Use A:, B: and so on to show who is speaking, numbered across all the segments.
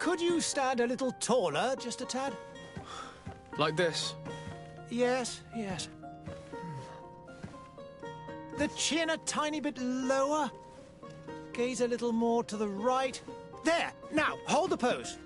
A: Could you stand a little taller, just a tad?
B: Like this?
A: Yes, yes. The chin a tiny bit lower. Gaze a little more to the right. There! Now, hold the pose.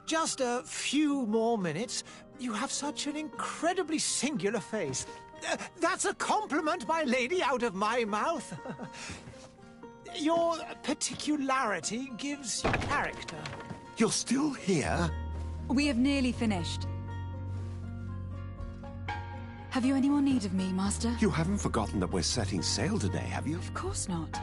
A: Just a few more minutes. You have such an incredibly singular face. That's a compliment, my lady, out of my mouth. Your particularity gives you character.
C: You're still here?
D: We have nearly finished. Have you any more need of me, Master?
C: You haven't forgotten that we're setting sail today, have you?
D: Of course not.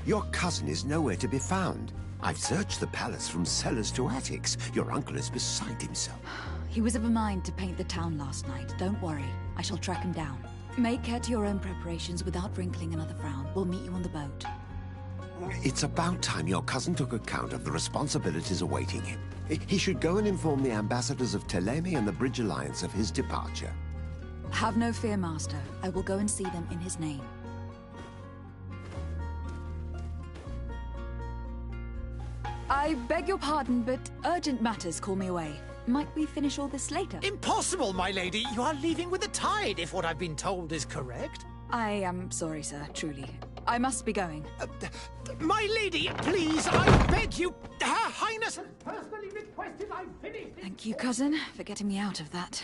C: Your cousin is nowhere to be found. I've searched the palace from cellars to attics. Your uncle is beside himself.
D: He was of a mind to paint the town last night. Don't worry. I shall track him down. Make care to your own preparations without wrinkling another frown. We'll meet you on the boat.
C: It's about time your cousin took account of the responsibilities awaiting him. He should go and inform the ambassadors of Telemi and the Bridge Alliance of his departure.
D: Have no fear, Master. I will go and see them in his name. I beg your pardon, but urgent matters call me away. Might we finish all this later?
A: Impossible, my lady. You are leaving with the tide, if what I've been told is correct.
D: I am sorry, sir, truly. I must be going.
A: My lady, please, I beg you. Her Highness has personally requested I finish this.
D: Thank you, cousin, for getting me out of that.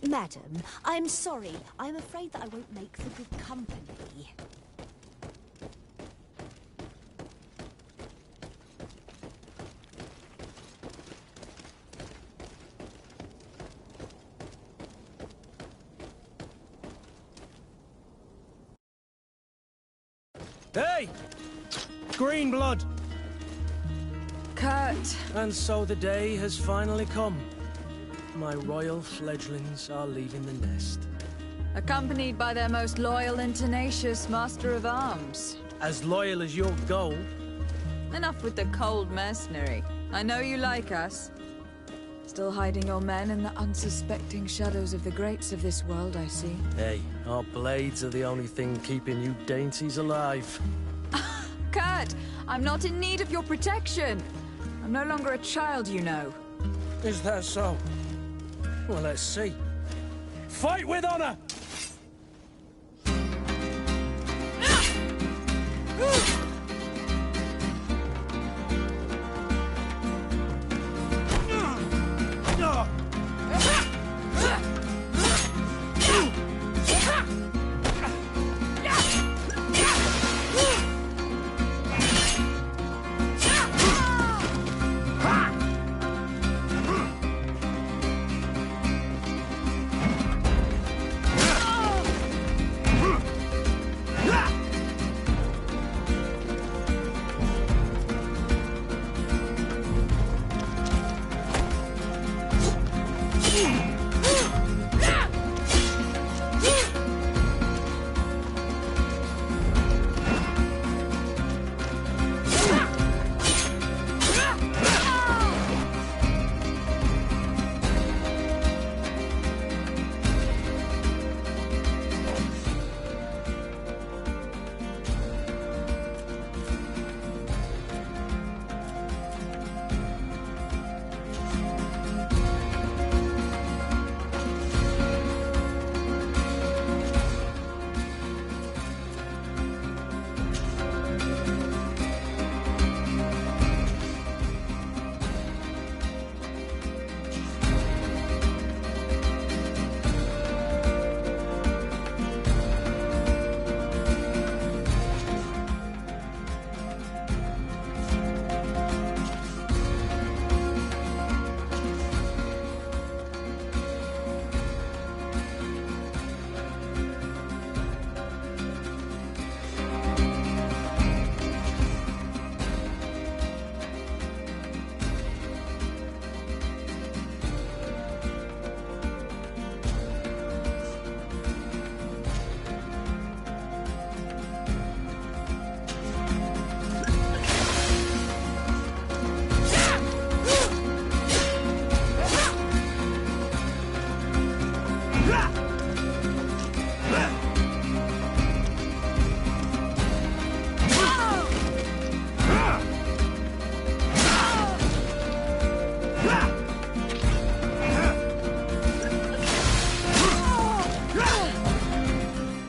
E: Madam, I'm sorry. I'm afraid that I won't make for good company.
F: Hey! Green blood!
D: Kurt.
F: And so the day has finally come. My royal fledglings are leaving the nest.
D: Accompanied by their most loyal and tenacious master of arms.
F: As loyal as your gold.
D: Enough with the cold mercenary. I know you like us. Still hiding your men in the unsuspecting shadows of the greats of this world, I see.
F: Hey, our blades are the only thing keeping you dainties alive.
D: Kurt, I'm not in need of your protection. I'm no longer a child, you know.
F: Is that so? Well, let's see. Fight with honor!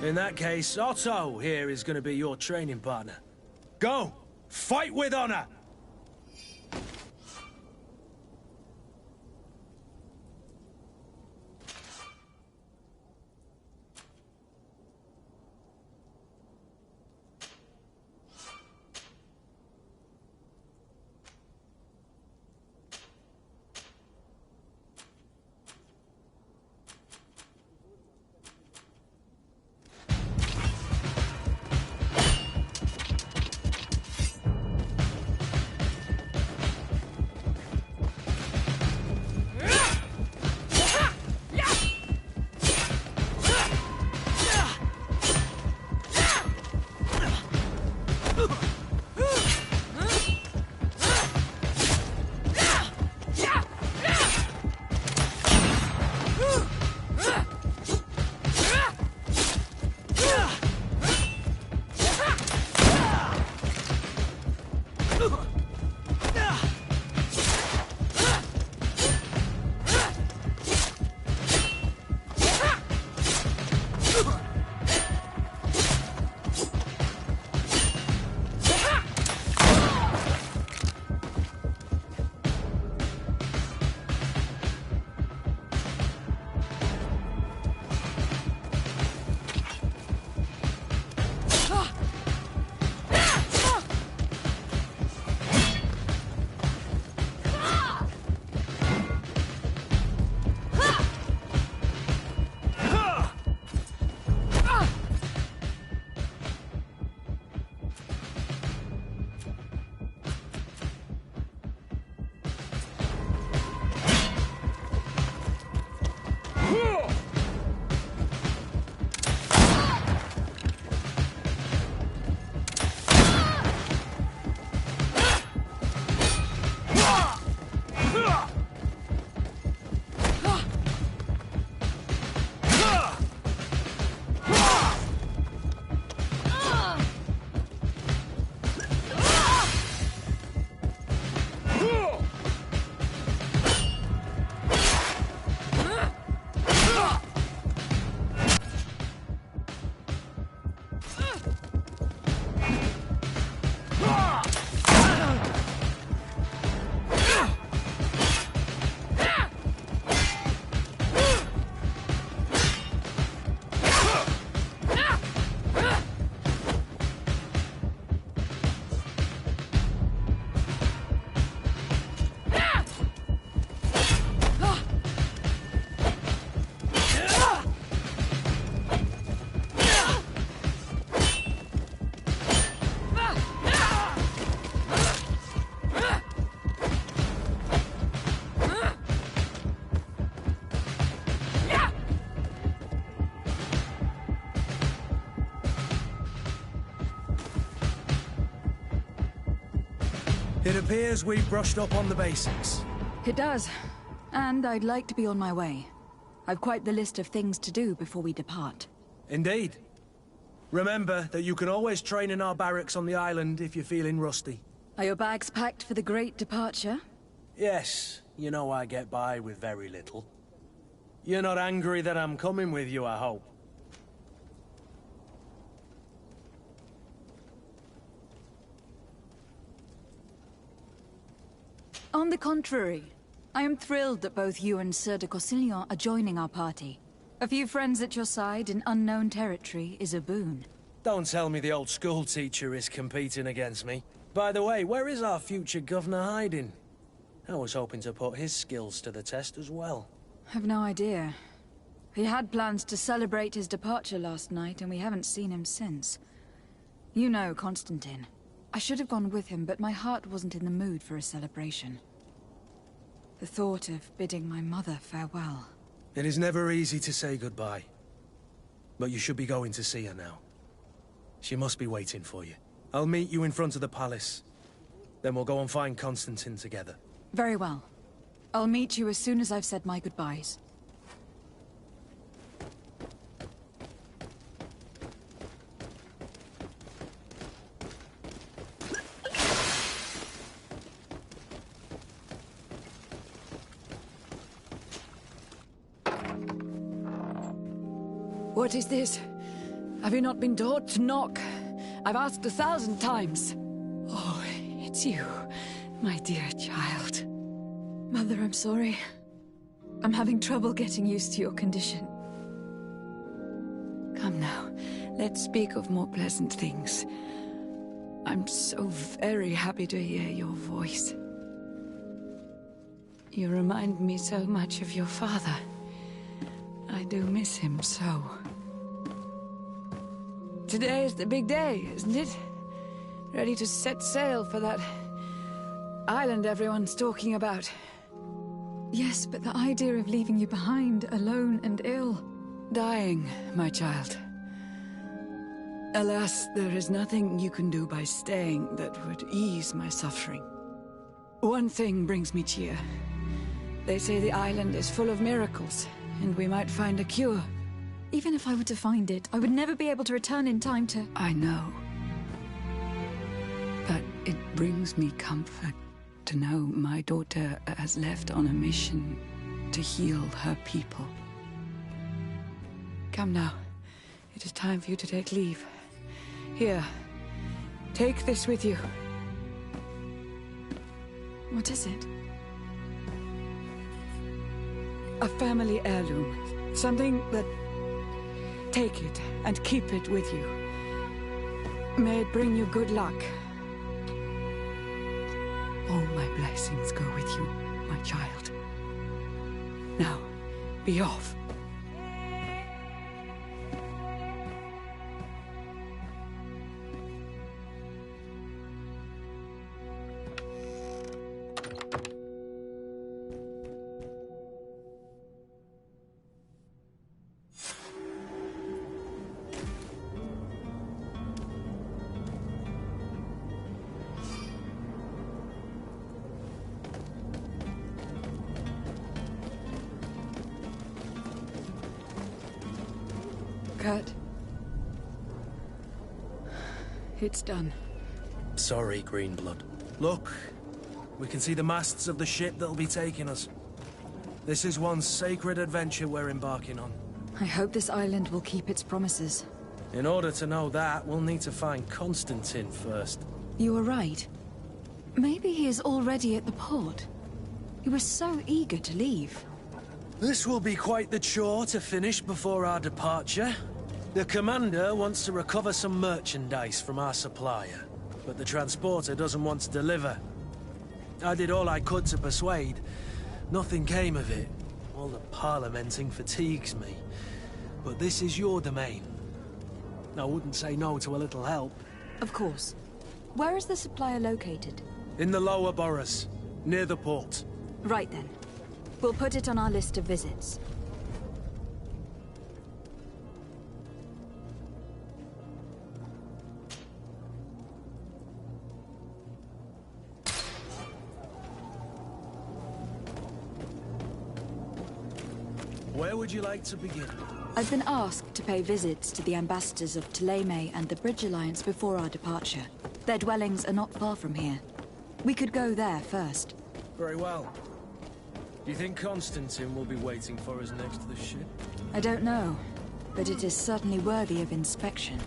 F: In that case, Otto here is going to be your training partner. Go! Fight with honor! It appears we've brushed up on the basics.
D: It does. And I'd like to be on my way. I've quite the list of things to do before we depart.
F: Indeed. Remember that you can always train in our barracks on the island if you're feeling rusty.
D: Are your bags packed for the great departure?
F: Yes, you know I get by with very little. You're not angry that I'm coming with you, I hope.
D: On the contrary, I am thrilled that both you and Sir de Cossillon are joining our party. A few friends at your side in unknown territory is a boon.
F: Don't tell me the old school teacher is competing against me. By the way, where is our future governor hiding? I was hoping to put his skills to the test as well.
D: I've no idea. He had plans to celebrate his departure last night, and we haven't seen him since. You know Constantine. I should have gone with him, but my heart wasn't in the mood for a celebration. The thought of bidding my mother farewell.
F: It is never easy to say goodbye. But you should be going to see her now. She must be waiting for you. I'll meet you in front of the palace. Then we'll go and find Constantine together.
D: Very well. I'll meet you as soon as I've said my goodbyes.
G: What is this? Have you not been taught to knock? I've asked 1,000 times. Oh, it's you, my dear child.
D: Mother, I'm sorry. I'm having trouble getting used to your condition.
G: Come now, let's speak of more pleasant things. I'm so very happy to hear your voice. You remind me so much of your father. I do miss him so. Today is the big day, isn't it? Ready to set sail for that island everyone's talking about.
D: Yes, but the idea of leaving you behind, alone and ill...
G: Dying, my child. Alas, there is nothing you can do by staying that would ease my suffering. One thing brings me cheer. They say the island is full of miracles, and we might find a cure.
D: Even if I were to find it, I would never be able to return in time to...
G: I know. But it brings me comfort to know my daughter has left on a mission to heal her people. Come now. It is time for you to take leave. Here. Take this with you.
D: What is it?
G: A family heirloom. Something that... Take it and keep it with you. May it bring you good luck. All my blessings go with you, my child. Now, be off.
D: Kurt. It's done.
F: Sorry, Greenblood. Look, we can see the masts of the ship that'll be taking us. This is one sacred adventure we're embarking on.
D: I hope this island will keep its promises.
F: In order to know that, we'll need to find Constantine first.
D: You were right. Maybe he is already at the port. He was so eager to leave.
F: This will be quite the chore to finish before our departure. The commander wants to recover some merchandise from our supplier, but the transporter doesn't want to deliver. I did all I could to persuade. Nothing came of it. All the parliamenting fatigues me. But this is your domain. I wouldn't say no to a little help.
D: Of course. Where is the supplier located?
F: In the lower boroughs, near the port.
D: Right then. We'll put it on our list of visits.
F: would you like to begin?
D: I've been asked to pay visits to the ambassadors of Thélème and the Bridge Alliance before our departure. Their dwellings are not far from here. We could go there first.
F: Very well. Do you think Constantine will be waiting for us next to the ship?
D: I don't know, but it is certainly worthy of inspection.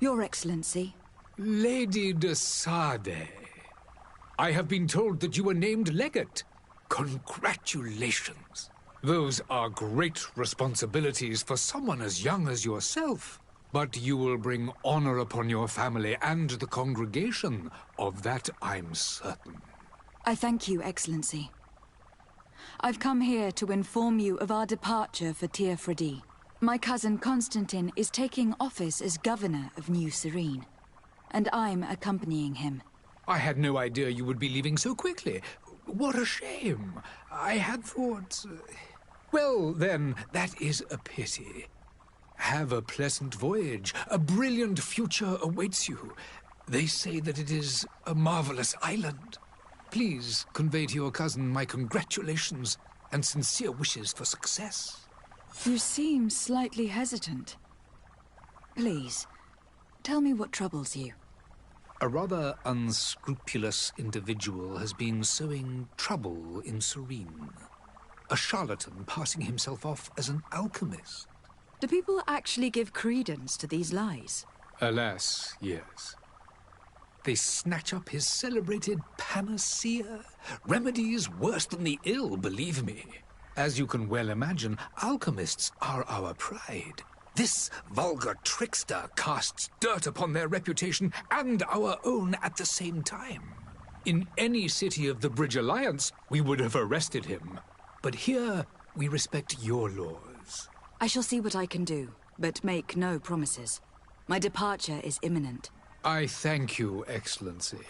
D: Your Excellency.
H: Lady de Sade, I have been told that you were named legate. Congratulations. Those are great responsibilities for someone as young as yourself. But you will bring honor upon your family and the congregation. Of that, I'm certain.
D: I thank you, Excellency. I've come here to inform you of our departure for Tir Freddy. My cousin Constantine is taking office as governor of New Serene, and I'm accompanying him.
H: I had no idea you would be leaving so quickly. what a shame. I had thought... Well, then, that is a pity. Have a pleasant voyage. A brilliant future awaits you. They say that it is a marvelous island. Please convey to your cousin my congratulations and sincere wishes for success.
D: You seem slightly hesitant. Please, tell me what troubles you.
H: A rather unscrupulous individual has been sowing trouble in Serene. A charlatan passing himself off as an alchemist.
D: Do people actually give credence to these lies?
H: Alas, yes. They snatch up his celebrated panacea. Remedies worse than the ill, believe me. As you can well imagine, alchemists are our pride. This vulgar trickster casts dirt upon their reputation and our own at the same time. In any city of the Bridge Alliance, we would have arrested him. But here, we respect your laws.
D: I shall see what I can do, but make no promises. My departure is imminent.
H: I thank you, Excellency.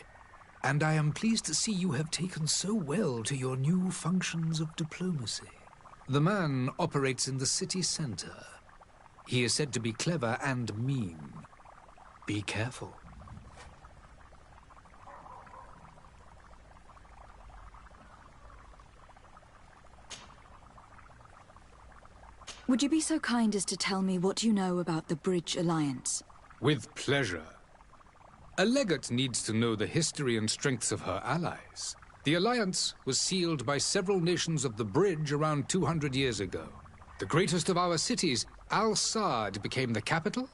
H: And I am pleased to see you have taken so well to your new functions of diplomacy. The man operates in the city center. He is said to be clever and mean. Be careful.
D: Would you be so kind as to tell me what you know about the Bridge Alliance?
H: With pleasure. A legate needs to know the history and strengths of her allies. The alliance was sealed by several nations of the Bridge around 200 years ago. The greatest of our cities, Al-Saad, became the capital,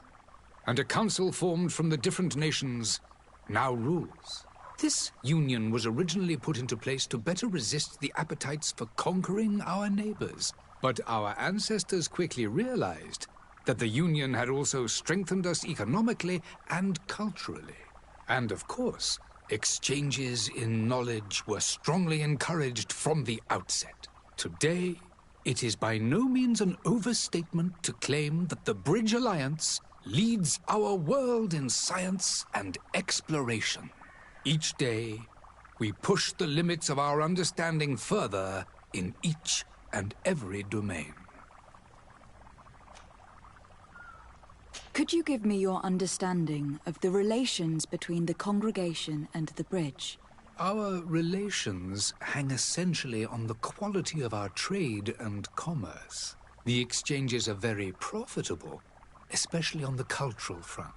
H: and a council formed from the different nations now rules. This union was originally put into place to better resist the appetites for conquering our neighbors. But our ancestors quickly realized that the union had also strengthened us economically and culturally. And of course, exchanges in knowledge were strongly encouraged from the outset. Today, it is by no means an overstatement to claim that the Bridge Alliance leads our world in science and exploration. Each day, we push the limits of our understanding further in each and every domain.
D: Could you give me your understanding of the relations between the congregation and the Bridge?
H: Our relations hang essentially on the quality of our trade and commerce. The exchanges are very profitable, especially on the cultural front.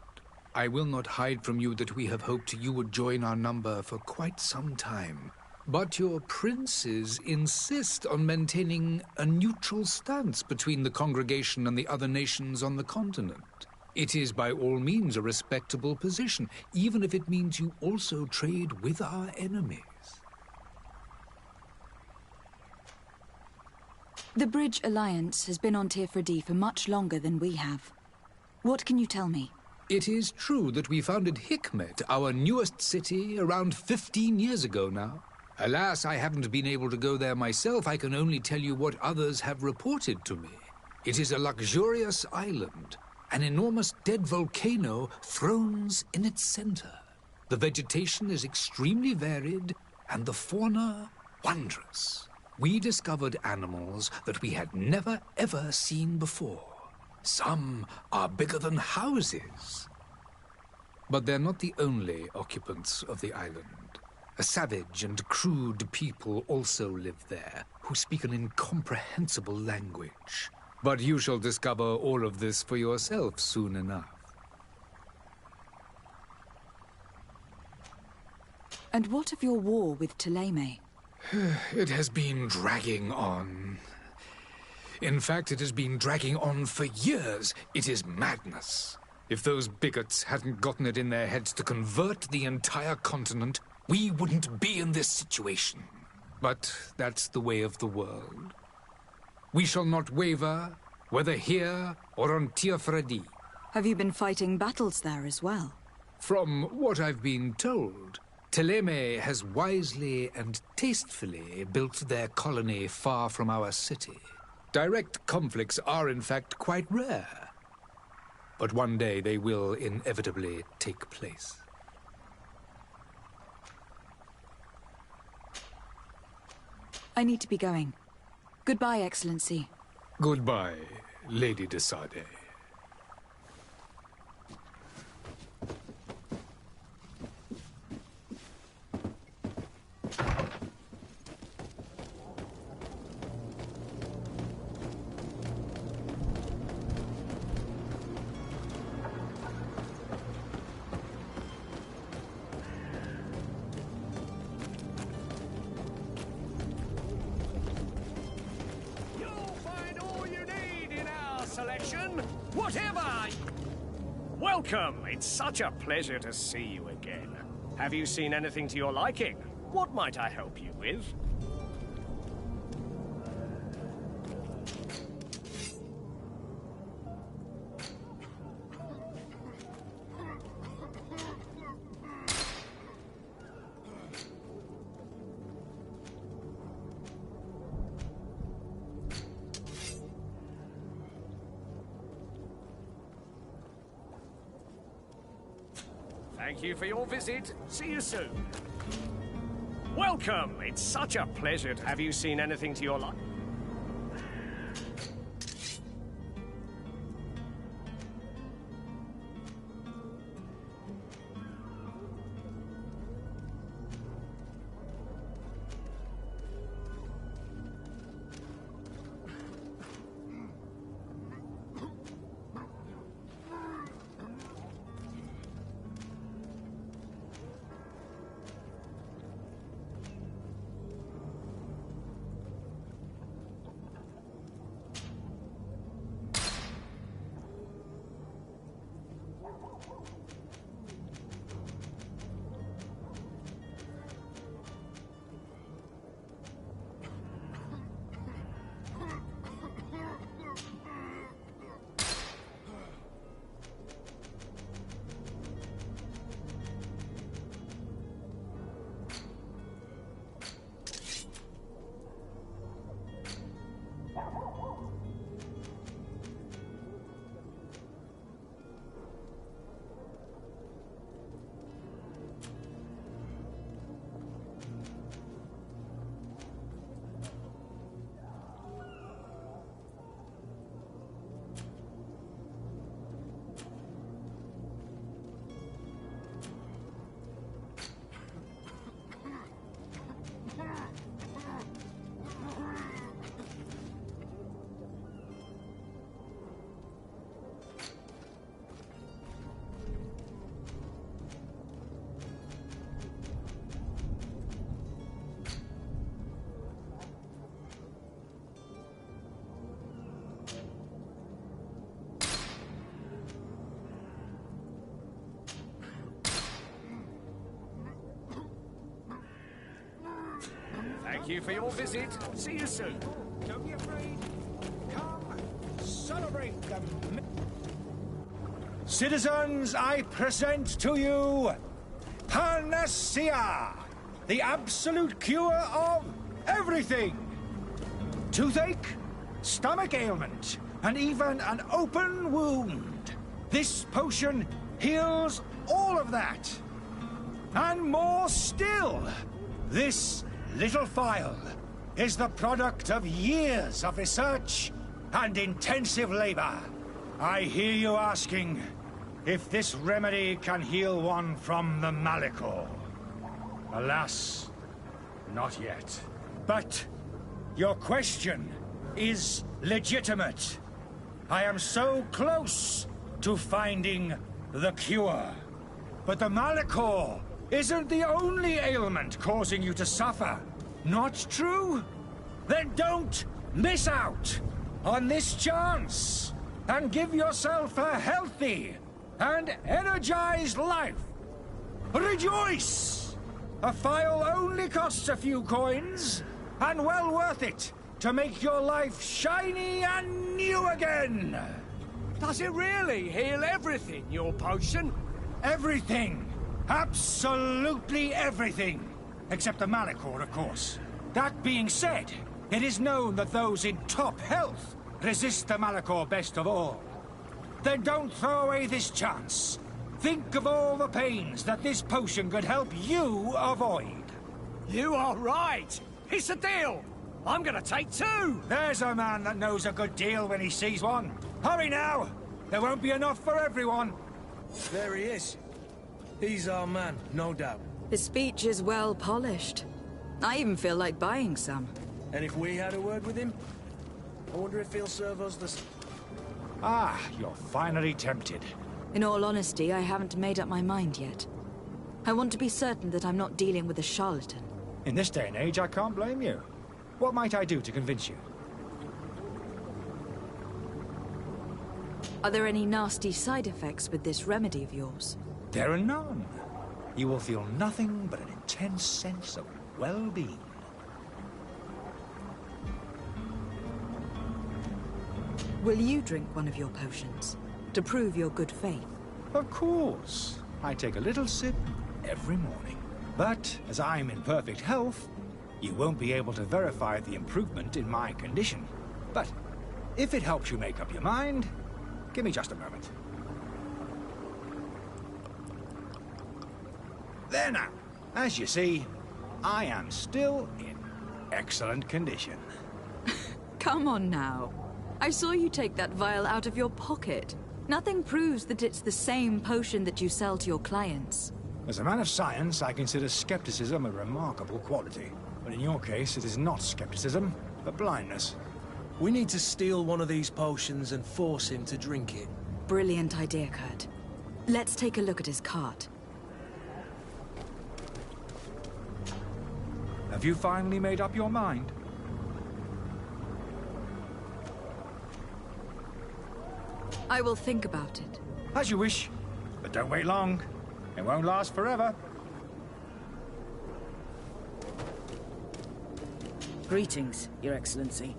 H: I will not hide from you that we have hoped you would join our number for quite some time. But your princes insist on maintaining a neutral stance between the congregation and the other nations on the continent. It is by all means a respectable position, even if it means you also trade with our enemies.
D: The Bridge Alliance has been on Tifredi for much longer than we have. What can you tell me?
H: It is true that we founded Hikmet, our newest city, around 15 years ago now. Alas, I haven't been able to go there myself. I can only tell you what others have reported to me. It is a luxurious island. An enormous dead volcano thrones in its center. The vegetation is extremely varied, and the fauna wondrous. We discovered animals that we had never ever seen before. Some are bigger than houses. But they're not the only occupants of the island. A savage and crude people also live there, who speak an incomprehensible language. But you shall discover all of this for yourself soon enough.
D: And what of your war with Thélème?
H: It has been dragging on. In fact, it has been dragging on for years. It is madness. If those bigots hadn't gotten it in their heads to convert the entire continent, we wouldn't be in this situation. But that's the way of the world. We shall not waver, whether here or on Tifredi.
D: Have you been fighting battles there as well?
H: From what I've been told, Thélème has wisely and tastefully built their colony far from our city. Direct conflicts are, in fact, quite rare. But one day they will inevitably take place.
D: I need to be going. Goodbye, Excellency.
H: Goodbye, Lady de Sade.
I: Welcome! It's such a pleasure to see you again. Have you seen anything to your liking? What might I help you with? Thank you for your visit. See you soon. Welcome! It's such a pleasure to... Have you seen anything to your liking? Thank you for your visit. See you soon.
A: Don't be afraid. Come, celebrate the... Citizens, I present to you Panacea, the absolute cure of everything. Toothache, stomach ailment, and even an open wound. This potion heals all of that. And more still. This little phial is the product of years of research and intensive labor. I hear you asking if this remedy can heal one from the Malachor. Alas, not yet. But your question is legitimate. I am so close to finding the cure. But the Malachor isn't the only ailment causing you to suffer. Not true? Then don't miss out on this chance and give yourself a healthy and energized life. Rejoice! A phial only costs a few coins, and well worth it to make your life shiny and new again.
I: Does it really heal everything, your potion?
A: Everything. Absolutely everything. Except the Malachor, of course. That being said, it is known that those in top health resist the Malachor best of all. Then don't throw away this chance. Think of all the pains that this potion could help you avoid.
I: You are right. It's a deal. I'm gonna take two!
J: There's a man that knows a good deal when he sees one. Hurry now! There won't be enough for everyone.
F: There he is. He's our man, no doubt.
G: His speech is well polished. I even feel like buying some.
F: And if we had a word with him, I wonder if he'll serve us the...
J: Ah, you're finally tempted.
D: In all honesty, I haven't made up my mind yet. I want to be certain that I'm not dealing with a charlatan.
J: In this day and age, I can't blame you. What might I do to convince you?
D: Are there any nasty side effects with this remedy of yours?
J: There are none. You will feel nothing but an intense sense of well-being.
D: Will you drink one of your potions, to prove your good faith?
J: Of course. I take a little sip every morning. But as I'm in perfect health, you won't be able to verify the improvement in my condition. But if it helps you make up your mind, give me just a moment. There now. As you see, I am still in excellent condition.
D: Come on now. I saw you take that vial out of your pocket. Nothing proves that it's the same potion that you sell to your clients.
J: As a man of science, I consider skepticism a remarkable quality. But in your case, it is not skepticism, but blindness.
F: We need to steal one of these potions and force him to drink it.
D: Brilliant idea, Kurt. Let's take a look at his cart.
J: Have you finally made up your mind?
D: I will think about it.
J: As you wish, but don't wait long. It won't last forever.
K: Greetings, Your Excellency.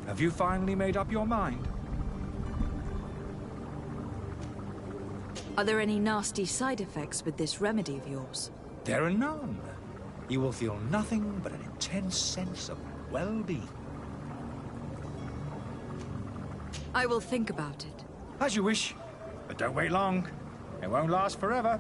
J: Have you finally made up your mind?
D: Are there any nasty side effects with this remedy of yours?
J: There are none. You will feel nothing but an intense sense of well-being.
D: I will think about it.
J: As you wish, but don't wait long. It won't last forever.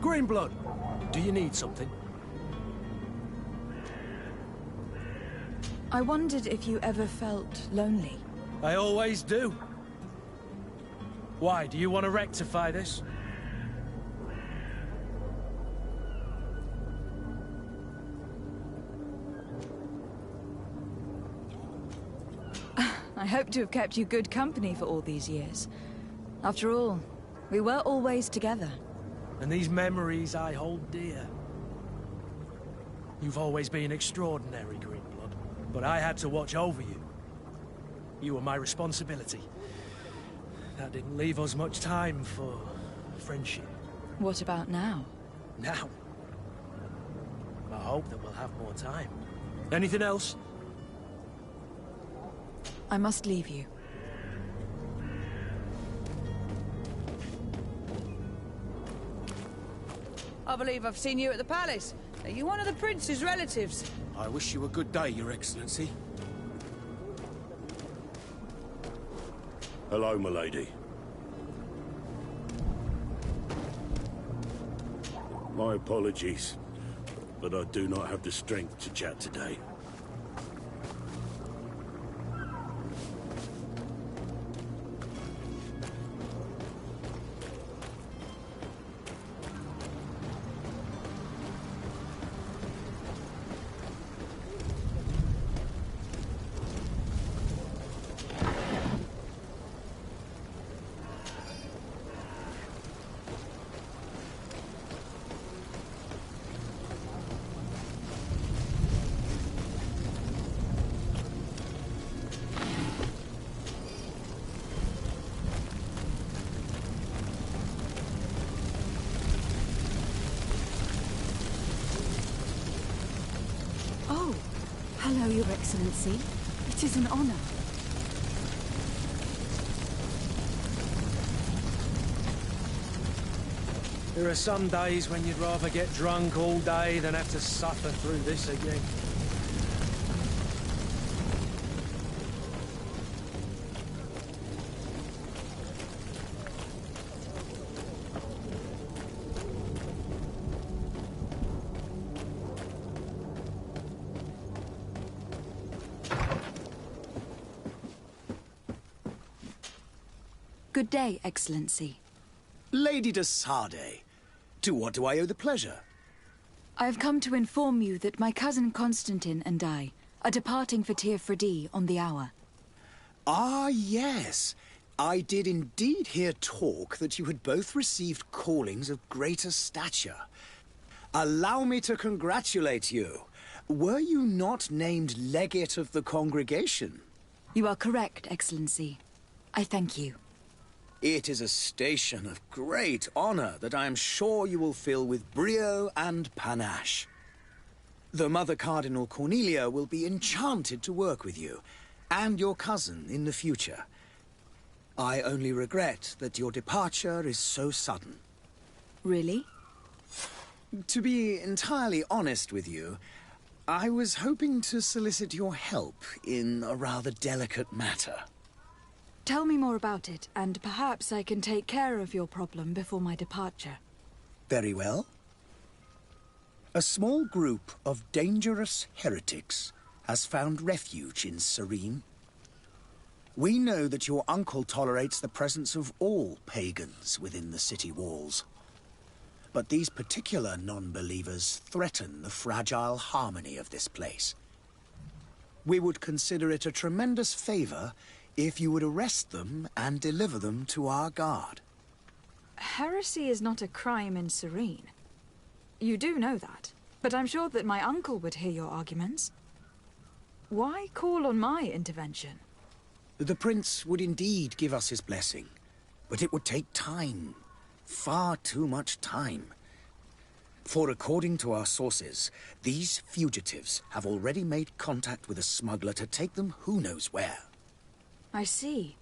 F: Greenblood, do you need something?
D: I wondered if you ever felt lonely.
F: I always do. Why, do you want to rectify this?
D: I hope to have kept you good company for all these years. After all, we were always together.
F: And these memories I hold dear. You've always been extraordinary, Greenblood, but I had to watch over you. You were my responsibility. That didn't leave us much time for friendship.
D: What about now?
F: Now? I hope that we'll have more time. Anything else?
D: I must leave you.
K: I believe I've seen you at the palace. Are you one of the prince's relatives?
L: I wish you a good day, Your Excellency.
M: Hello, milady. My apologies, but I do not have the strength to chat today.
D: Hello, Your Excellency. It is an honor.
F: There are some days when you'd rather get drunk all day than have to suffer through this again.
D: Good day, Excellency.
N: Lady de Sardet, to what do I owe the pleasure?
D: I have come to inform you that my cousin Constantine and I are departing for Tir Freddy on the hour.
N: Ah, yes. I did indeed hear talk that you had both received callings of greater stature. Allow me to congratulate you. Were you not named legate of the congregation?
D: You are correct, Excellency. I thank you.
N: It is a station of great honor that I am sure you will fill with brio and panache. The Mother Cardinal Cornelia will be enchanted to work with you, and your cousin in the future. I only regret that your departure is so sudden.
D: Really?
N: To be entirely honest with you, I was hoping to solicit your help in a rather delicate matter.
D: Tell me more about it, and perhaps I can take care of your problem before my departure.
N: Very well. A small group of dangerous heretics has found refuge in Serene. We know that your uncle tolerates the presence of all pagans within the city walls. But these particular non-believers threaten the fragile harmony of this place. We would consider it a tremendous favor if you would arrest them and deliver them to our guard.
D: Heresy is not a crime in Serene. You do know that, but I'm sure that my uncle would hear your arguments. Why call on my intervention?
N: The Prince would indeed give us his blessing, but it would take time. Far too much time. For according to our sources, these fugitives have already made contact with a smuggler to take them who knows where.
D: I see.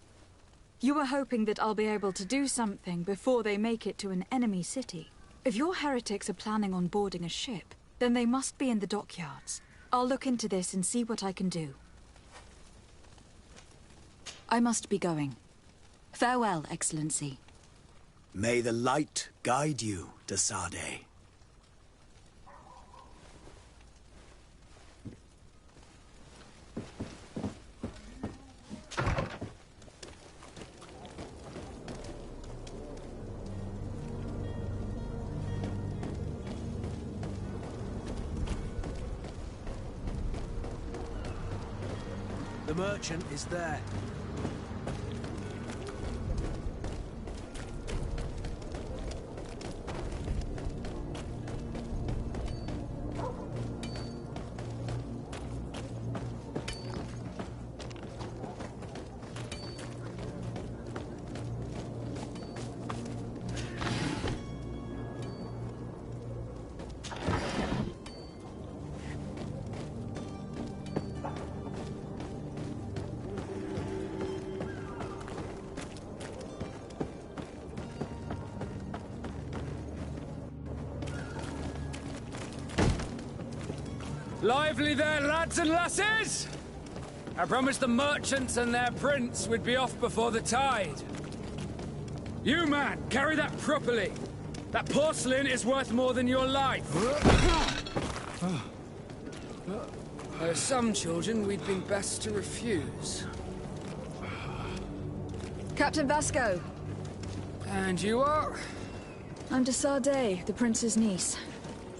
D: You were hoping that I'll be able to do something before they make it to an enemy city. If your heretics are planning on boarding a ship, then they must be in the dockyards. I'll look into this and see what I can do. I must be going. Farewell, Excellency.
N: May the light guide you, de Sardet.
F: The merchant is there.
B: Lively there, lads and lasses! I promised the merchants and their prince we'd be off before the tide. You, man, carry that properly. That porcelain is worth more than your life. There are some children we'd been best to refuse.
D: Captain Vasco.
B: And you are?
D: I'm de Sardet, the prince's niece.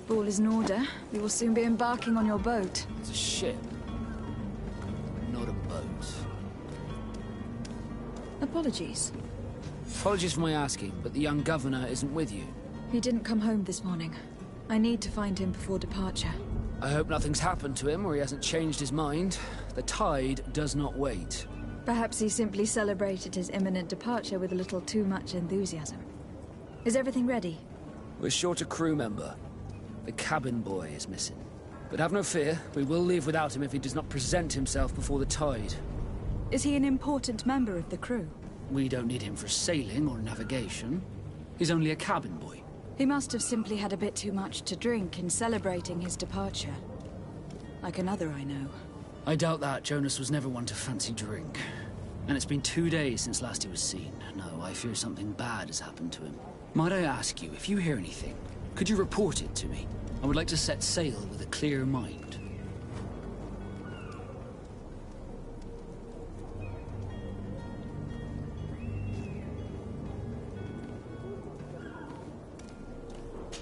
D: If all is in order, we will soon be embarking on your boat.
B: It's a ship, not a boat.
D: Apologies.
B: Apologies for my asking, but the young governor isn't with you.
D: He didn't come home this morning. I need to find him before departure.
B: I hope nothing's happened to him or he hasn't changed his mind. The tide does not wait.
D: Perhaps he simply celebrated his imminent departure with a little too much enthusiasm. Is everything ready?
B: We're short a crew member. The cabin boy is missing. But have no fear, we will leave without him if he does not present himself before the tide.
D: Is he an important member of the crew?
B: We don't need him for sailing or navigation. He's only a cabin boy.
D: He must have simply had a bit too much to drink in celebrating his departure. Like another I know.
B: I doubt that. Jonas was never one to fancy drink. And it's been 2 days since last he was seen. No, I fear something bad has happened to him. Might I ask you, if you hear anything, could you report it to me? I would like to set sail with a clear mind.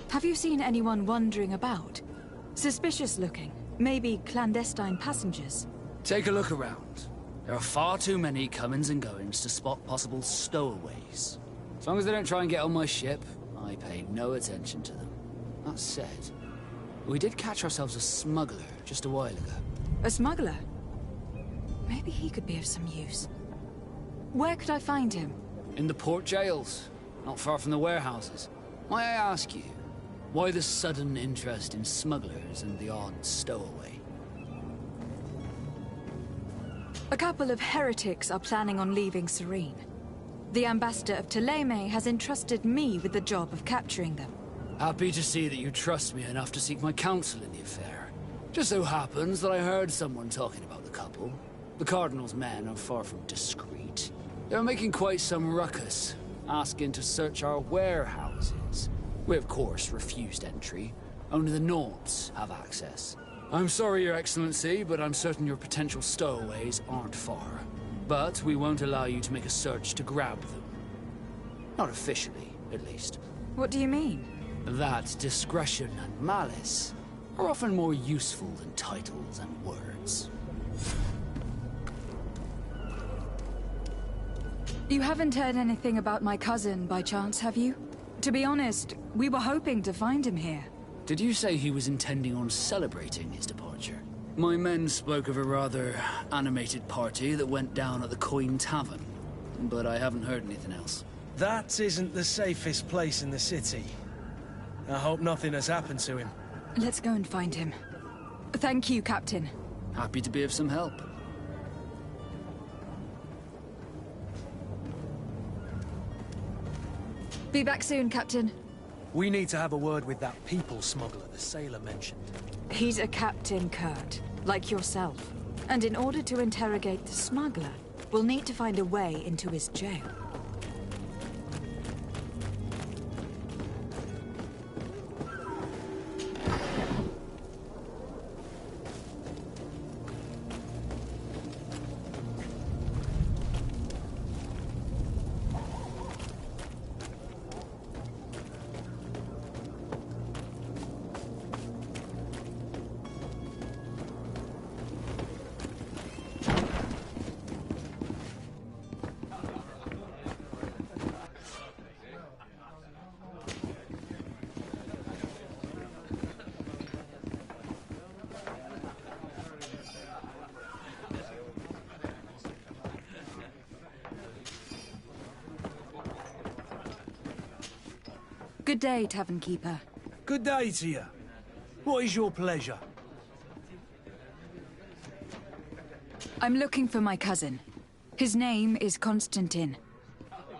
D: Have you seen anyone wandering about? Suspicious looking. Maybe clandestine passengers.
B: Take a look around. There are far too many comings and goings to spot possible stowaways. As long as they don't try and get on my ship, I pay no attention to them. That said, we did catch ourselves a smuggler just a while ago.
D: A smuggler? Maybe he could be of some use. Where could I find him?
B: In the port jails, not far from the warehouses. May I ask you, why the sudden interest in smugglers and the odd stowaway?
D: A couple of heretics are planning on leaving Serene. The ambassador of Thélème has entrusted me with the job of capturing them.
B: Happy to see that you trust me enough to seek my counsel in the affair. Just so happens that I heard someone talking about the couple. The Cardinal's men are far from discreet. They're making quite some ruckus, asking to search our warehouses. We, of course, refused entry. Only the Nords have access. I'm sorry, Your Excellency, but I'm certain your potential stowaways aren't far. But we won't allow you to make a search to grab them. Not officially, at least.
D: What do you mean?
B: That discretion and malice are often more useful than titles and words.
D: You haven't heard anything about my cousin by chance, have you? To be honest, we were hoping to find him here.
B: Did you say he was intending on celebrating his departure? My men spoke of a rather animated party that went down at the Coin Tavern, but I haven't heard anything else.
F: That isn't the safest place in the city. I hope nothing has happened to him.
D: Let's go and find him. Thank you, Captain.
B: Happy to be of some help.
D: Be back soon, Captain.
F: We need to have a word with that people smuggler the sailor mentioned.
D: He's a Captain Kurt, like yourself. And in order to interrogate the smuggler, we'll need to find a way into his jail. Good day, Tavern Keeper.
F: Good day to you. What is your pleasure?
D: I'm looking for my cousin. His name is Constantine.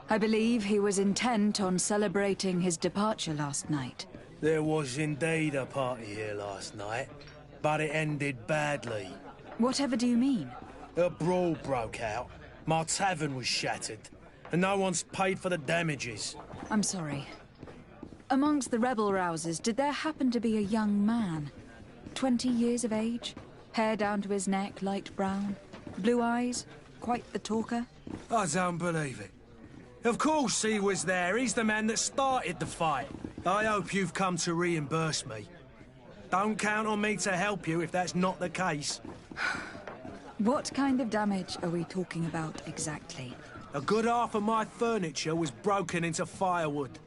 D: I believe he was intent on celebrating his departure last night.
F: There was indeed a party here last night, but it ended badly.
D: Whatever do you mean?
F: A brawl broke out. My tavern was shattered, and no one's paid for the damages.
D: I'm sorry. Amongst the rebel rousers, did there happen to be a young man? 20 years of age? Hair down to his neck, light brown? Blue eyes? Quite the talker?
F: I don't believe it. Of course he was there. He's the man that started the fight. I hope you've come to reimburse me. Don't count on me to help you if that's not the case.
D: What kind of damage are we talking about exactly?
F: A good half of my furniture was broken into firewood.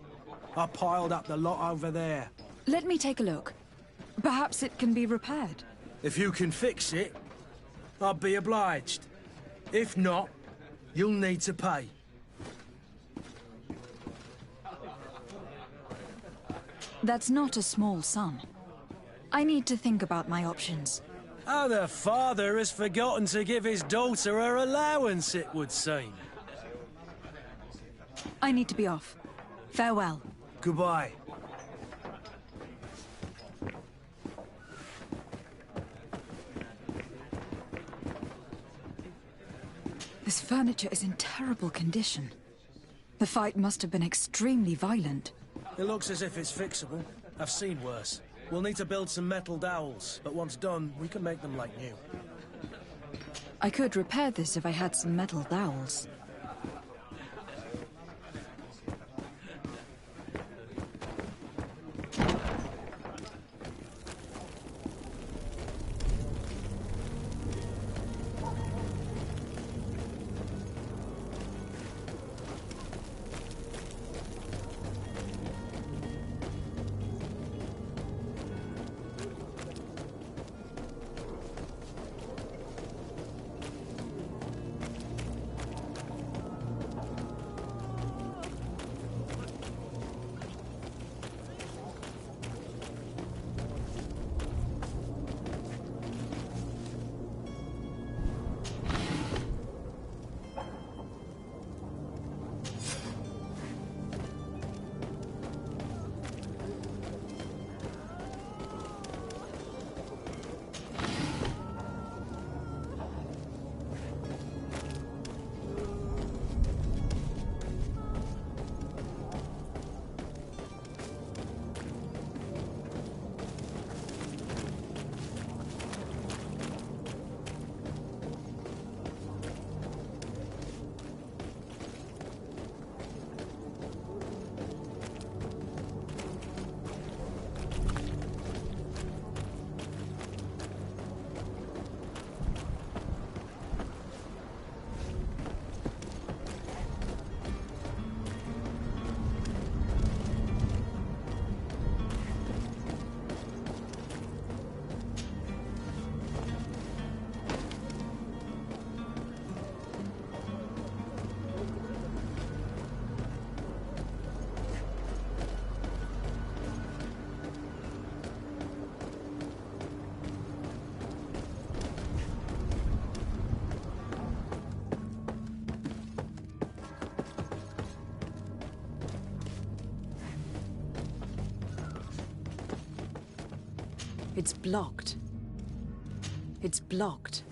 F: I piled up the lot over there.
D: Let me take a look. Perhaps it can be repaired.
F: If you can fix it, I'll be obliged. If not, you'll need to pay.
D: That's not a small sum. I need to think about my options.
F: How the father has forgotten to give his daughter her allowance, it would seem.
D: I need to be off. Farewell.
F: Goodbye.
D: This furniture is in terrible condition. The fight must have been extremely violent.
F: It looks as if it's fixable. I've seen worse. We'll need to build some metal dowels, but once done, we can make them like new.
D: I could repair this if I had some metal dowels. It's blocked. It's blocked.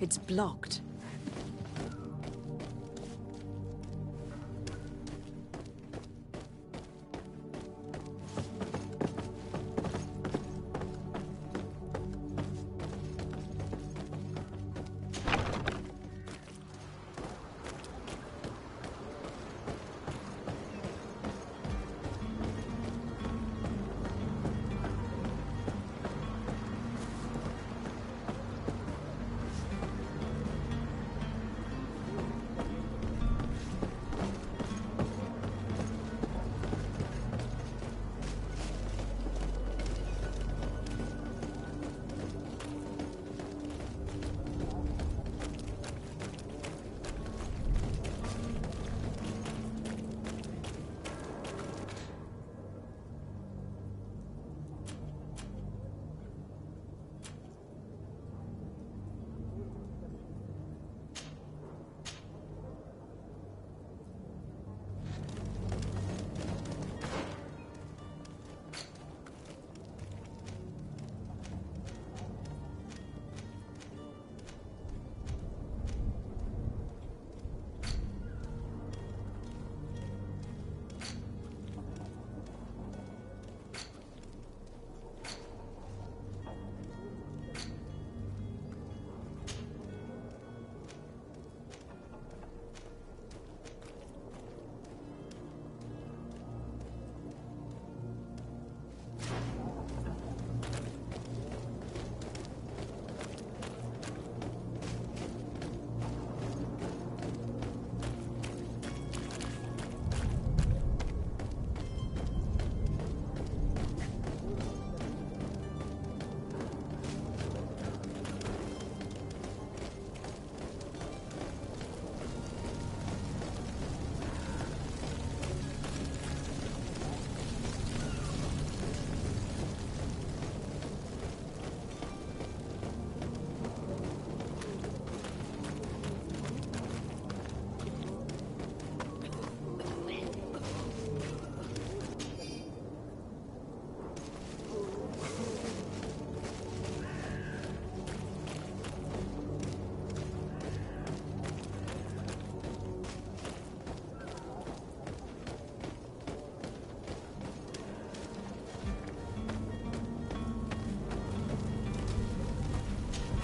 D: It's blocked.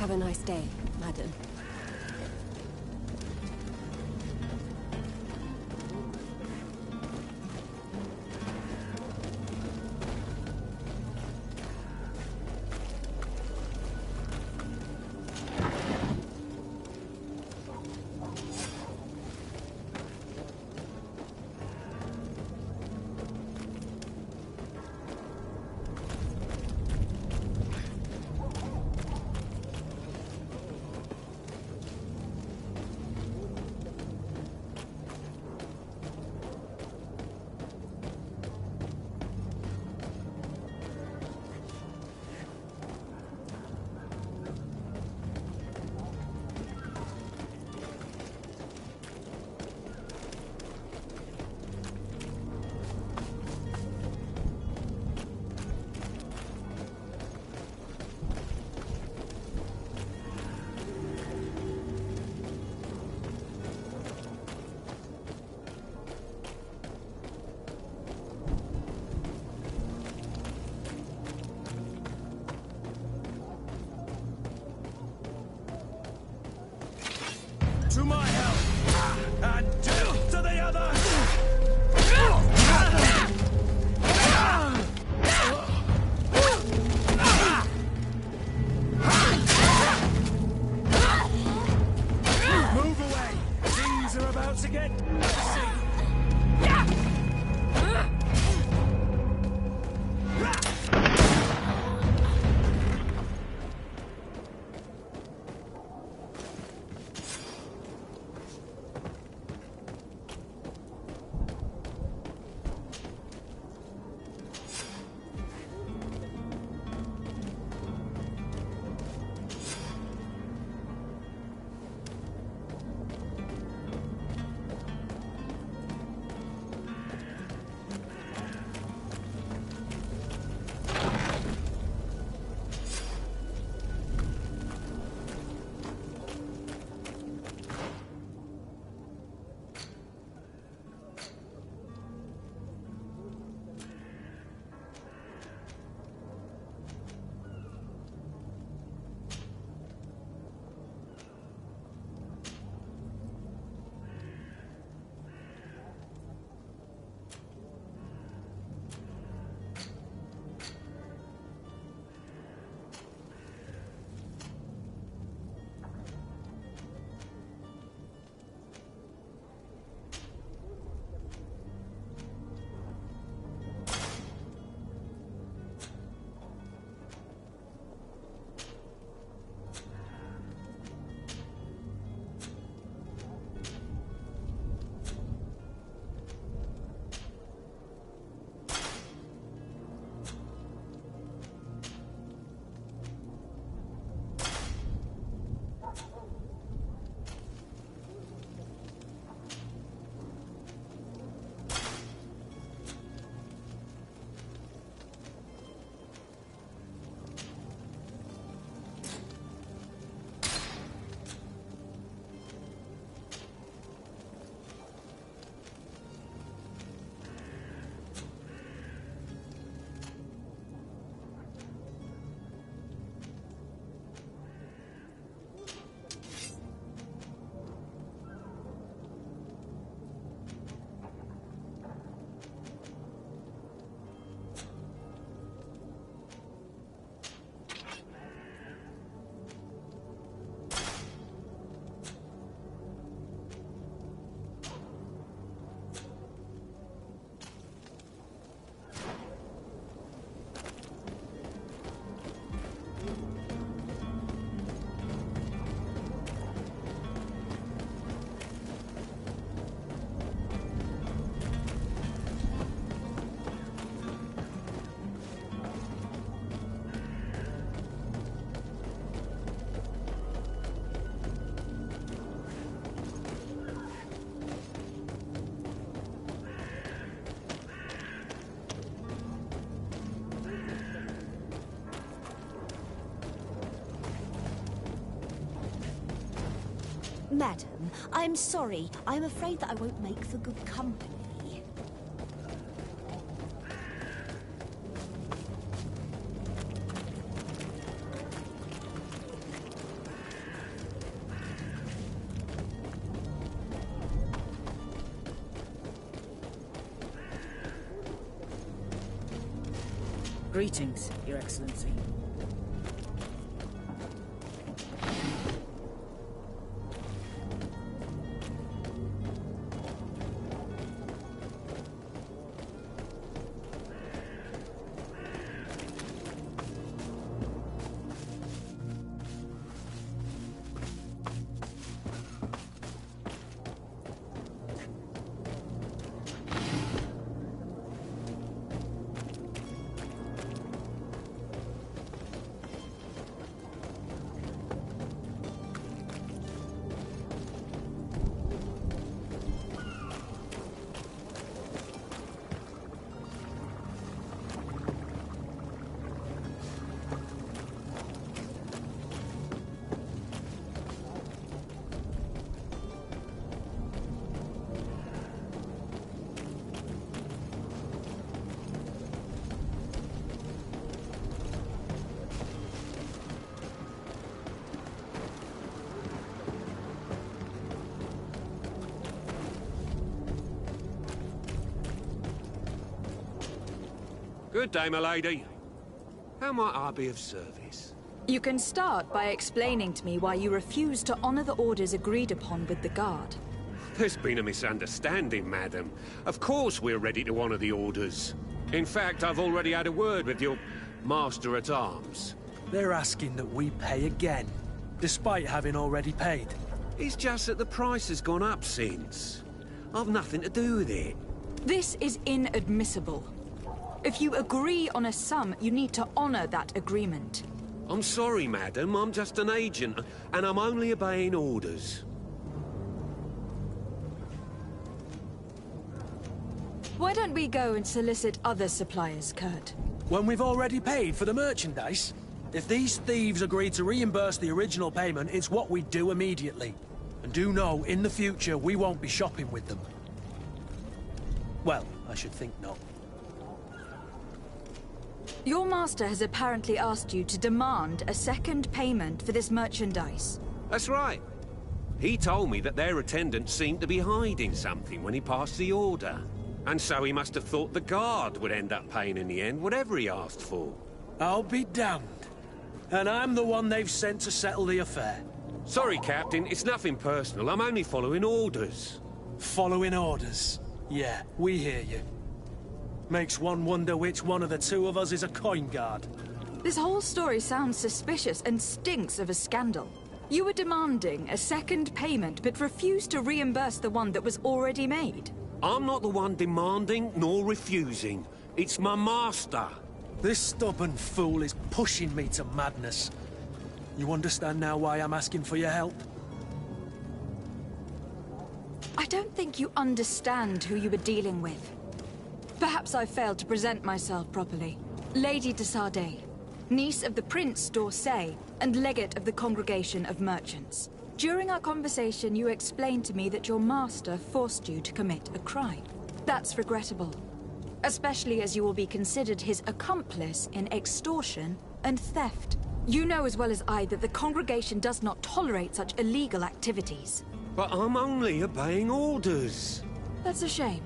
O: Have a nice day, madam.
F: To my help! And two to the other! Move away! Things are about to get messy!
E: Madam, I'm sorry. I'm afraid that I won't make for good company.
K: Greetings, Your Excellency.
O: Good day, my lady. How might I be of service?
D: You can start by explaining to me why you refuse to honor the orders agreed upon with the Guard.
O: There's been a misunderstanding, madam. Of course we're ready to honor the orders. In fact, I've already had a word with your Master-at-Arms.
F: They're asking that we pay again, despite having already paid.
O: It's just that the price has gone up since. I've nothing to do with it.
D: This is inadmissible. If you agree on a sum, you need to honor that agreement.
O: I'm sorry, madam. I'm just an agent, and I'm only obeying orders.
D: Why don't we go and solicit other suppliers, Kurt?
F: When we've already paid for the merchandise? If these thieves agree to reimburse the original payment, it's what we do immediately. And do know, in the future, we won't be shopping with them. Well, I should think not.
D: Your master has apparently asked you to demand a second payment for this merchandise.
O: That's right. He told me that their attendant seemed to be hiding something when he passed the order. And so he must have thought the Guard would end up paying in the end, whatever he asked for.
F: I'll be damned. And I'm the one they've sent to settle the affair.
O: Sorry, Captain. It's nothing personal. I'm only following orders.
F: Following orders? Yeah, we hear you. Makes one wonder which one of the two of us is a coin guard.
D: This whole story sounds suspicious and stinks of a scandal. You were demanding a second payment, but refused to reimburse the one that was already made.
O: I'm not the one demanding nor refusing. It's my master.
F: This stubborn fool is pushing me to madness. You understand now why I'm asking for your help?
D: I don't think you understand who you were dealing with. Perhaps I failed to present myself properly. Lady de Sardet, niece of the Prince d'Orsay and legate of the Congregation of Merchants. During our conversation, you explained to me that your master forced you to commit a crime. That's regrettable, especially as you will be considered his accomplice in extortion and theft. You know as well as I that the Congregation does not tolerate such illegal activities.
O: But I'm only obeying orders.
D: That's a shame.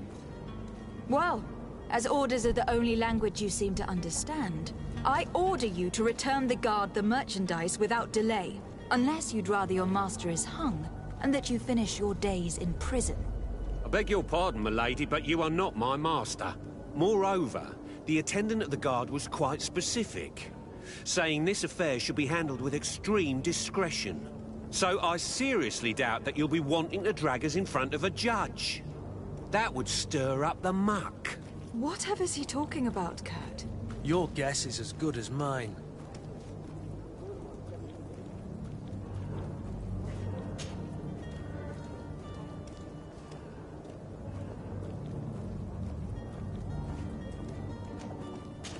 D: Well, as orders are the only language you seem to understand, I order you to return the Guard the merchandise without delay, unless you'd rather your master is hung, and that you finish your days in prison.
O: I beg your pardon, milady, but you are not my master. Moreover, the attendant at the Guard was quite specific, saying this affair should be handled with extreme discretion. So I seriously doubt that you'll be wanting to drag us in front of a judge. That would stir up the muck.
D: Whatever is he talking about, Kurt?
F: Your guess is as good as mine.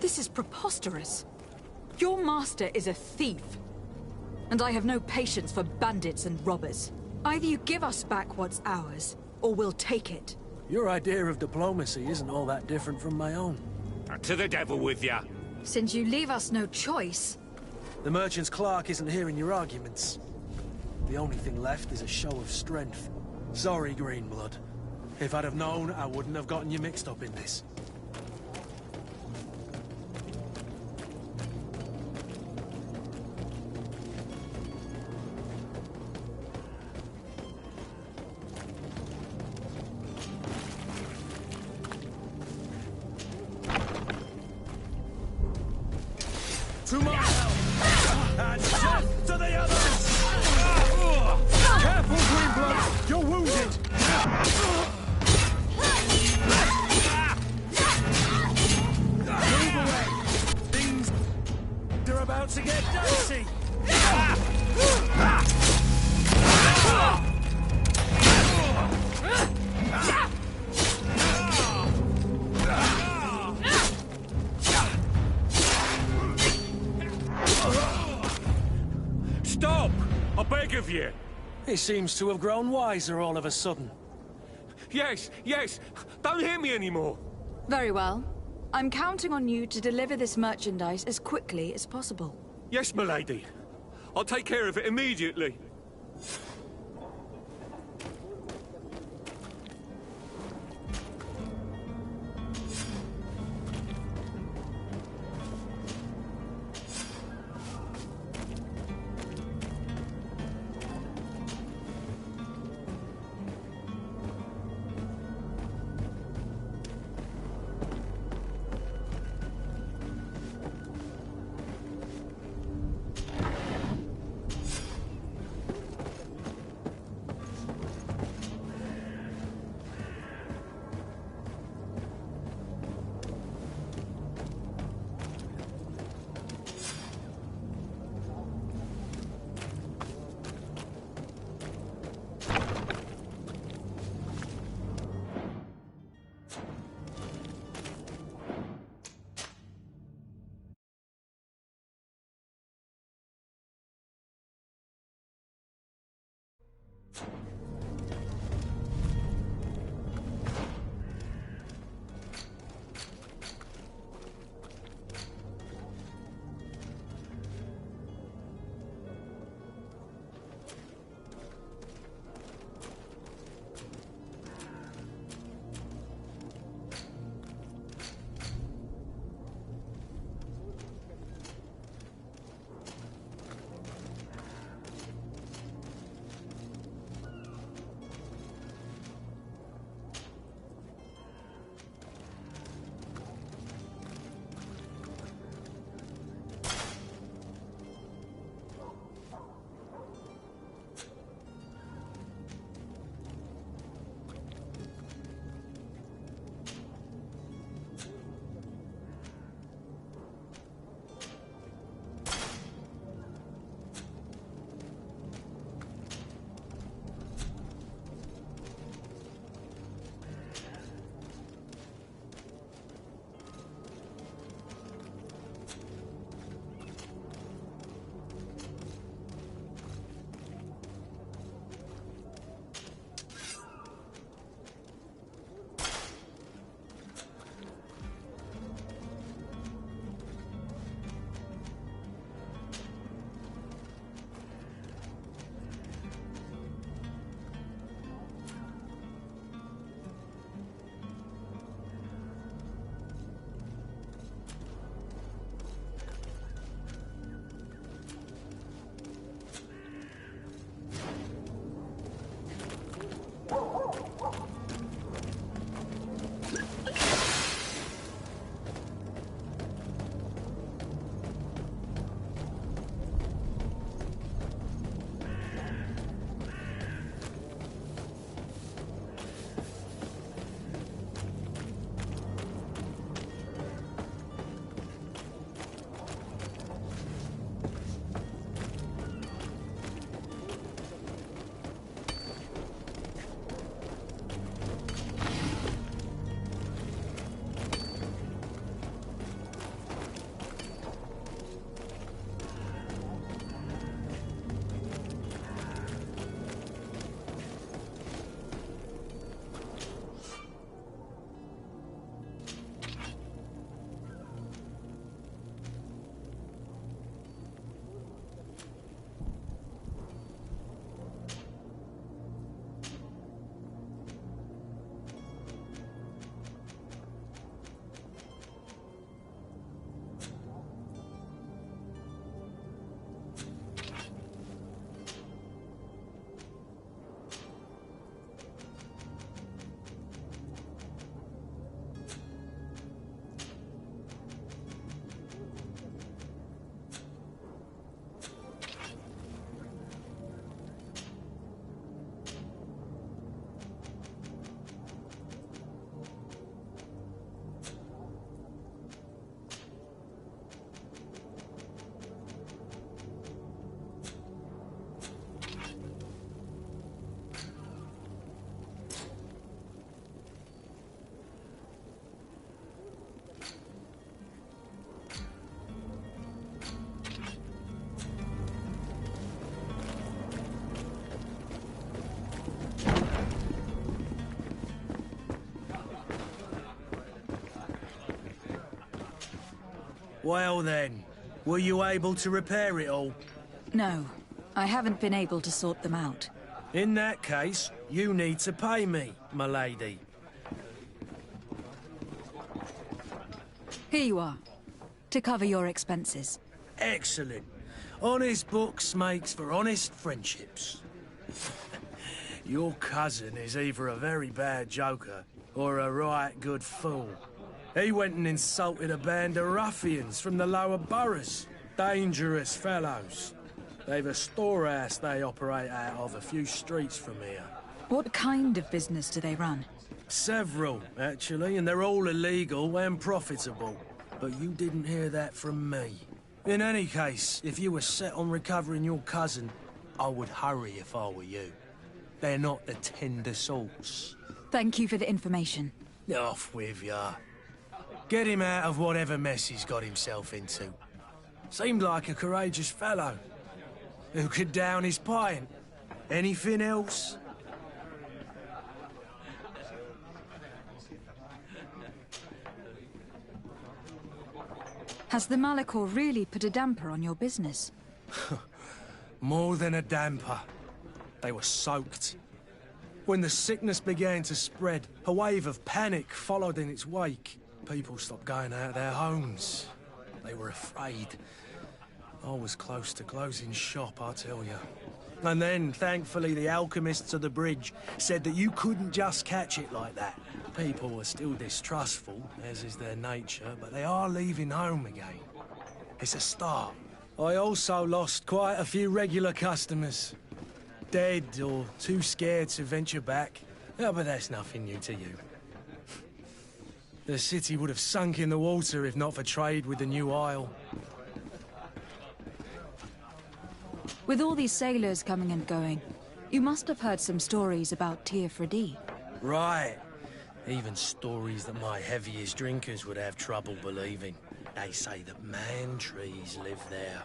D: This is preposterous. Your master is a thief. And I have no patience for bandits and robbers. Either you give us back what's ours, or we'll take it.
F: Your idea of diplomacy isn't all that different from my own.
O: To the devil with ya.
D: Since you leave us no choice...
F: The merchant's clerk isn't hearing your arguments. The only thing left is a show of strength. Sorry, Greenblood. If I'd have known, I wouldn't have gotten you mixed up in this. And shot to the others!
J: Careful, Greenblood! You're wounded!
F: Move away! Things are about to get dicey!
O: Stop! I beg of you!
F: He seems to have grown wiser all of a sudden.
O: Yes, yes! Don't hit me anymore!
D: Very well. I'm counting on you to deliver this merchandise as quickly as possible.
O: Yes, milady. I'll take care of it immediately.
F: Well then, were you able to repair it all?
D: No, I haven't been able to sort them out.
F: In that case, you need to pay me, my lady.
D: Here you are, to cover your expenses.
F: Excellent. Honest books makes for honest friendships. Your cousin is either a very bad joker or a right good fool. He went and insulted a band of ruffians from the lower boroughs. Dangerous fellows. They've a storehouse they operate out of a few streets from here.
D: What kind of business do they run?
F: Several, actually, and they're all illegal and profitable. But you didn't hear that from me. In any case, if you were set on recovering your cousin, I would hurry if I were you. They're not the tender sorts.
D: Thank you for the information.
F: Off with ya. Get him out of whatever mess he's got himself into. Seemed like a courageous fellow. Who could down his pint? Anything else?
D: Has the Malachor really put a damper on your business?
F: More than a damper. They were soaked. When the sickness began to spread, a wave of panic followed in its wake. People stopped going out of their homes. They were afraid. I was close to closing shop, I tell you. And then, thankfully, the alchemists of the bridge said that you couldn't just catch it like that. People were still distrustful, as is their nature, but they are leaving home again. It's a start. I also lost quite a few regular customers. Dead or too scared to venture back. Oh, but that's nothing new to you. The city would have sunk in the water if not for trade with the new isle.
D: With all these sailors coming and going, you must have heard some stories about Tir Fredi.
F: Right. Even stories that my heaviest drinkers would have trouble believing. They say that man-trees live there.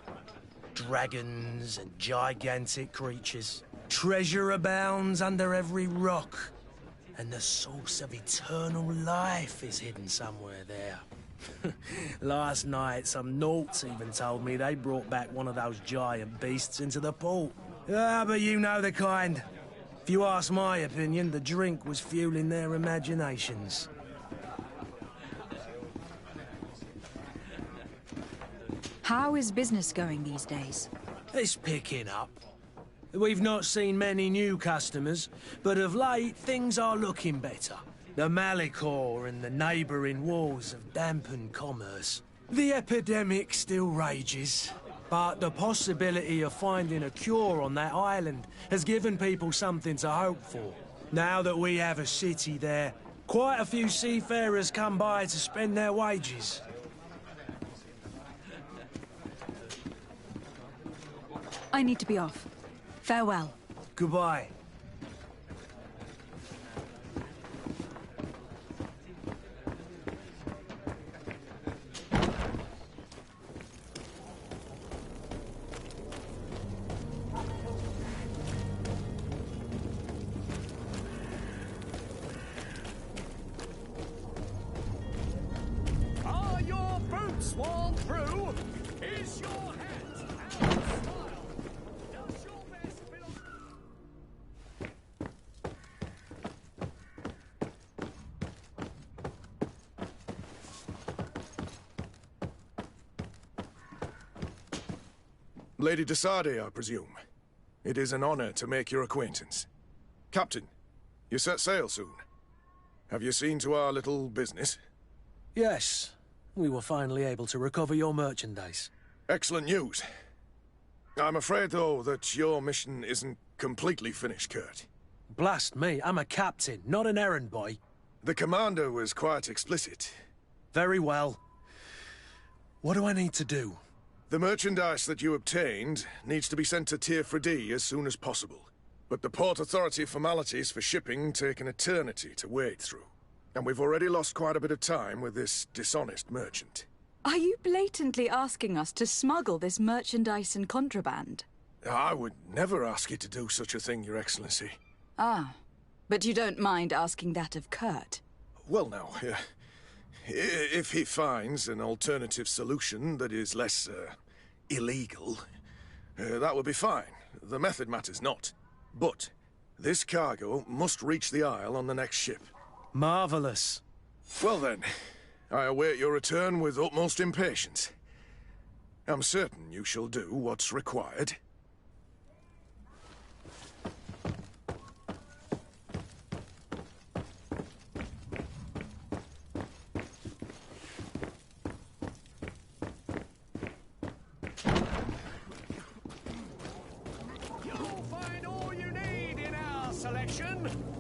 F: Dragons and gigantic creatures. Treasure abounds under every rock. And the source of eternal life is hidden somewhere there. Last night, some Nauts even told me they brought back one of those giant beasts into the port. Ah, but you know the kind. If you ask my opinion, the drink was fueling their imaginations.
D: How is business going these days?
F: It's picking up. We've not seen many new customers, but of late, things are looking better. The Malachor and the neighbouring wars have dampened commerce. The epidemic still rages, but the possibility of finding a cure on that island has given people something to hope for. Now that we have a city there, quite a few seafarers come by to spend their wages.
D: I need to be off. Farewell.
F: Goodbye.
I: Are your boots worn through? Is your hat and style? Does your vest belong?
P: Lady de Sardet, I presume. It is an honor to make your acquaintance. Captain, you set sail soon. Have you seen to our little business?
F: Yes. We were finally able to recover your merchandise.
P: Excellent news. I'm afraid, though, that your mission isn't completely finished, Kurt.
F: Blast me, I'm a captain, not an errand boy.
P: The commander was quite explicit.
F: Very well. What do I need to do?
P: The merchandise that you obtained needs to be sent to Tir Fredi as soon as possible. But the Port Authority formalities for shipping take an eternity to wade through. And we've already lost quite a bit of time with this dishonest merchant.
D: Are you blatantly asking us to smuggle this merchandise and contraband?
P: I would never ask you to do such a thing, Your Excellency.
D: Ah, but you don't mind asking that of Kurt?
P: Well, now, If he finds an alternative solution that is less, illegal, that would be fine. The method matters not. But this cargo must reach the Isle on the next ship.
F: Marvelous.
P: Well then, I await your return with utmost impatience. I'm certain you shall do what's required.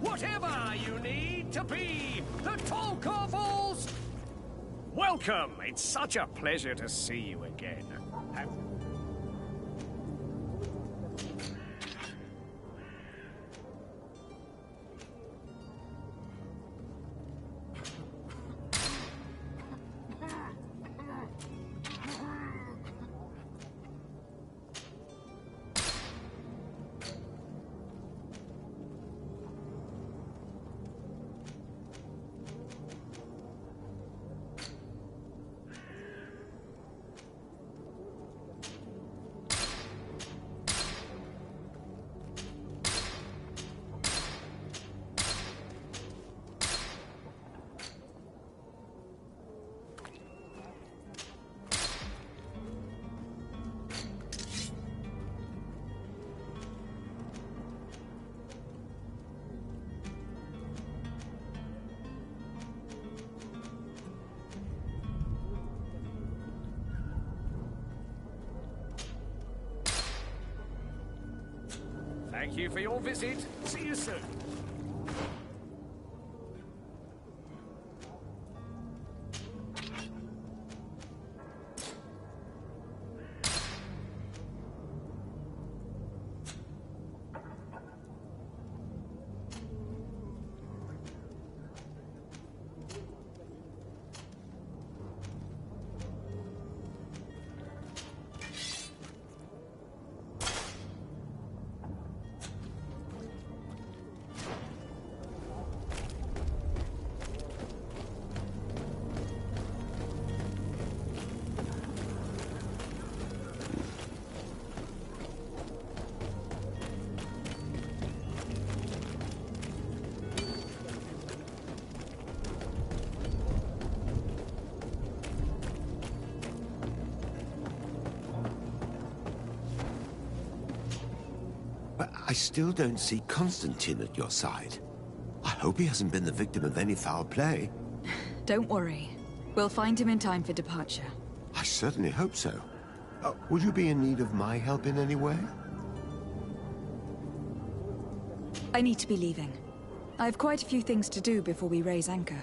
I: Whatever you need to be the talk of all. Welcome. It's such a pleasure to see you again. Thank you for your visit. See you soon.
C: I still don't see Constantine at your side. I hope he hasn't been the victim of any foul play.
D: Don't worry. We'll find him in time for departure.
C: I certainly hope so. Would you be in need of my help in any way?
D: I need to be leaving. I have quite a few things to do before we raise anchor.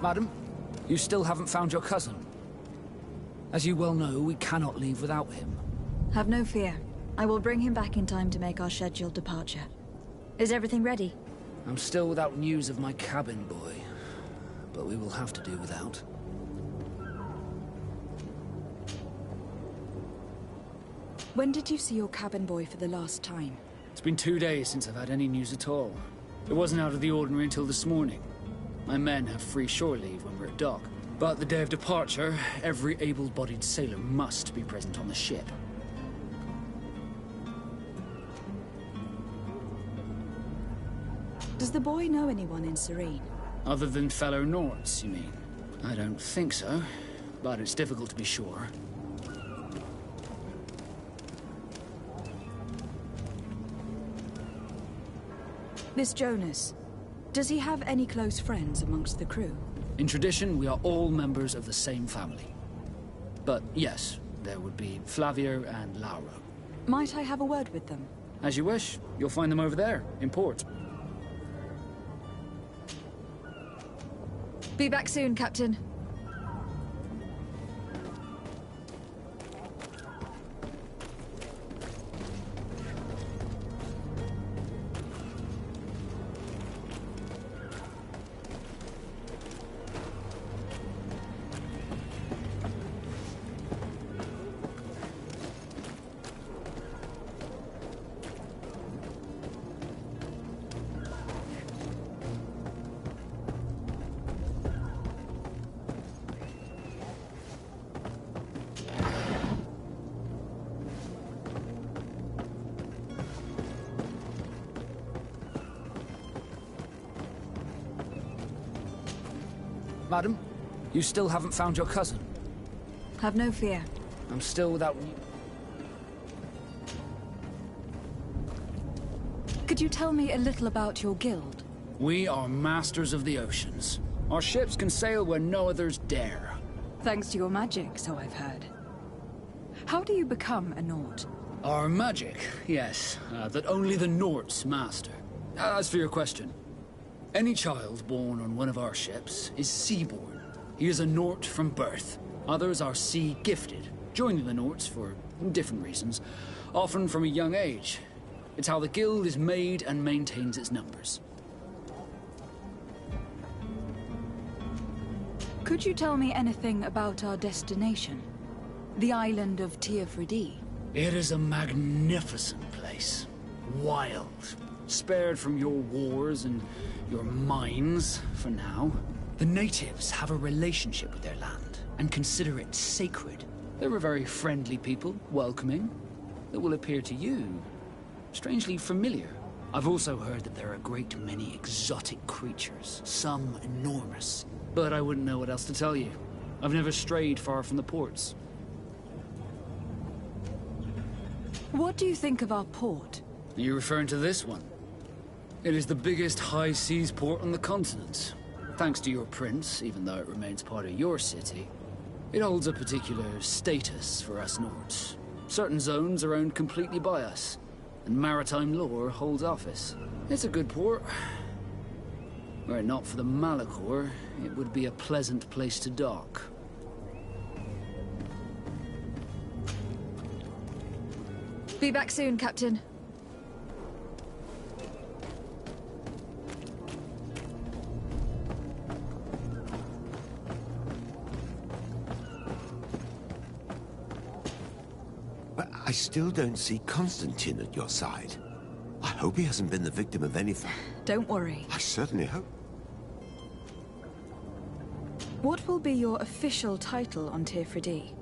B: Madam, you still haven't found your cousin. As you well know, we cannot leave without him.
D: Have no fear. I will bring him back in time to make our scheduled departure. Is everything ready?
B: I'm still without news of my cabin boy, but we will have to do without.
D: When did you see your cabin boy for the last time?
B: It's been 2 days since I've had any news at all. It wasn't out of the ordinary until this morning. My men have free shore leave when we're at dock. But the day of departure, every able-bodied sailor must be present on the ship.
D: Does the boy know anyone in Serene?
B: Other than fellow Nords, you mean? I don't think so, but it's difficult to be sure.
D: This Jonas, does he have any close friends amongst the crew?
B: In tradition, we are all members of the same family. But yes, there would be Flavio and Laura.
D: Might I have a word with them?
B: As you wish. You'll find them over there, in port.
D: Be back soon, Captain.
B: Madam, you still haven't found your cousin.
D: Have no fear.
B: I'm still without...
D: Could you tell me a little about your guild?
B: We are masters of the oceans. Our ships can sail where no others dare.
D: Thanks to your magic, so I've heard. How do you become a Nort?
B: Our magic, yes, that only the Norts master. As for your question, any child born on one of our ships is seaborn. He is a Nort from birth. Others are sea-gifted, joining the Norts for different reasons, often from a young age. It's how the guild is made and maintains its numbers.
D: Could you tell me anything about our destination? The island of Teofridi?
B: It is a magnificent place. Wild. Spared from your wars and your mines, for now. The natives have a relationship with their land, and consider it sacred. They're a very friendly people, welcoming. That will appear to you strangely familiar. I've also heard that there are a great many exotic creatures, some enormous. But I wouldn't know what else to tell you. I've never strayed far from the ports.
D: What do you think of our port?
B: Are you referring to this one? It is the biggest high seas port on the continent. Thanks to your prince, even though it remains part of your city, it holds a particular status for us Nords. Certain zones are owned completely by us, and maritime law holds office. It's a good port. Were it not for the Malachor, it would be a pleasant place to dock.
D: Be back soon, Captain.
C: But I still don't see Constantine at your side. I hope he hasn't been the victim of anything.
D: Don't worry.
C: I certainly hope.
D: What will be your official title on Teofridi?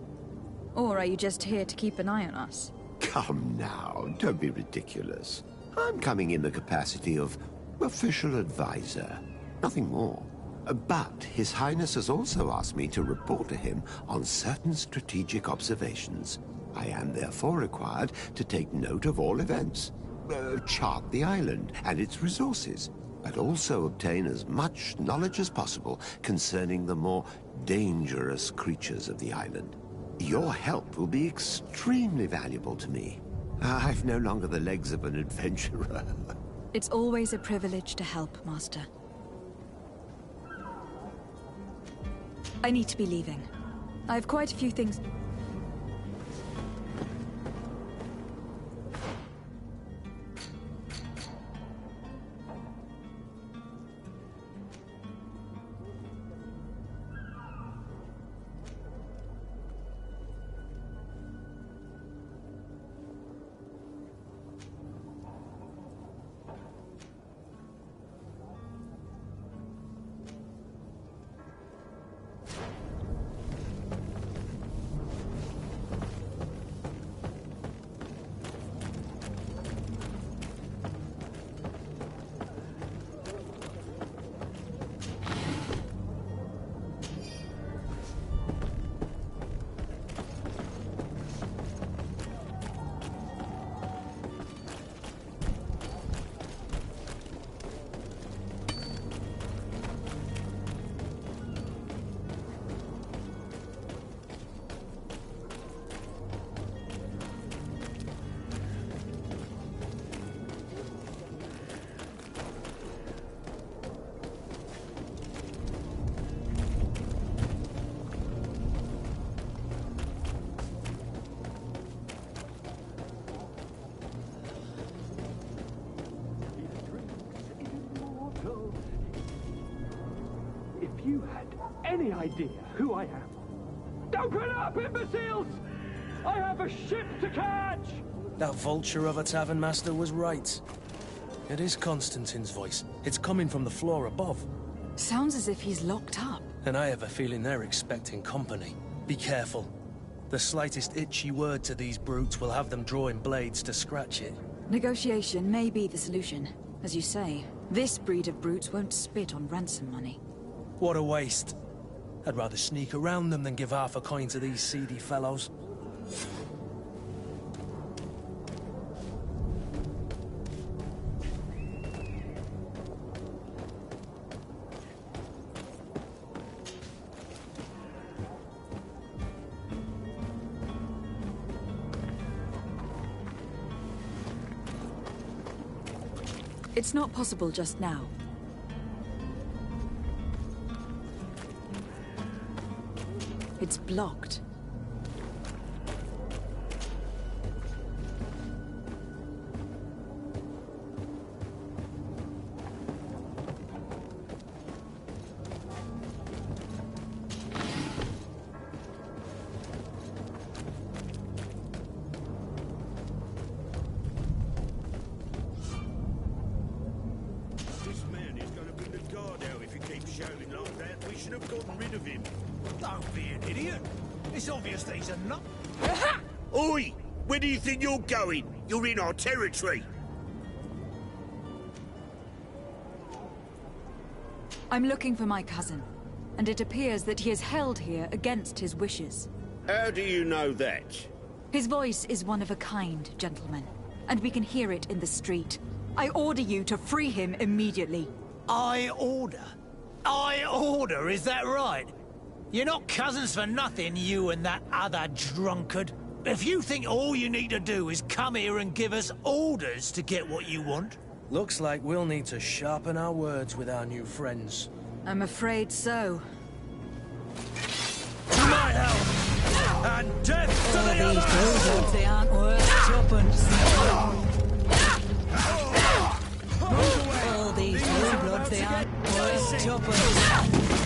D: Or are you just here to keep an eye on us?
C: Come now, don't be ridiculous. I'm coming in the capacity of official advisor, nothing more. But His Highness has also asked me to report to him on certain strategic observations. I am therefore required to take note of all events, chart the island and its resources, but also obtain as much knowledge as possible concerning the more dangerous creatures of the island. Your help will be extremely valuable to me. I've no longer the legs of an adventurer.
D: It's always a privilege to help, Master. I need to be leaving. I have quite a few things...
Q: If you had any idea who I am... Open up, imbeciles! I have a ship to catch!
F: That vulture of a tavern master was right. It is Constantine's voice. It's coming from the floor above.
D: Sounds as if he's locked up.
F: And I have a feeling they're expecting company. Be careful. The slightest itchy word to these brutes will have them drawing blades to scratch it.
D: Negotiation may be the solution. As you say, this breed of brutes won't spit on ransom money.
F: What a waste. I'd rather sneak around them than give half a coin to these seedy fellows.
D: It's not possible just now. It's blocked.
M: This man is going to bring the guard out if he keeps shouting like that. We should have gotten rid of him.
A: Don't be an idiot. It's obvious that he's a nut.
M: Oi! Where do you think you're going? You're in our territory.
D: I'm looking for my cousin, and it appears that he is held here against his wishes.
M: How do you know that?
D: His voice is one of a kind, gentlemen, and we can hear it in the street. I order you to free him immediately.
A: I order? I order, is that right? You're not cousins for nothing, you and that other drunkard. If you think all you need to do is come here and give us orders to get what you want...
F: Looks like we'll need to sharpen our words with our new friends.
D: I'm afraid so.
F: To my help! And death to the
G: These
F: others!
G: buildings, they aren't worth tuppence. All these blue bloods, they aren't worth tuppence.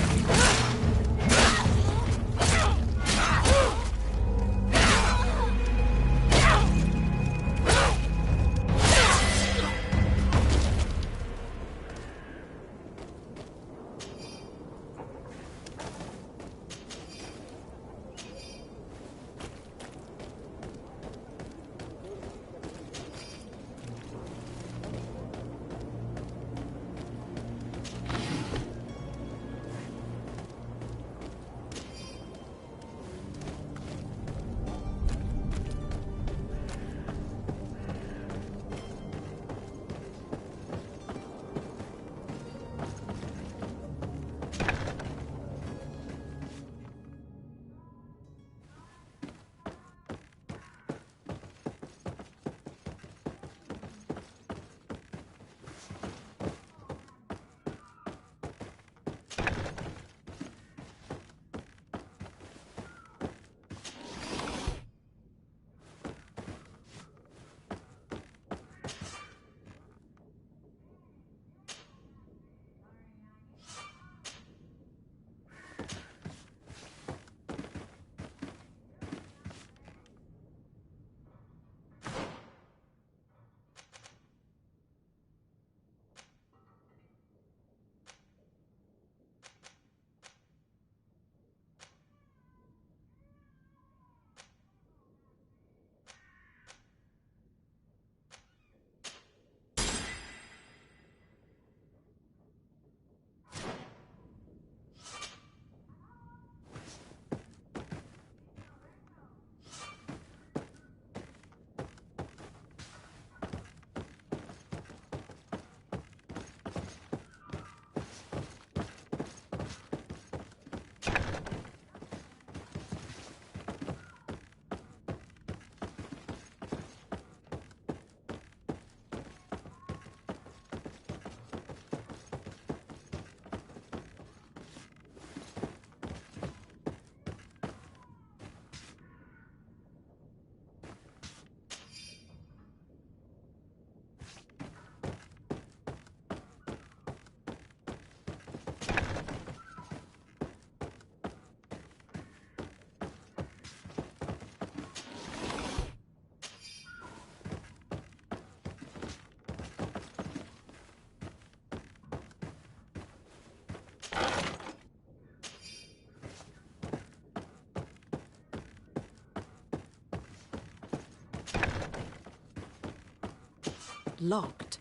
D: Locked.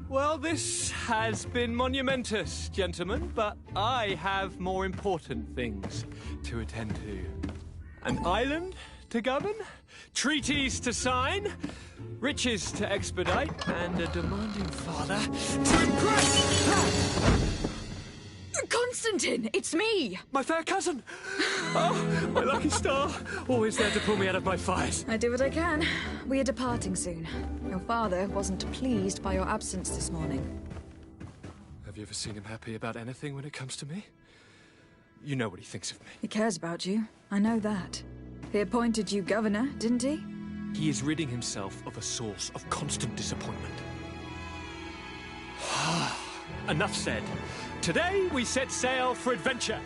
R: Well, this has been monumentous, gentlemen, but I have more important things to attend to. An island to govern, treaties to sign, riches to expedite, and a demanding father to impress!
D: Constantine, it's me!
R: My fair cousin! Oh, my lucky star! Always there to pull me out of my fires.
D: I do what I can. We are departing soon. Your father wasn't pleased by your absence this morning.
R: Have you ever seen him happy about anything when it comes to me? You know what he thinks of me.
D: He cares about you. I know that. He appointed you governor, didn't he?
R: He is ridding himself of a source of constant disappointment. Enough said. Today we set sail for adventure.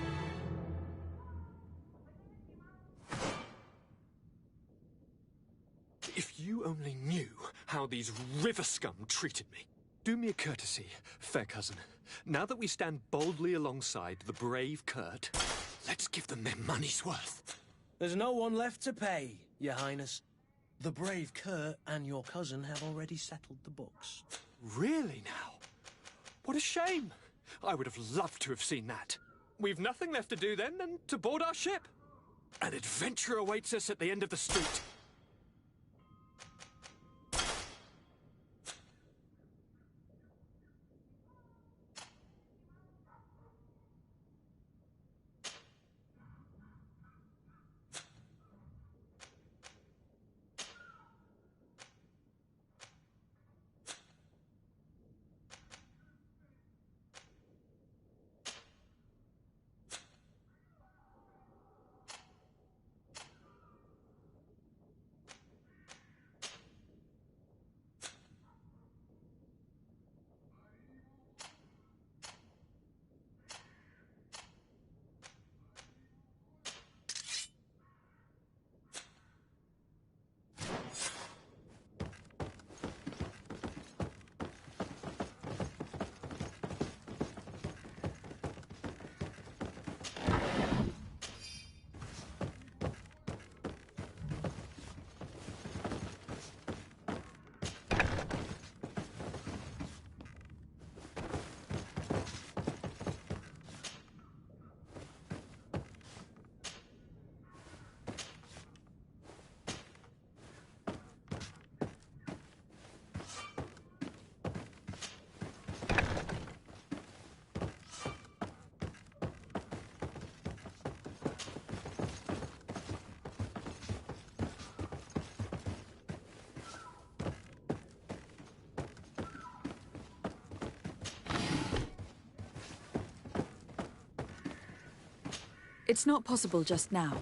R: If you only knew how these river scum treated me. Do me a courtesy, fair cousin. Now that we stand boldly alongside the brave Kurt, let's give them their money's worth.
F: There's no one left to pay, Your Highness. The brave Kurt and your cousin have already settled the books.
R: Really now? What a shame. I would have loved to have seen that. We've nothing left to do then than to board our ship. An adventure awaits us at the end of the street.
D: It's not possible just now.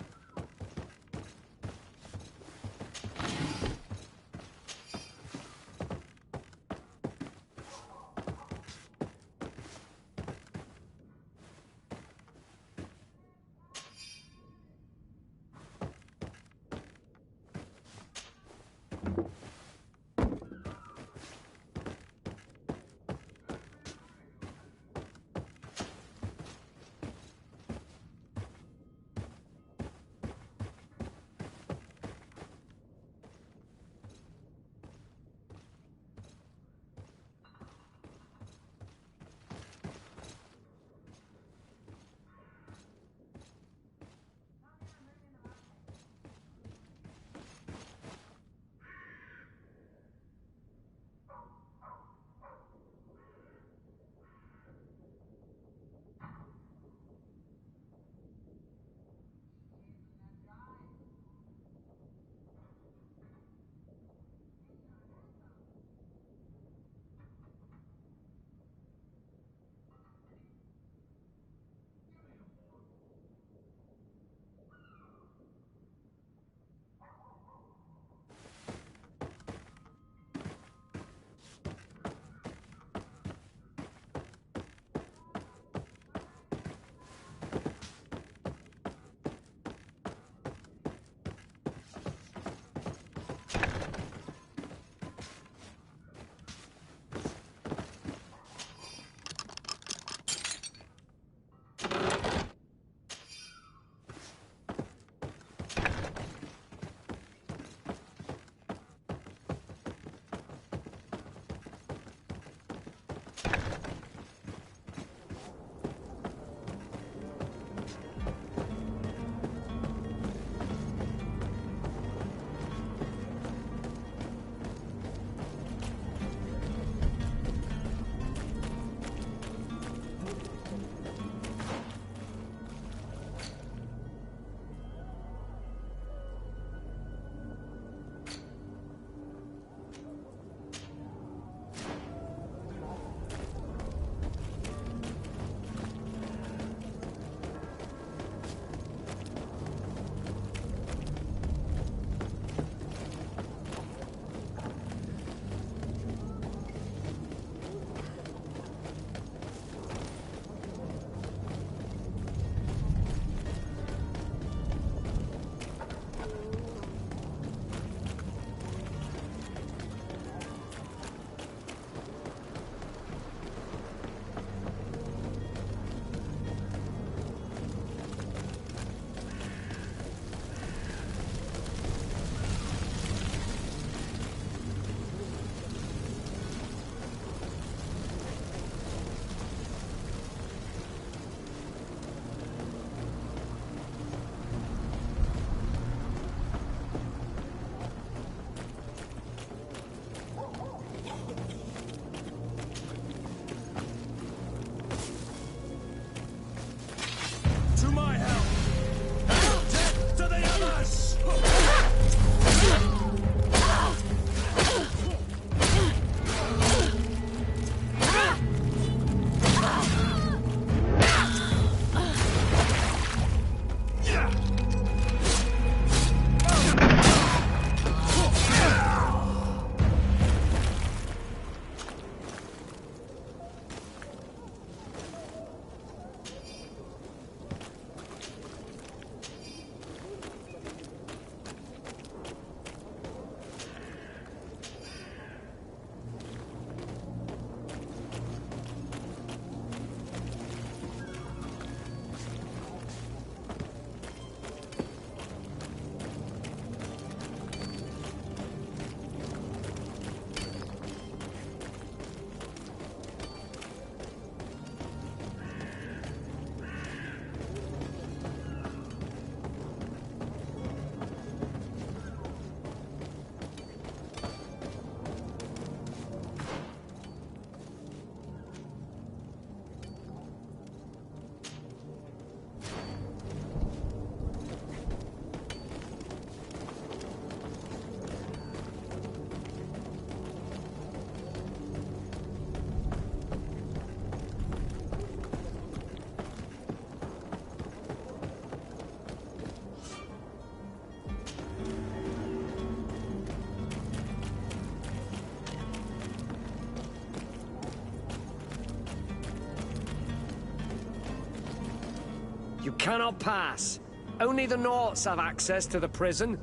I: You cannot pass. Only the Norts have access to the prison.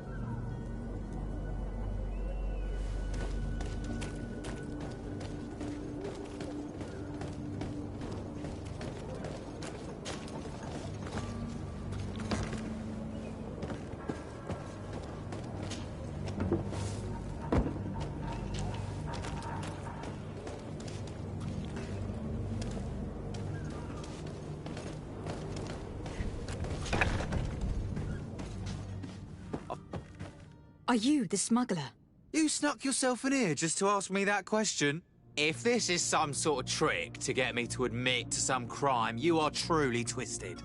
D: Are you the smuggler?
S: You snuck yourself in here just to ask me that question? If this is some sort of trick to get me to admit to some crime, you are truly twisted.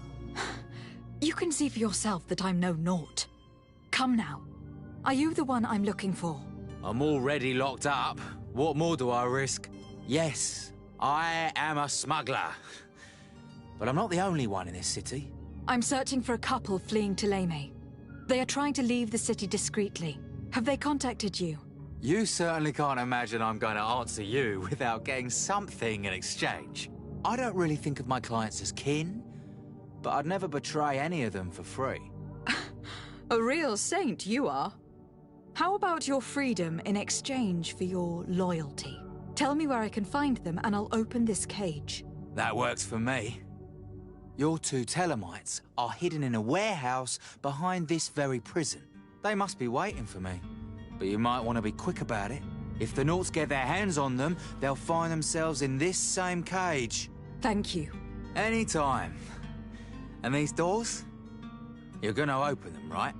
D: You can see for yourself that I'm no Nort. Come now. Are you the one I'm looking for?
S: I'm already locked up. What more do I risk? Yes, I am a smuggler. But I'm not the only one in this city.
D: I'm searching for a couple fleeing to Leme. They are trying to leave the city discreetly. Have they contacted you?
S: You certainly can't imagine I'm going to answer you without getting something in exchange. I don't really think of my clients as kin, but I'd never betray any of them for free.
D: A real saint you are. How about your freedom in exchange for your loyalty? Tell me where I can find them and I'll open this cage.
S: That works for me. Your two Telemites are hidden in a warehouse behind this very prison. They must be waiting for me. But you might want to be quick about it. If the Nauts get their hands on them, they'll find themselves in this same cage.
D: Thank you.
S: Anytime. And these doors? You're gonna open them, right?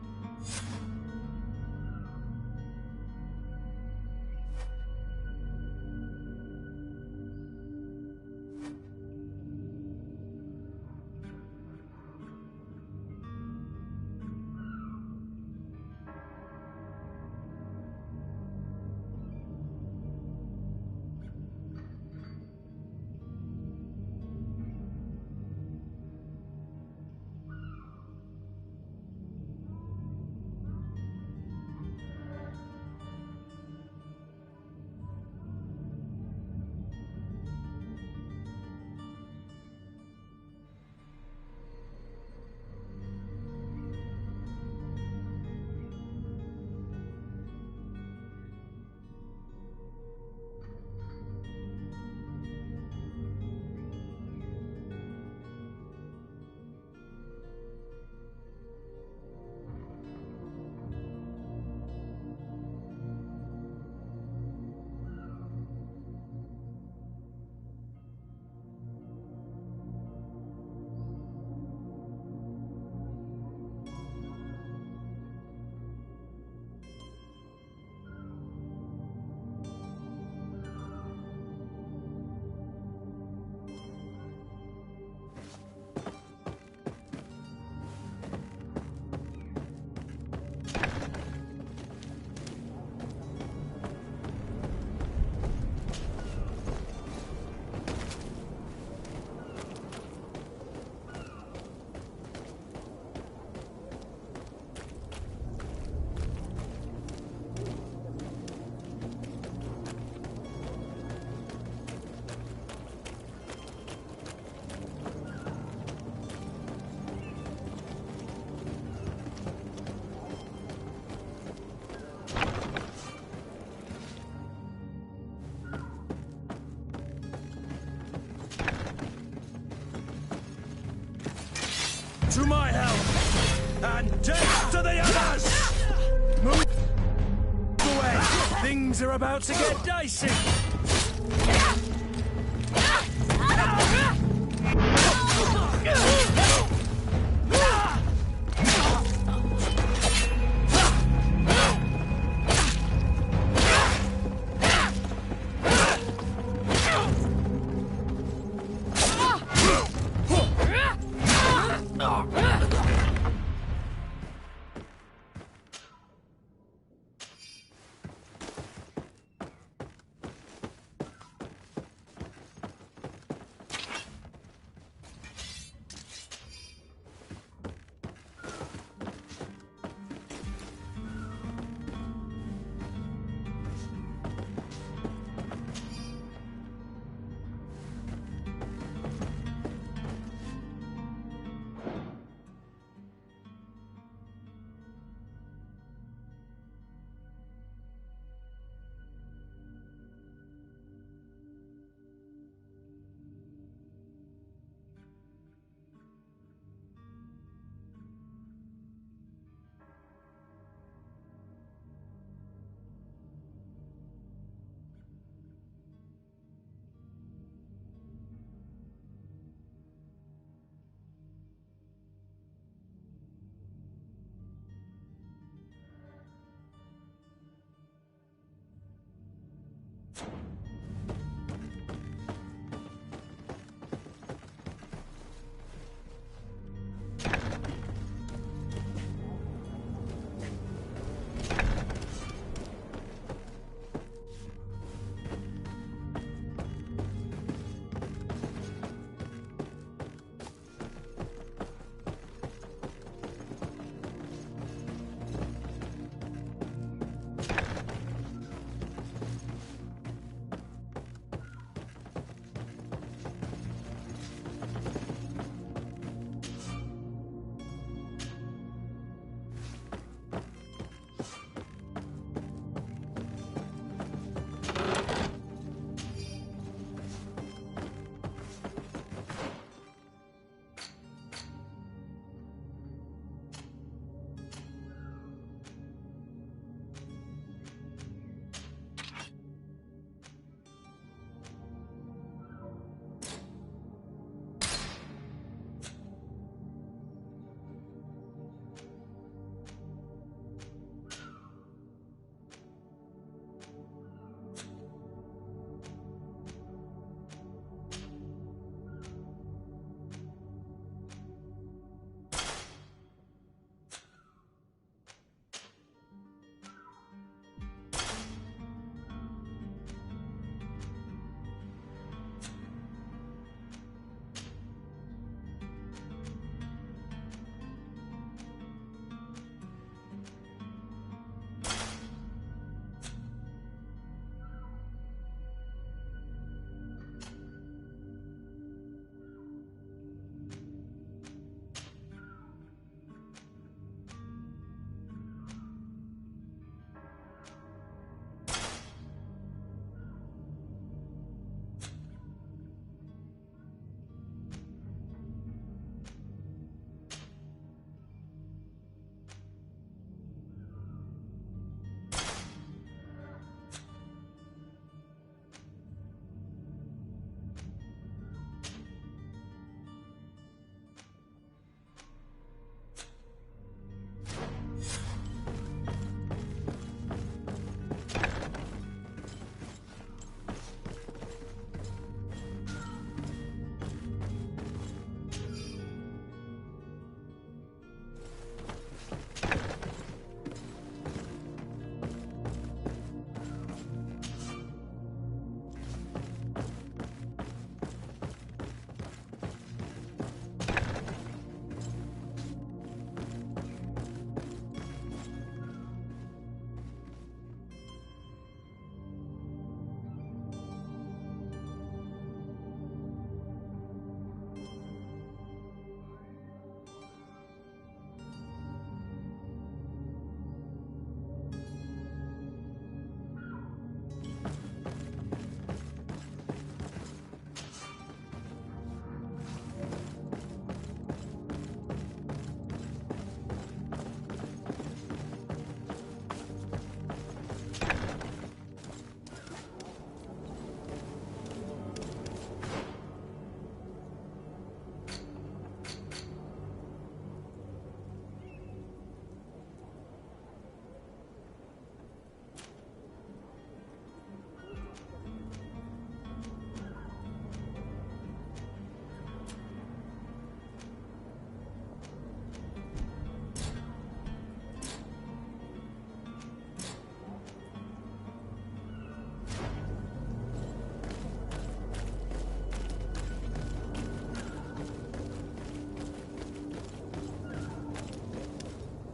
M: To my help! And death to the others! Move away! Things are about to get dicey!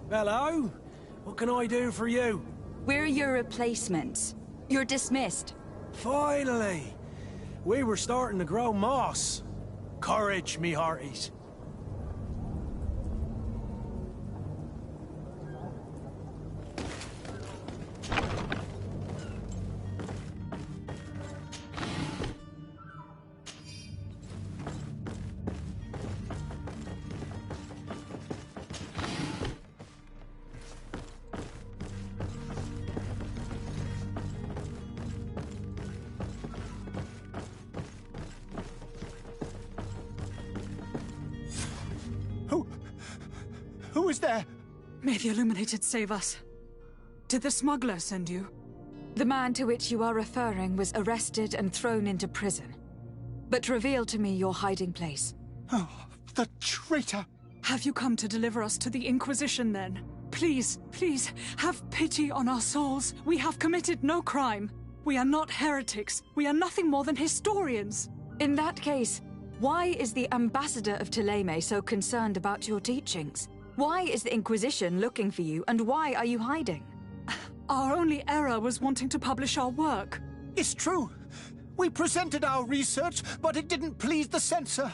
F: Hello? What can I do for you?
D: We're your replacements. You're dismissed.
F: Finally! We were starting to grow moss. Courage, me hearties.
A: Who is there?
T: May the Illuminated save us. Did the smuggler send you?
D: The man to which you are referring was arrested and thrown into prison. But reveal to me your hiding place.
A: Oh, the traitor!
T: Have you come to deliver us to the Inquisition, then? Please, please, have pity on our souls. We have committed no crime. We are not heretics. We are nothing more than historians.
D: In that case, why is the ambassador of Thélème so concerned about your teachings? Why is the Inquisition looking for you, and why are you hiding?
T: Our only error was wanting to publish our work.
A: It's true. We presented our research, but it didn't please the censor.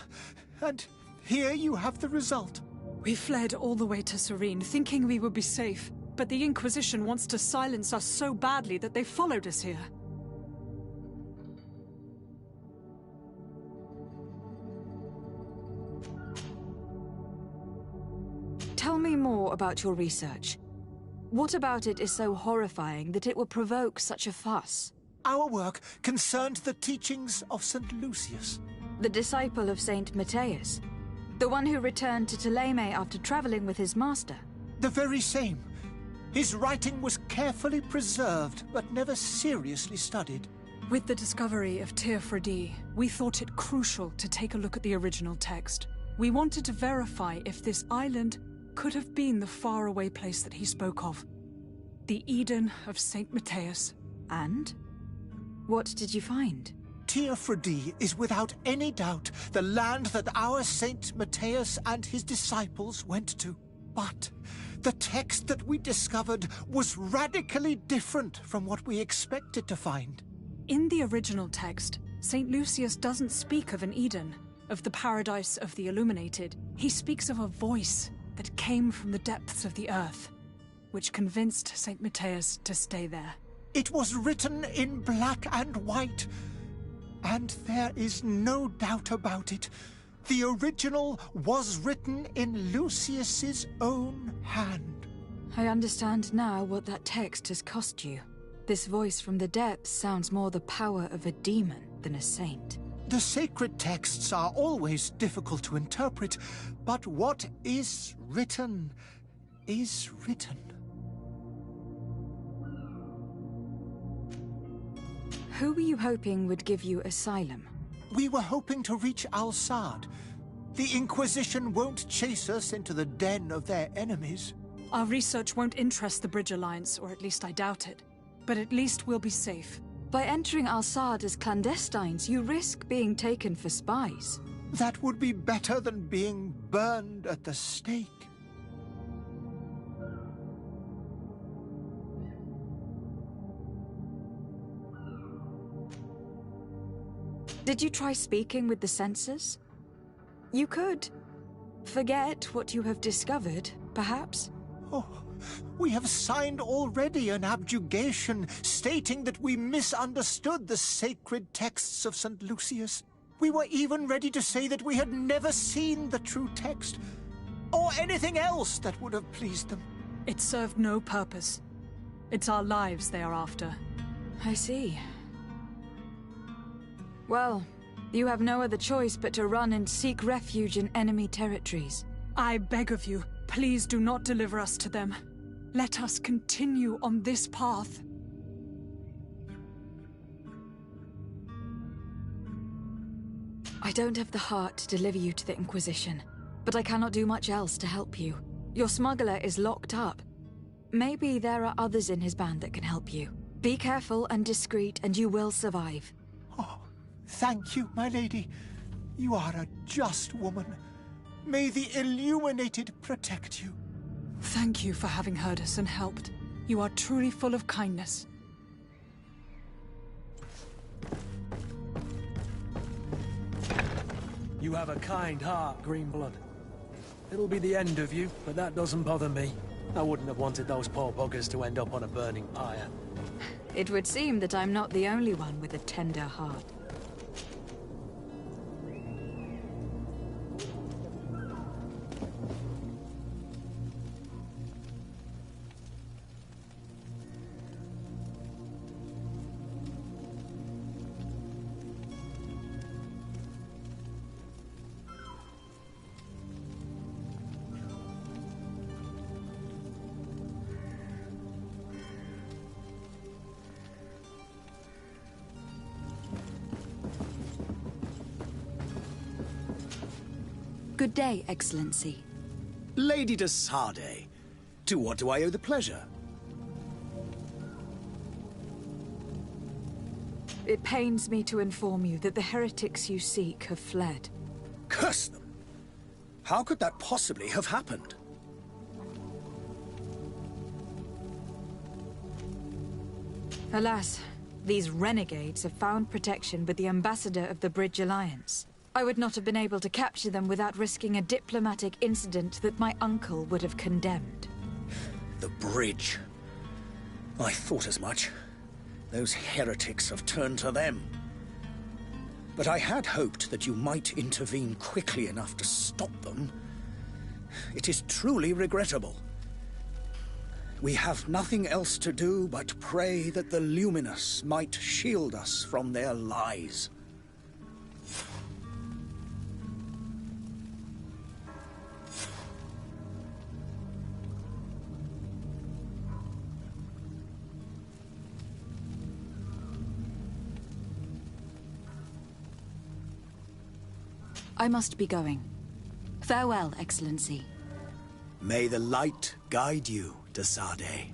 A: And here you have the result.
T: We fled all the way to Serene, thinking we would be safe. But the Inquisition wants to silence us so badly that they followed us here.
D: Tell me more about your research. What about it is so horrifying that it will provoke such a fuss?
A: Our work concerned the teachings of St. Lucius.
D: The disciple of St. Matthias. The one who returned to Thélème after traveling with his master.
A: The very same. His writing was carefully preserved, but never seriously studied.
T: With the discovery of Tir Freddy, we thought it crucial to take a look at the original text. We wanted to verify if this island could have been the faraway place that he spoke of. The Eden of St. Matthias.
D: And? What did you find?
A: Tir Freddy is without any doubt the land that our St. Matthias and his disciples went to. But the text that we discovered was radically different from what we expected to find.
T: In the original text, St. Lucius doesn't speak of an Eden, of the paradise of the Illuminated. He speaks of a voice that came from the depths of the earth, which convinced St. Matthias to stay there.
A: It was written in black and white, and there is no doubt about it. The original was written in Lucius's own hand.
D: I understand now what that text has cost you. This voice from the depths sounds more the power of a demon than a saint.
A: The sacred texts are always difficult to interpret, but what is written is written.
D: Who were you hoping would give you asylum?
A: We were hoping to reach Al-Sad. The Inquisition won't chase us into the den of their enemies.
T: Our research won't interest the Bridge Alliance, or at least I doubt it. But at least we'll be safe.
D: By entering Al-Sad as clandestines, you risk being taken for spies.
A: That would be better than being burned at the stake.
D: Did you try speaking with the censors? You could forget what you have discovered, perhaps.
A: Oh, we have signed already an abjugation stating that we misunderstood the sacred texts of St. Lucius. We were even ready to say that we had never seen the true text, or anything else that would have pleased them.
T: It served no purpose. It's our lives they are after.
D: I see. Well, you have no other choice but to run and seek refuge in enemy territories.
T: I beg of you, please do not deliver us to them. Let us continue on this path.
D: I don't have the heart to deliver you to the Inquisition, but I cannot do much else to help you. Your smuggler is locked up. Maybe there are others in his band that can help you. Be careful and discreet, and you will survive.
A: Oh, thank you, my lady. You are a just woman. May the Illuminated protect you.
T: Thank you for having heard us and helped. You are truly full of kindness.
F: You have a kind heart, Greenblood. It'll be the end of you, but that doesn't bother me. I wouldn't have wanted those poor buggers to end up on a burning pyre.
D: It would seem that I'm not the only one with a tender heart. Good day, Excellency.
N: Lady de Sardet, to what do I owe the pleasure?
D: It pains me to inform you that the heretics you seek have fled.
N: Curse them! How could that possibly have happened?
D: Alas, these renegades have found protection with the ambassador of the Bridge Alliance. I would not have been able to capture them without risking a diplomatic incident that my uncle would have condemned.
N: The bridge. I thought as much. Those heretics have turned to them. But I had hoped that you might intervene quickly enough to stop them. It is truly regrettable. We have nothing else to do but pray that the Luminous might shield us from their lies.
D: I must be going. Farewell, Excellency.
N: May the light guide you, de Sardet.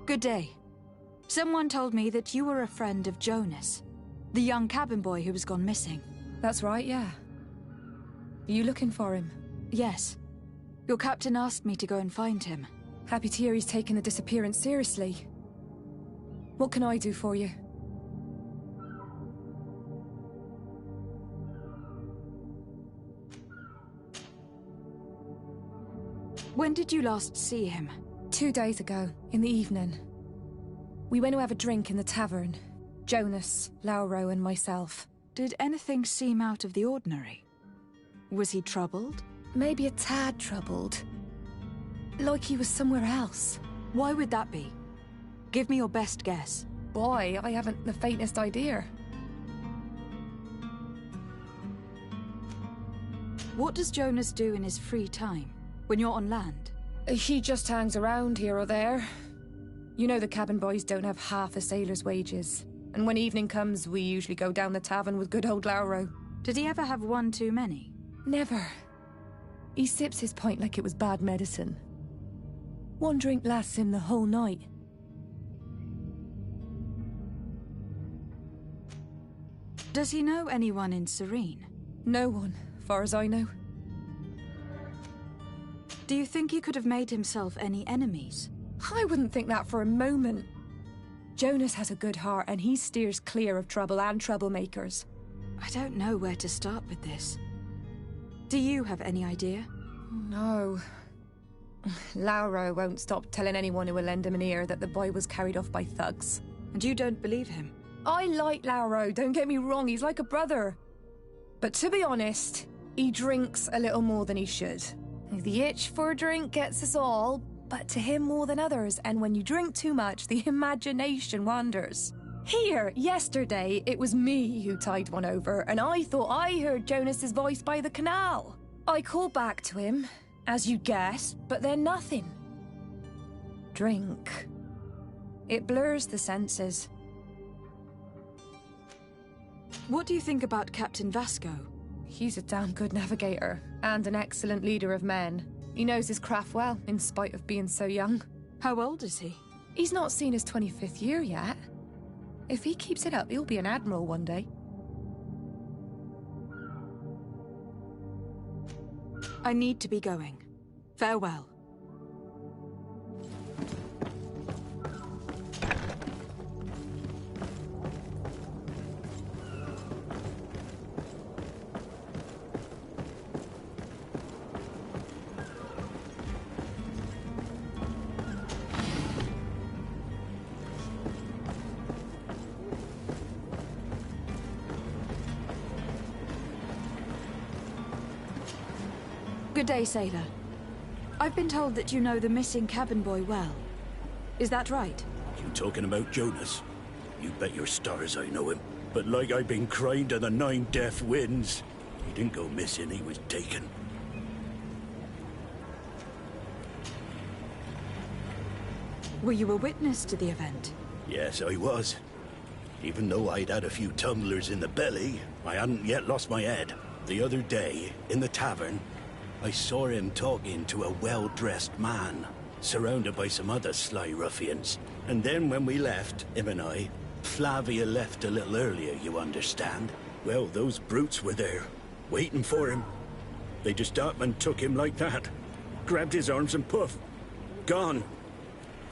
D: Good day. Someone told me that you were a friend of Jonas, the young cabin boy who was gone missing.
U: That's right, yeah. Are you looking for him?
D: Yes. Your captain asked me to go and find him.
U: Happy to hear he's taken the disappearance seriously. What can I do for you?
D: When did you last see him?
U: 2 days ago, in the evening. We went to have a drink in the tavern. Jonas, Lauro and myself.
D: Did anything seem out of the ordinary? Was he troubled?
U: Maybe a tad troubled. Like he was somewhere else.
D: Why would that be? Give me your best guess.
U: Why? I haven't the faintest idea.
D: What does Jonas do in his free time, when you're on land?
U: He just hangs around here or there. You know the cabin boys don't have half a sailor's wages. And when evening comes, we usually go down the tavern with good old Lauro.
D: Did he ever have one too many?
U: Never. He sips his pint like it was bad medicine. One drink lasts him the whole night.
D: Does he know anyone in Serene?
U: No one, far as I know.
D: Do you think he could have made himself any enemies?
U: I wouldn't think that for a moment. Jonas has a good heart and he steers clear of trouble and troublemakers.
D: I don't know where to start with this. Do you have any idea?
U: No. Lauro won't stop telling anyone who will lend him an ear that the boy was carried off by thugs.
D: And you don't believe him?
U: I like Lauro, don't get me wrong, he's like a brother. But to be honest, he drinks a little more than he should. The itch for a drink gets us all, but to him more than others, and when you drink too much, the imagination wanders. Here, yesterday, it was me who tied one over, and I thought I heard Jonas's voice by the canal. I called back to him, as you guessed, but then nothing. Drink. It blurs the senses.
D: What do you think about Captain Vasco?
U: He's a damn good navigator, and an excellent leader of men. He knows his craft well, in spite of being so young.
D: How old is he?
U: He's not seen his 25th year yet. If he keeps it up, he'll be an admiral one day.
D: I need to be going. Farewell. Good day, sailor. I've been told that you know the missing cabin boy well. Is that right?
H: You talking about Jonas? You bet your stars I know him. But like I've been crying to the 9 deaf winds, he didn't go missing, he was taken.
D: Were you a witness to the event?
H: Yes, I was. Even though I'd had a few tumblers in the belly, I hadn't yet lost my head. The other day, in the tavern, I saw him talking to a well-dressed man, surrounded by some other sly ruffians. And then when we left, him and I, Flavia left a little earlier, you understand? Well, those brutes were there, waiting for him. They just up and took him like that. Grabbed his arms and poof. Gone.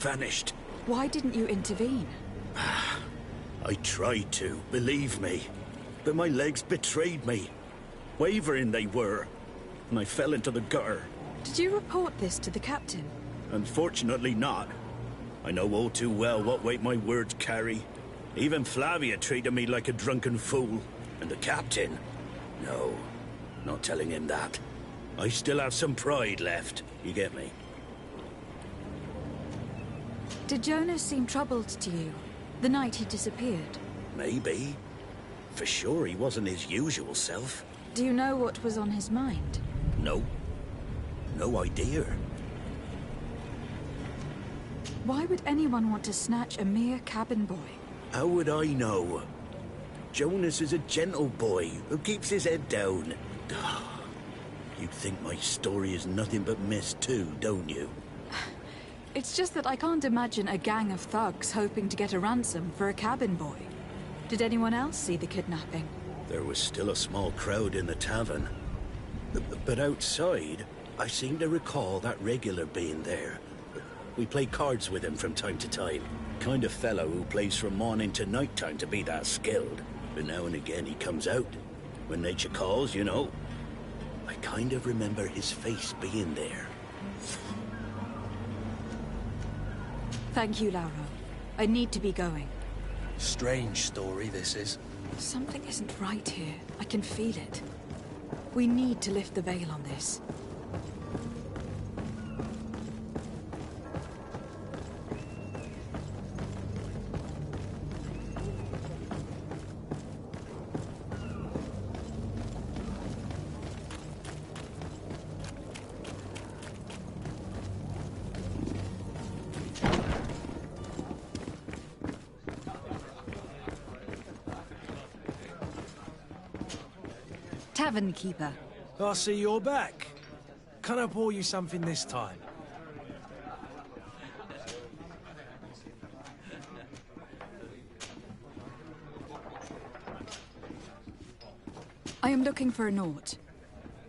H: Vanished.
D: Why didn't you intervene?
H: I tried to, believe me. But my legs betrayed me. Wavering they were. And I fell into the gutter.
D: Did you report this to the captain?
H: Unfortunately not. I know all too well what weight my words carry. Even Flavia treated me like a drunken fool. And the captain? No, not telling him that. I still have some pride left, you get me?
D: Did Jonas seem troubled to you, the night he disappeared?
H: Maybe. For sure he wasn't his usual self.
D: Do you know what was on his mind?
H: No. No idea.
D: Why would anyone want to snatch a mere cabin boy?
H: How would I know? Jonas is a gentle boy who keeps his head down. You think my story is nothing but mist too, don't you?
D: It's just that I can't imagine a gang of thugs hoping to get a ransom for a cabin boy. Did anyone else see the kidnapping?
H: There was still a small crowd in the tavern. But outside, I seem to recall that regular being there. We play cards with him from time to time. Kind of fellow who plays from morning to night time to be that skilled. But now and again he comes out. When nature calls, you know. I kind of remember his face being there.
D: Thank you, Lauro. I need to be going.
F: Strange story, this is.
D: Something isn't right here. I can feel it. We need to lift the veil on this. Tavern keeper.
F: I see you're back. Can I pour you something this time?
D: I am looking for a Naut.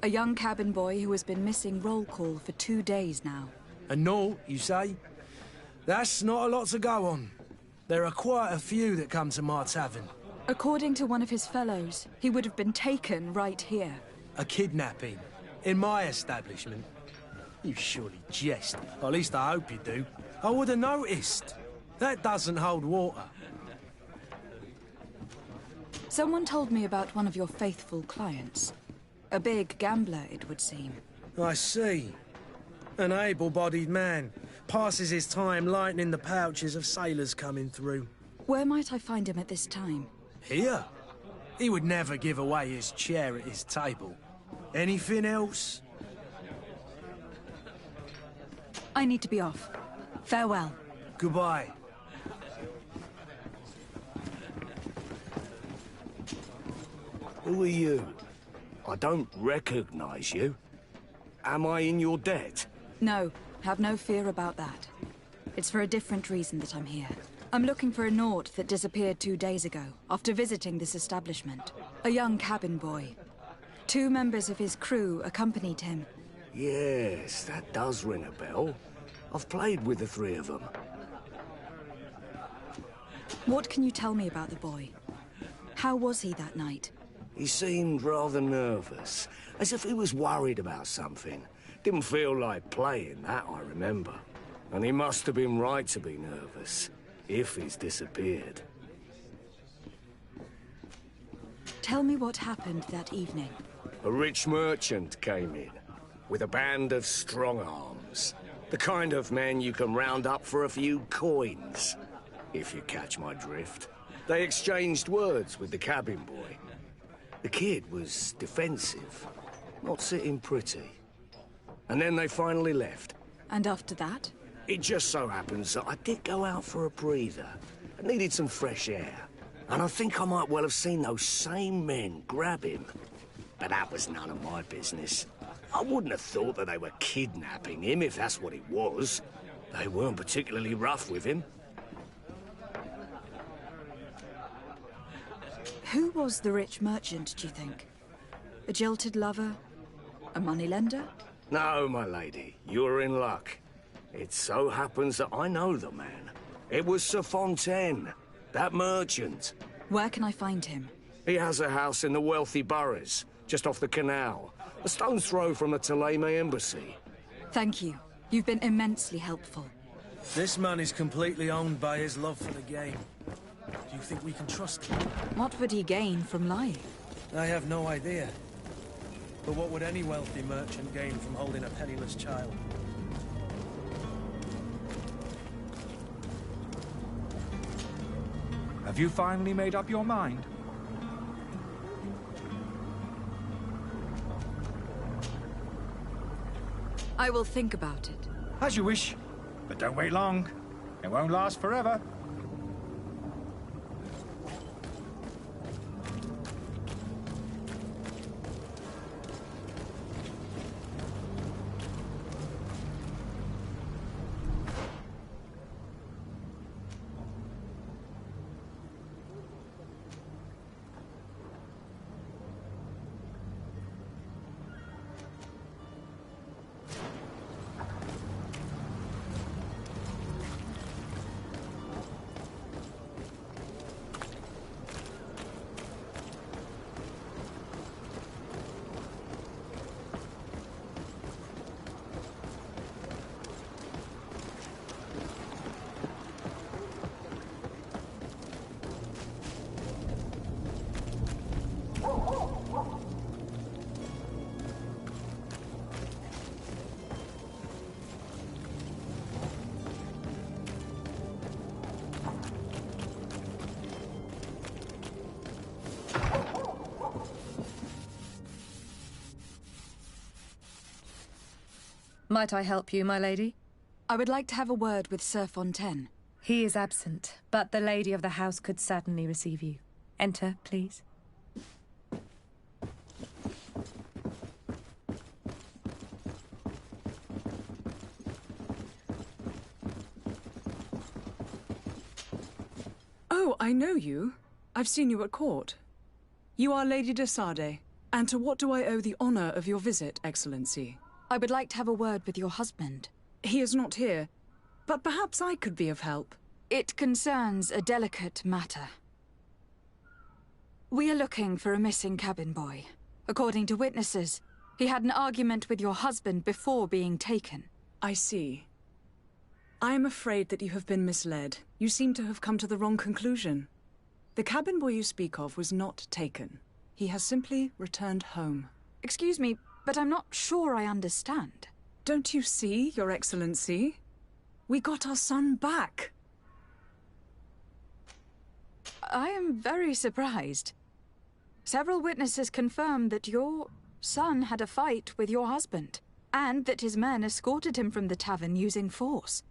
D: A young cabin boy who has been missing roll call for 2 days now.
F: A Naut, you say? That's not a lot to go on. There are quite a few that come to my tavern.
D: According to one of his fellows, he would have been taken right here.
F: A kidnapping? In my establishment? You surely jest. Or at least I hope you do. I would have noticed. That doesn't hold water.
D: Someone told me about one of your faithful clients. A big gambler, it would seem.
F: I see. An able-bodied man. Passes his time lightening the pouches of sailors coming through.
D: Where might I find him at this time?
F: Here? He would never give away his chair at his table. Anything else?
D: I need to be off. Farewell.
F: Goodbye.
I: Who are you? I don't recognize you. Am I in your debt?
D: No, have no fear about that. It's for a different reason that I'm here. I'm looking for a Naut that disappeared 2 days ago, after visiting this establishment. A young cabin boy. 2 members of his crew accompanied him.
I: Yes, that does ring a bell. I've played with the 3 of them.
D: What can you tell me about the boy? How was he that night?
I: He seemed rather nervous, as if he was worried about something. Didn't feel like playing, that I remember. And he must have been right to be nervous, if he's disappeared.
D: Tell me what happened that evening.
I: A rich merchant came in, with a band of strong arms. The kind of men you can round up for a few coins, if you catch my drift. They exchanged words with the cabin boy. The kid was defensive, not sitting pretty. And then they finally left.
D: And after that?
I: It just so happens that I did go out for a breather. I needed some fresh air. And I think I might well have seen those same men grab him. But that was none of my business. I wouldn't have thought that they were kidnapping him, if that's what it was. They weren't particularly rough with him.
D: Who was the rich merchant, do you think? A jilted lover? A moneylender?
I: No, my lady, you're in luck. It so happens that I know the man. It was Sir Fontaine, that merchant.
D: Where can I find him?
I: He has a house in the wealthy boroughs, just off the canal. A stone's throw from the Theleme embassy.
D: Thank you. You've been immensely helpful.
F: This man is completely owned by his love for the game. Do you think we can trust him?
D: What would he gain from lying?
F: I have no idea. But what would any wealthy merchant gain from holding a penniless child?
J: Have you finally made up your mind?
D: I will think about it.
J: As you wish, but don't wait long. It won't last forever.
U: Might I help you, my lady?
D: I would like to have a word with Sir Fontaine.
U: He is absent, but the lady of the house could certainly receive you. Enter, please.
T: Oh, I know you. I've seen you at court. You are Lady de Sade. And to what do I owe the honor of your visit, Excellency?
D: I would like to have a word with your husband.
T: He is not here, but perhaps I could be of help.
D: It concerns a delicate matter. We are looking for a missing cabin boy. According to witnesses, he had an argument with your husband before being taken.
T: I see. I am afraid that you have been misled. You seem to have come to the wrong conclusion. The cabin boy you speak of was not taken. He has simply returned home.
D: Excuse me, but I'm not sure I understand.
T: Don't you see, Your Excellency? We got our son back.
D: I am very surprised. Several witnesses confirmed that your son had a fight with your husband, and that his men escorted him from the tavern using force.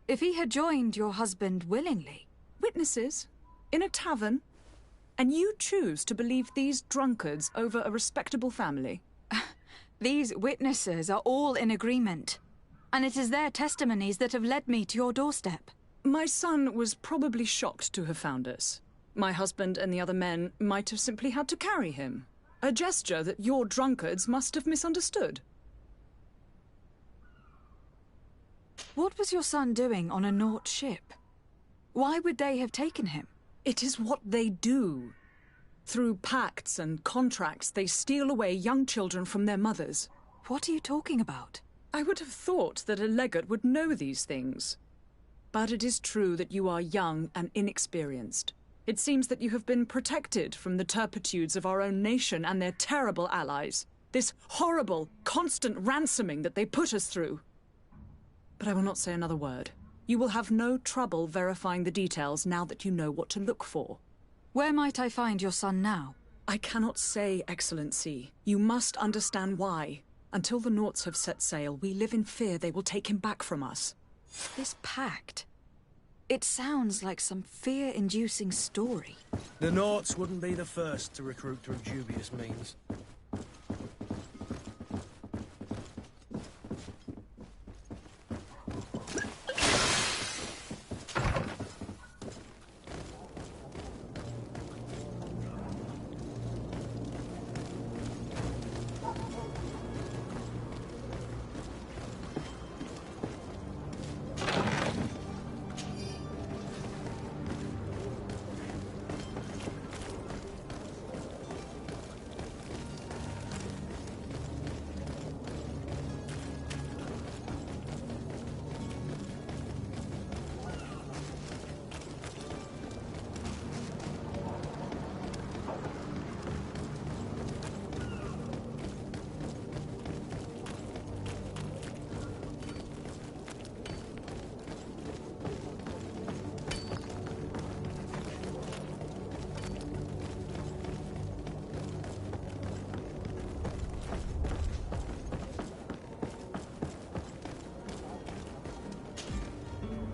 D: If he had joined your husband willingly...
T: Witnesses? In a tavern? And you choose to believe these drunkards over a respectable family?
D: These witnesses are all in agreement, and it is their testimonies that have led me to your doorstep.
T: My son was probably shocked to have found us. My husband and the other men might have simply had to carry him. A gesture that your drunkards must have misunderstood.
D: What was your son doing on a Naut ship? Why would they have taken him?
T: It is what they do. Through pacts and contracts, they steal away young children from their mothers.
D: What are you talking about?
T: I would have thought that a legate would know these things. But it is true that you are young and inexperienced. It seems that you have been protected from the turpitudes of our own nation and their terrible allies. This horrible, constant ransoming that they put us through. But I will not say another word. You will have no trouble verifying the details now that you know what to look for.
D: Where might I find your son now?
T: I cannot say, Excellency. You must understand why. Until the Nauts have set sail, we live in fear they will take him back from us.
D: This pact... It sounds like some fear-inducing story.
F: The Nauts wouldn't be the first to recruit through dubious means.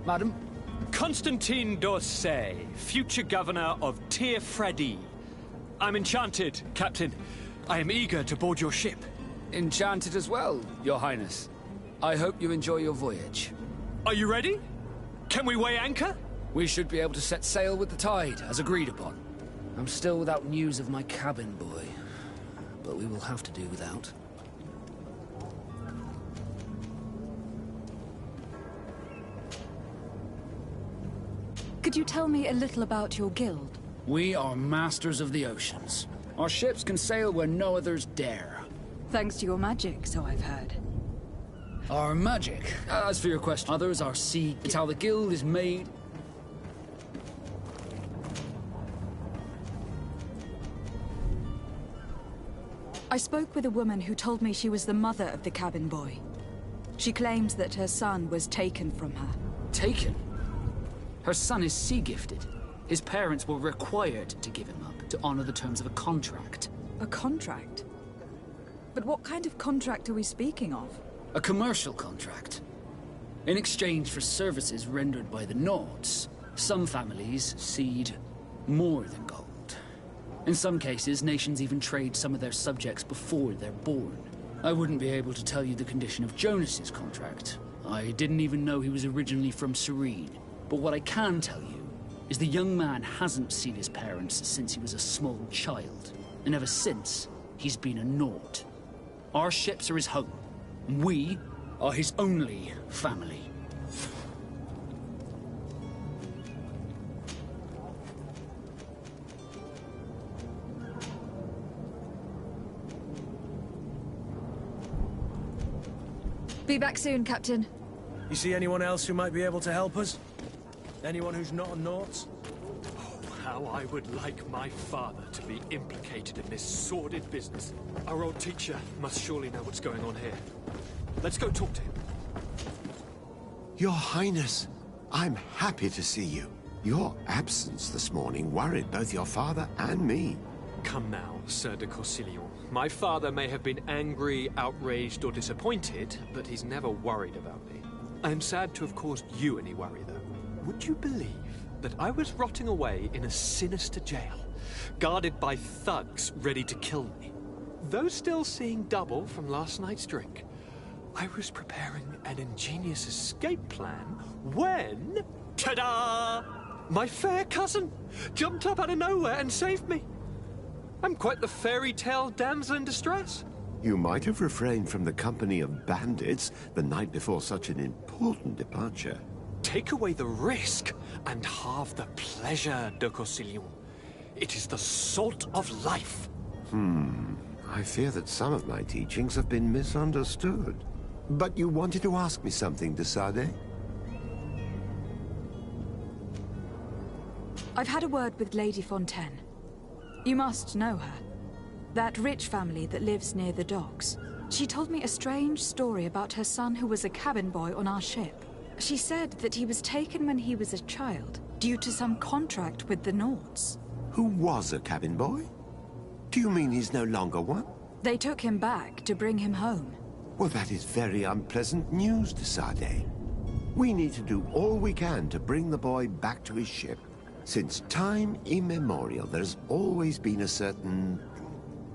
B: Madam?
R: Constantine d'Orsay, future governor of Tir Fredi. I'm enchanted, Captain. I am eager to board your ship.
B: Enchanted as well, Your Highness. I hope you enjoy your voyage.
R: Are you ready? Can we weigh anchor?
B: We should be able to set sail with the tide, as agreed upon. I'm still without news of my cabin boy, but we will have to do without.
D: Could you tell me a little about your guild?
B: We are masters of the oceans. Our ships can sail where no others dare.
D: Thanks to your magic, so I've heard.
B: Our magic? As for your question, others are sea. It's how the guild is made.
D: I spoke with a woman who told me she was the mother of the cabin boy. She claims that her son was taken from her.
B: Taken? Her son is sea-gifted. His parents were required to give him up to honor the terms of a contract.
D: A contract? But what kind of contract are we speaking of?
B: A commercial contract. In exchange for services rendered by the Nauts, some families cede more than gold. In some cases, nations even trade some of their subjects before they're born. I wouldn't be able to tell you the condition of Jonas's contract. I didn't even know he was originally from Serene. But what I can tell you
L: is the young man hasn't seen his parents since he was a small child, and ever since, he's been a naught. Our ships are his home, and we are his only family.
D: Be back soon, Captain.
F: You see anyone else who might be able to help us? Anyone who's not a Naut?
R: Oh, how I would like my father to be implicated in this sordid business. Our old teacher must surely know what's going on here. Let's go talk to him.
C: Your Highness, I'm happy to see you. Your absence this morning worried both your father and me.
R: Come now, Sir de Corsilion. My father may have been angry, outraged, or disappointed, but he's never worried about me. I am sad to have caused you any worry, though. Would you believe that I was rotting away in a sinister jail, guarded by thugs ready to kill me? Though still seeing double from last night's drink, I was preparing an ingenious escape plan when... ta-da! My fair cousin jumped up out of nowhere and saved me. I'm quite the fairy tale damsel in distress.
C: You might have refrained from the company of bandits the night before such an important departure.
R: Take away the risk and halve the pleasure, de Corsilion. It is the salt of life.
C: I fear that some of my teachings have been misunderstood. But you wanted to ask me something, de Sade?
D: I've had a word with Lady Fontaine. You must know her. That rich family that lives near the docks. She told me a strange story about her son who was a cabin boy on our ship. She said that he was taken when he was a child, due to some contract with the Nauts.
C: Who was a cabin boy? Do you mean he's no longer one?
D: They took him back to bring him home.
C: Well, that is very unpleasant news, de Sade. We need to do all we can to bring the boy back to his ship. Since time immemorial, there's always been a certain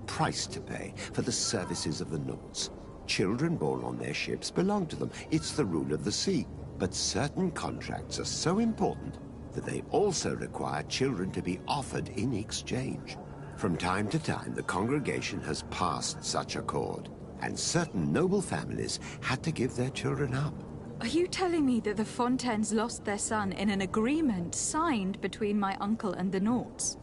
C: price to pay for the services of the Nauts. Children born on their ships belong to them. It's the rule of the sea. But certain contracts are so important that they also require children to be offered in exchange. From time to time, the congregation has passed such accord, and certain noble families had to give their children up.
D: Are you telling me that the Fontaines lost their son in an agreement signed between my uncle and the Nauts?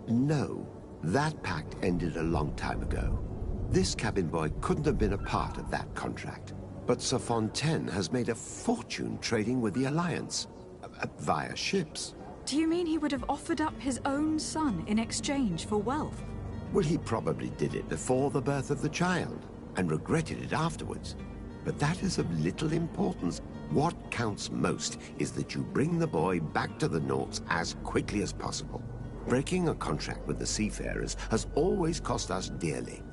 C: No. That pact ended a long time ago. This cabin boy couldn't have been a part of that contract. But Sir Fontaine has made a fortune trading with the Alliance, via ships.
D: Do you mean he would have offered up his own son in exchange for wealth?
C: Well, he probably did it before the birth of the child, and regretted it afterwards. But that is of little importance. What counts most is that you bring the boy back to the Nauts as quickly as possible. Breaking a contract with the seafarers has always cost us dearly.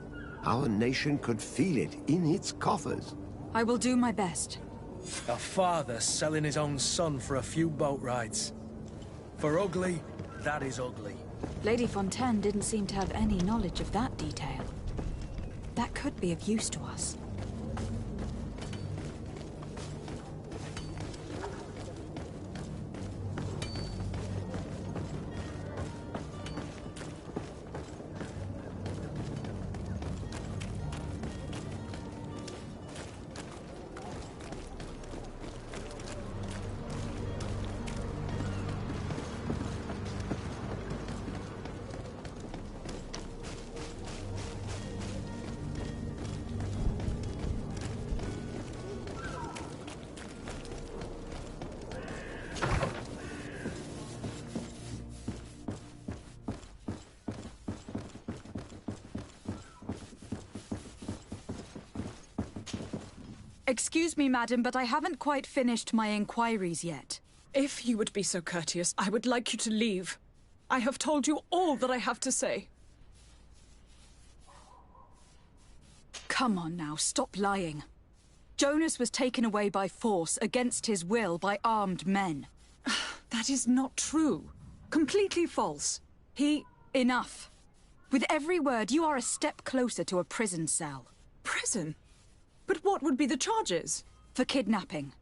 C: Our nation could feel it in its coffers.
D: I will do my best.
F: A father selling his own son for a few boat rides. For ugly, that is ugly.
D: Lady Fontaine didn't seem to have any knowledge of that detail. That could be of use to us. Excuse me, madam, but I haven't quite finished my inquiries yet.
T: If you would be so courteous, I would like you to leave. I have told you all that I have to say.
D: Come on now, stop lying. Jonas was taken away by force, against his will, by armed men.
T: That is not true. Completely false.
D: Enough. With every word, you are a step closer to a prison cell.
T: Prison? But what would be the charges?
D: For kidnapping.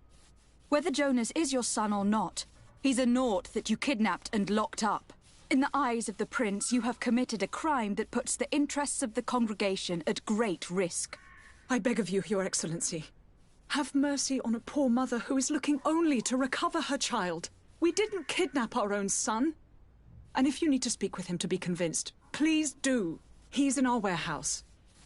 D: Whether Jonas is your son or not, He's a naught that you kidnapped and locked up. In the eyes of the prince, you have committed a crime that puts the interests of the congregation at great risk.
T: I beg of you, Your Excellency. Have mercy on a poor mother who is looking only to recover her child. We didn't kidnap our own son. And if you need to speak with him to be convinced, please do. He's in our warehouse,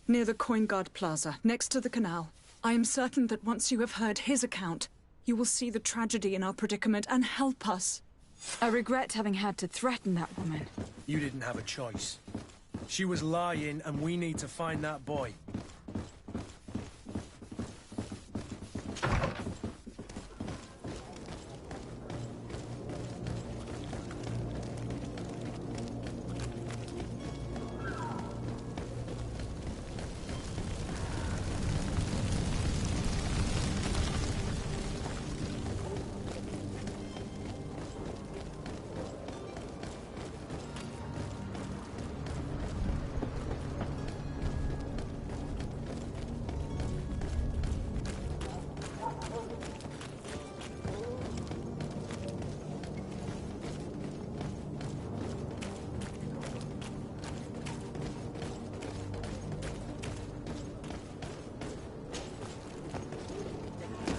T: near the Coin Guard Plaza, next to the canal. I am certain that once you have heard his account, you will see the tragedy in our predicament and help us.
D: I regret having had to threaten that woman.
F: You didn't have a choice. She was lying, and we need to find that boy.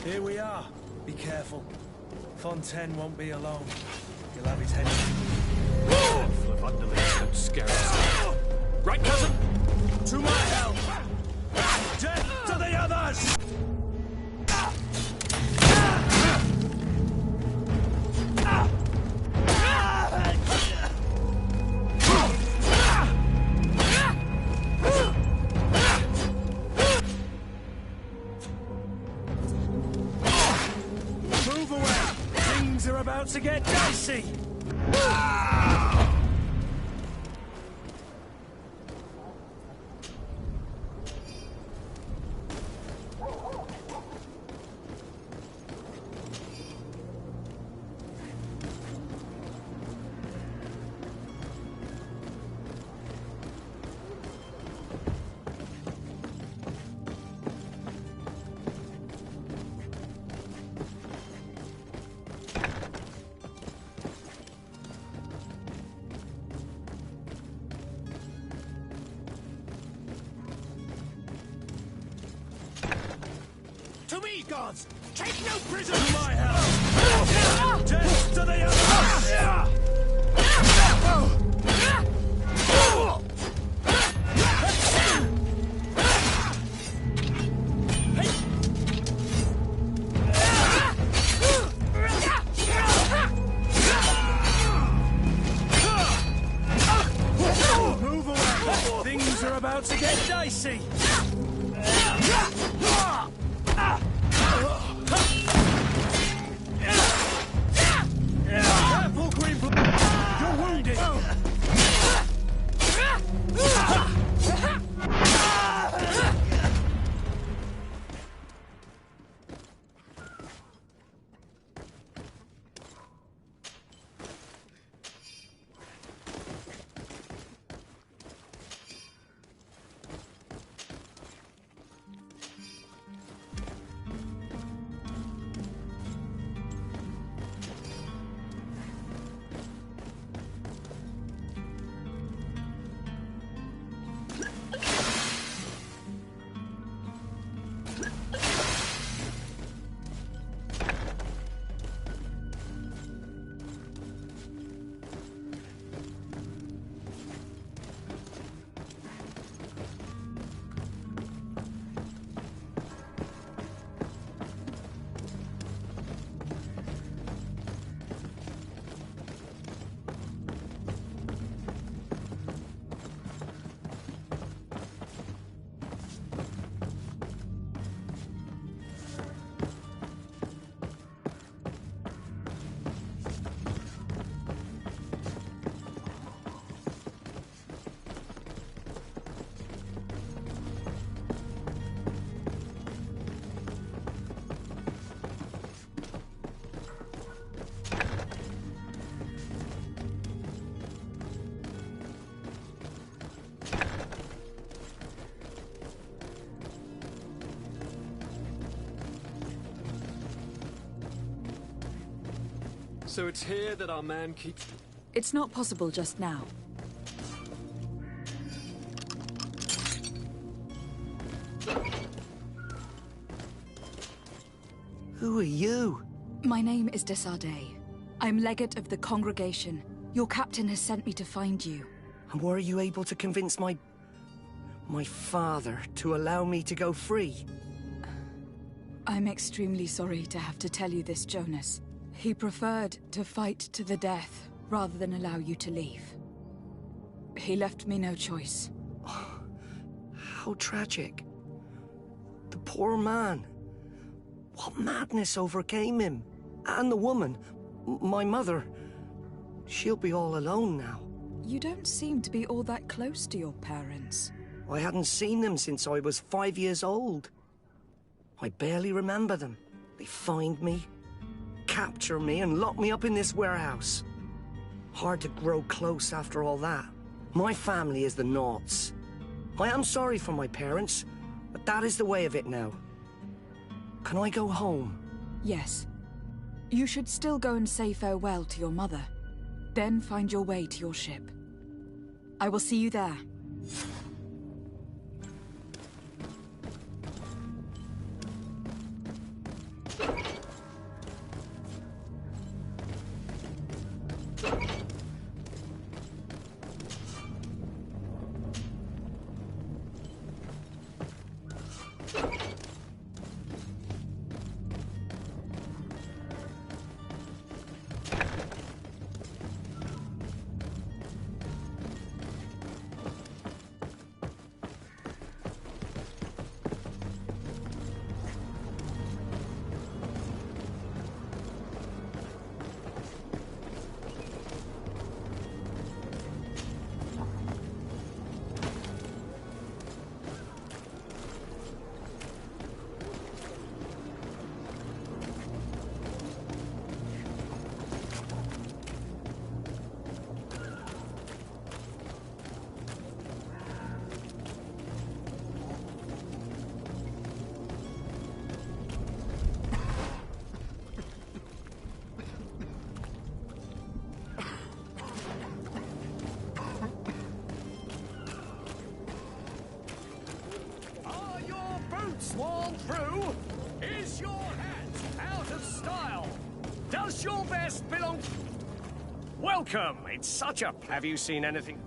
F: Here we are. Be careful. Fontaine won't be alone. He'll have his head.
R: Full of underlings don't scare us. Right, cousin?
M: To my help! Death to the others! Move away! Things are about to get dicey!
A: To me, gods! Take no prisoners!
M: To my help! Death to the others! Move away! Things are about to get dicey! Careful, Greedfall! You're wounded!
R: So it's here that our man keeps...
D: It's not possible just now.
E: Who are you?
D: My name is Desardet. I'm legate of the congregation. Your captain has sent me to find you.
E: And were you able to convince my father to allow me to go free?
D: I'm extremely sorry to have to tell you this, Jonas. He preferred to fight to the death rather than allow you to leave. He left me no choice.
E: How tragic. The poor man. What madness overcame him? And the woman, my mother. She'll be all alone now.
D: You don't seem to be all that close to your parents.
E: I hadn't seen them since I was 5 years old. I barely remember them. They find me, capture me, and lock me up in this warehouse. Hard to grow close after all that. My family is the Naughts. I am sorry for my parents, but that is the way of it now. Can I go home?
D: Yes. You should still go and say farewell to your mother. Then find your way to your ship. I will see you there.
I: Sworn through? Is your hat out of style? Does your vest belong... Welcome! It's such a... Have you seen anything?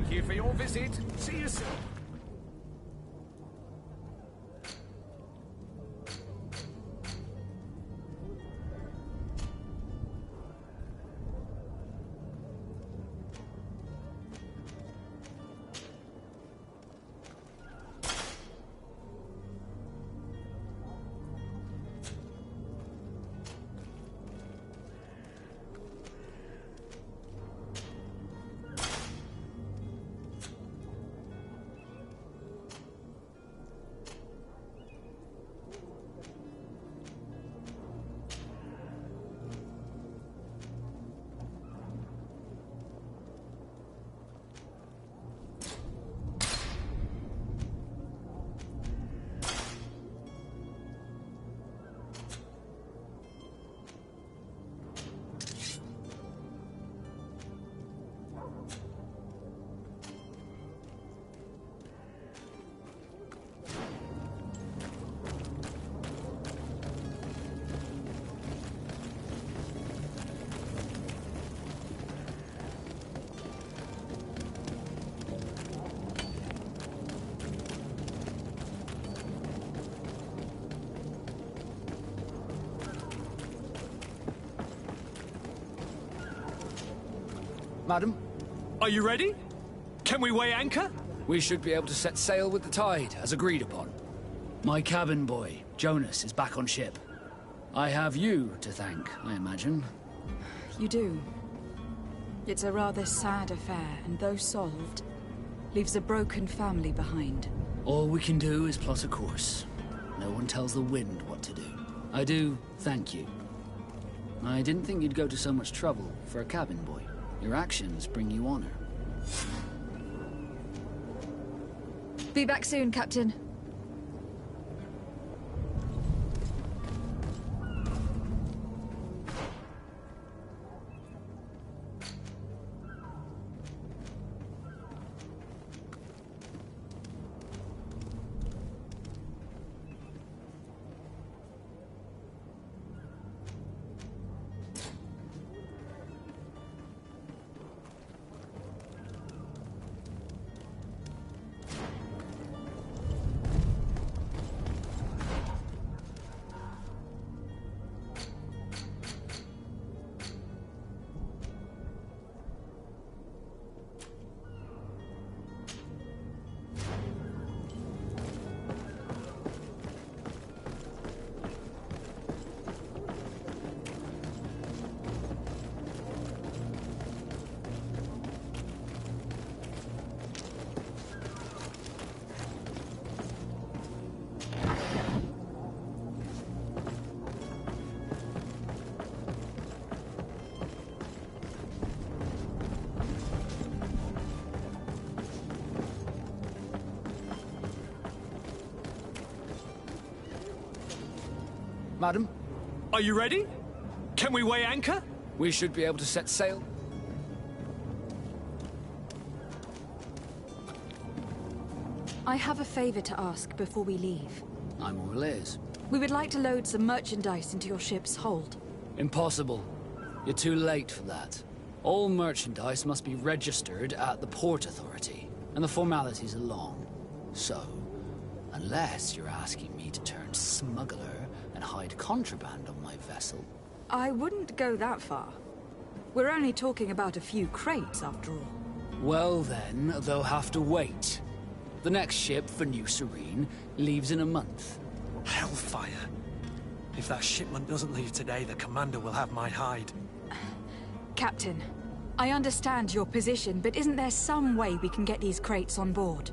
I: Thank you for your visit. See you soon.
B: Madam?
R: Are you ready? Can we weigh anchor?
B: We should be able to set sail with the tide, as agreed upon.
L: My cabin boy, Jonas, is back on ship. I have you to thank, I imagine.
D: You do. It's a rather sad affair, and though solved, leaves a broken family behind.
L: All we can do is plot a course. No one tells the wind what to do. I do thank you. I didn't think you'd go to so much trouble for a cabin boy. Your actions bring you honor.
D: Be back soon, Captain.
B: Madam?
R: Are you ready? Can we weigh anchor?
B: We should be able to set sail.
D: I have a favor to ask before we leave.
L: I'm all ears.
D: We would like to load some merchandise into your ship's hold.
L: Impossible. You're too late for that. All merchandise must be registered at the Port Authority, and the formalities are long. So, unless you're asking me to turn smuggler and hide contraband on my vessel...
D: I wouldn't go that far. We're only talking about a few crates, after all.
L: Well then, they'll have to wait. The next ship for New Serene leaves in a month.
F: Hellfire. If that shipment doesn't leave today, the commander will have my hide.
D: Captain, I understand your position, but isn't there some way we can get these crates on board?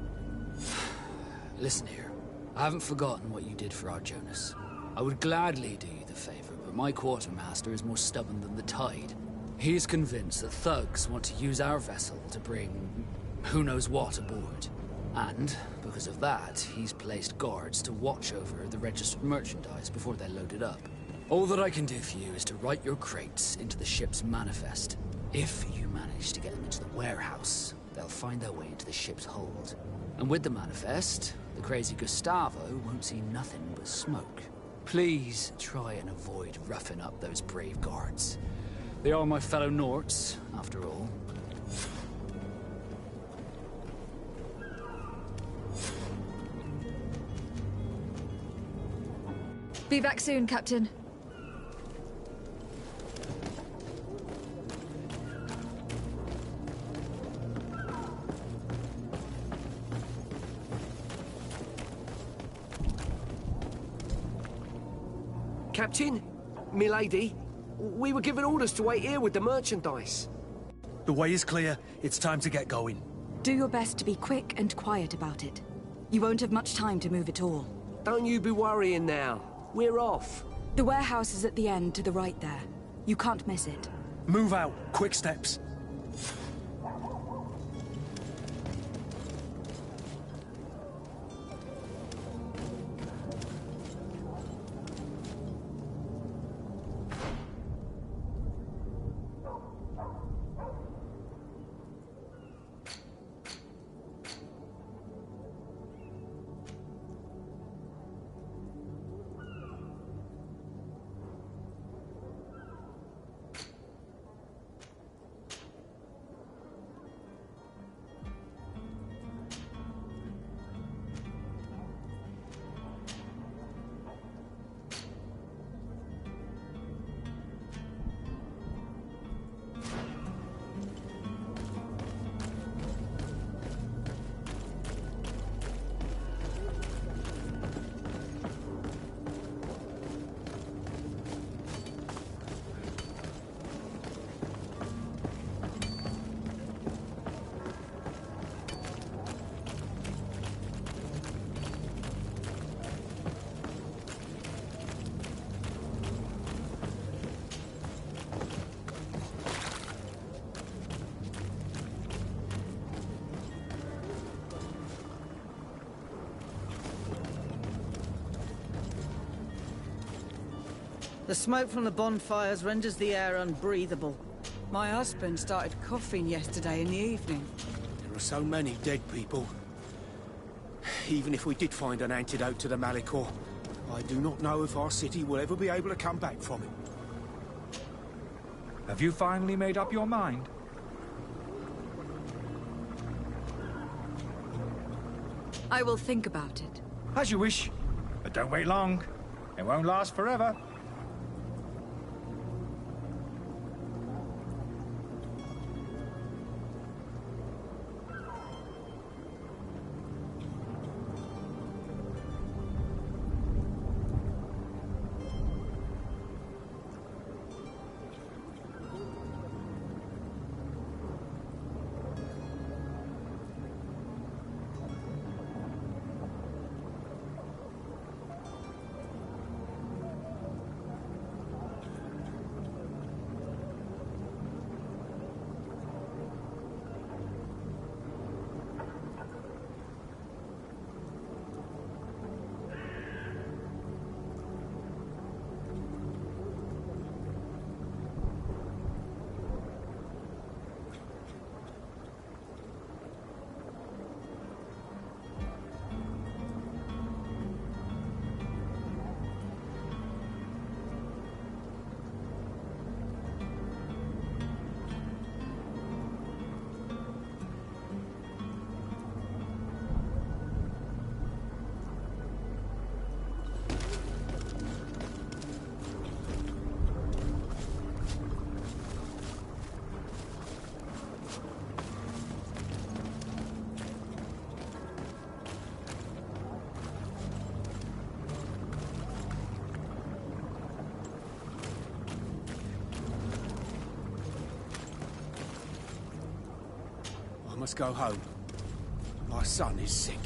L: Listen here. I haven't forgotten what you did for our Jonas. I would gladly do you the favor, but my quartermaster is more stubborn than the tide. He's convinced that thugs want to use our vessel to bring who knows what aboard. And, because of that, he's placed guards to watch over the registered merchandise before they're loaded up. All that I can do for you is to write your crates into the ship's manifest. If you manage to get them into the warehouse, they'll find their way into the ship's hold. And with the manifest, the crazy Gustavo won't see nothing but smoke. Please try and avoid roughing up those brave guards. They are my fellow Norts, after all.
D: Be back soon, Captain.
E: Captain, milady, we were given orders to wait here with the merchandise.
F: The way is clear. It's time to get going.
D: Do your best to be quick and quiet about it. You won't have much time to move it all.
E: Don't you be worrying now. We're off.
D: The warehouse is at the end to the right there. You can't miss it.
F: Move out. Quick steps.
K: The smoke from the bonfires renders the air unbreathable.
G: My husband started coughing yesterday in the evening.
M: There are so many dead people. Even if we did find an antidote to the Malicor, I do not know if our city will ever be able to come back from it.
J: Have you finally made up your mind?
D: I will think about it.
J: As you wish, but don't wait long. It won't last forever.
M: I must go home. My son is sick.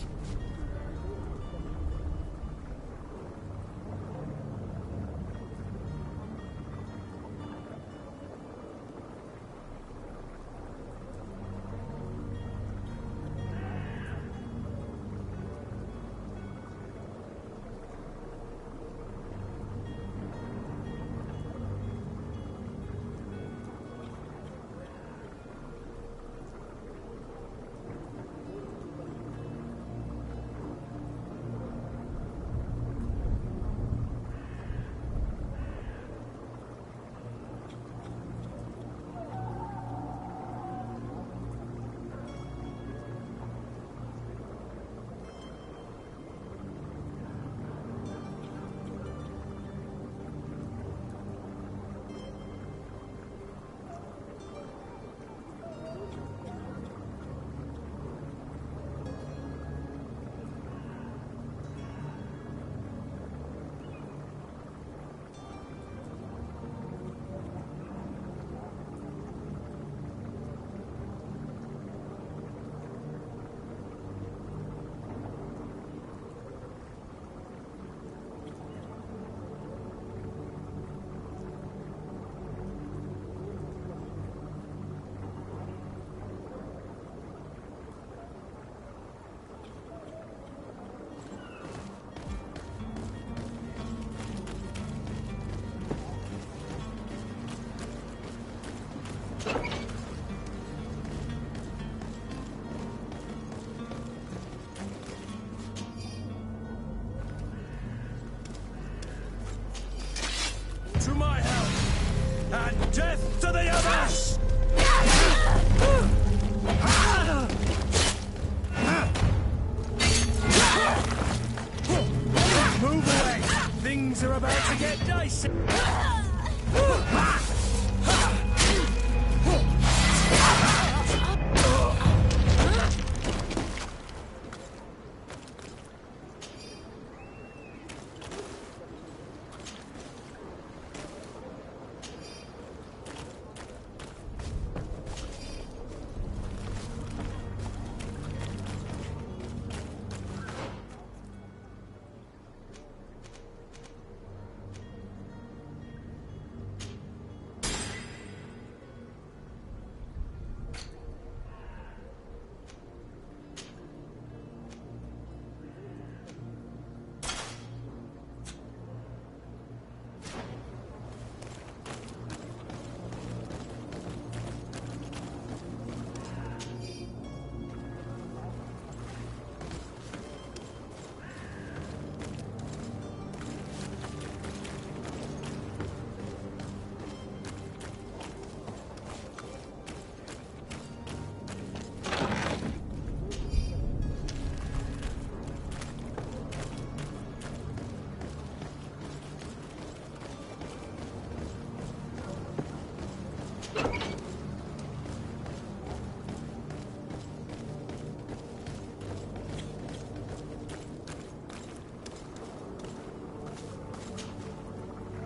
F: I say...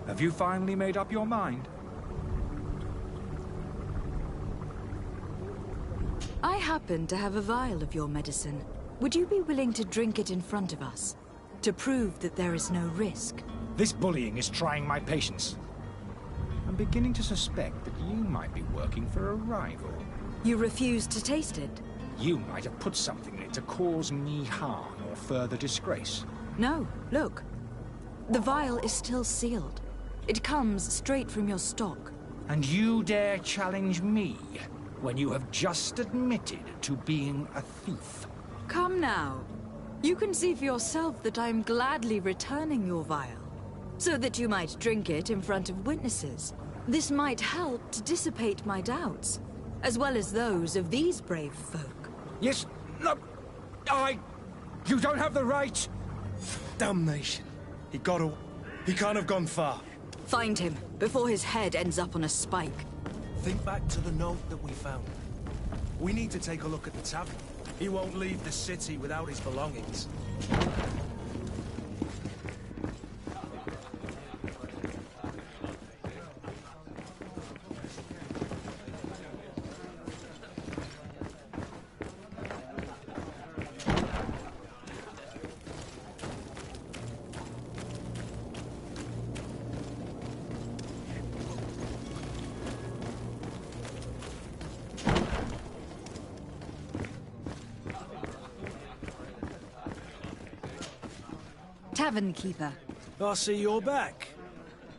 J: Have you finally made up your mind?
D: I happen to have a vial of your medicine. Would you be willing to drink it in front of us? To prove that there is no risk?
J: This bullying is trying my patience. I'm beginning to suspect that you might be working for a rival.
D: You refuse to taste it?
J: You might have put something in it to cause me harm or further disgrace.
D: No, look. The vial is still sealed. It comes straight from your stock.
J: And you dare challenge me when you have just admitted to being a thief?
D: Come now. You can see for yourself that I'm gladly returning your vial, so that you might drink it in front of witnesses. This might help to dissipate my doubts, as well as those of these brave folk.
J: Yes, no, you don't have the right.
F: Damnation. He can't have gone far.
D: Find him, before his head ends up on a spike.
F: Think back to the note that we found. We need to take a look at the tavern. He won't leave the city without his belongings.
D: Tavern keeper.
F: I see you're back.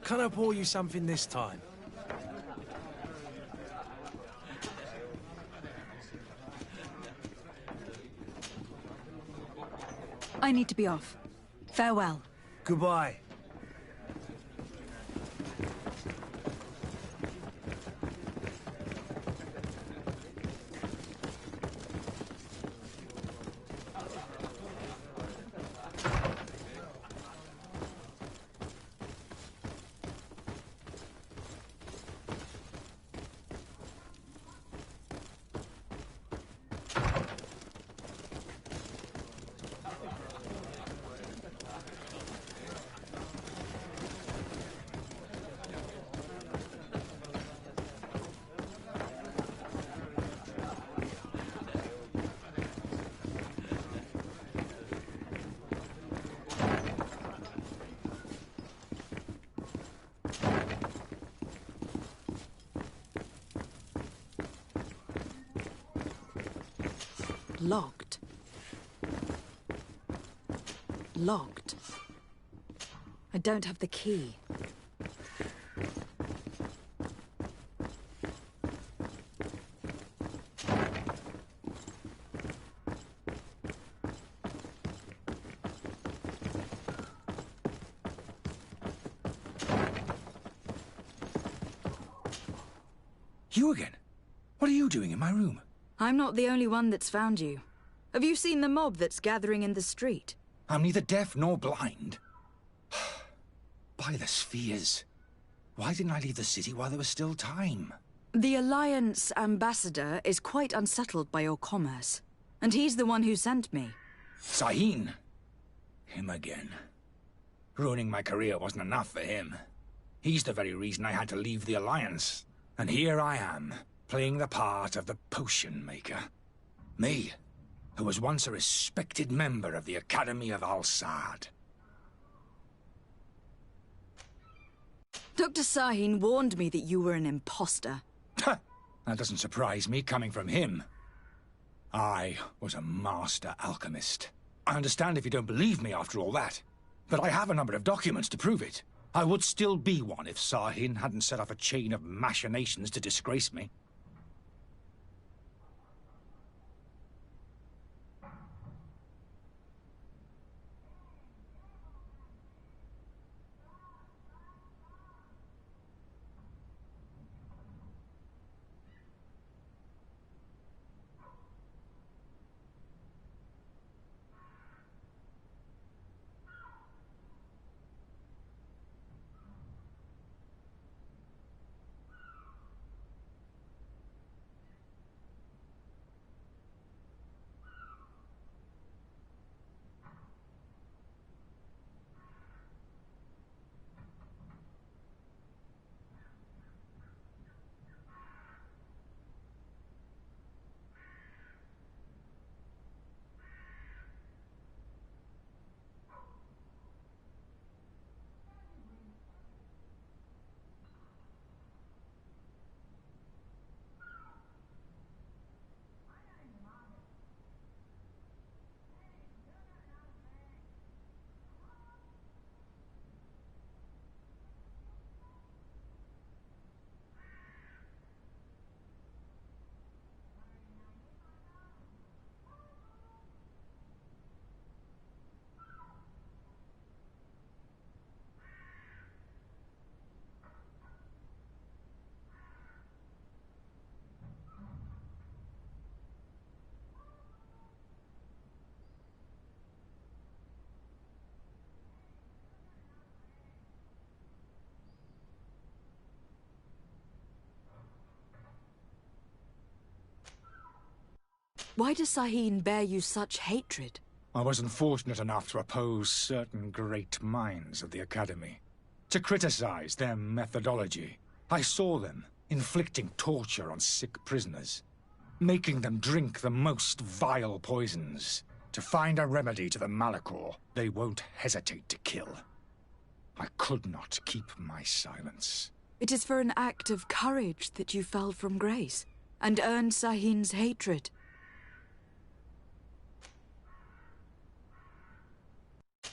F: Can I pour you something this time?
D: I need to be off. Farewell.
F: Goodbye.
D: Locked. Locked. I don't have the key.
J: You again? What are you doing in my room?
D: I'm not the only one that's found you. Have you seen the mob that's gathering in the street?
J: I'm neither deaf nor blind. By the spheres. Why didn't I leave the city while there was still time?
D: The Alliance ambassador is quite unsettled by your commerce. And he's the one who sent me.
J: Sahin. Him again. Ruining my career wasn't enough for him. He's the very reason I had to leave the Alliance. And here I am, playing the part of the potion maker. Me, who was once a respected member of the Academy of Al-Saad.
D: Dr. Sahin warned me that you were an imposter.
J: That doesn't surprise me, coming from him. I was a master alchemist. I understand if you don't believe me after all that, but I have a number of documents to prove it. I would still be one if Sahin hadn't set off a chain of machinations to disgrace me.
D: Why does Sahin bear you such hatred?
J: I wasn't fortunate enough to oppose certain great minds of the Academy. To criticize their methodology. I saw them inflicting torture on sick prisoners. Making them drink the most vile poisons. To find a remedy to the Malachor they won't hesitate to kill. I could not keep my silence.
D: It is for an act of courage that you fell from grace, and earned Sahin's hatred.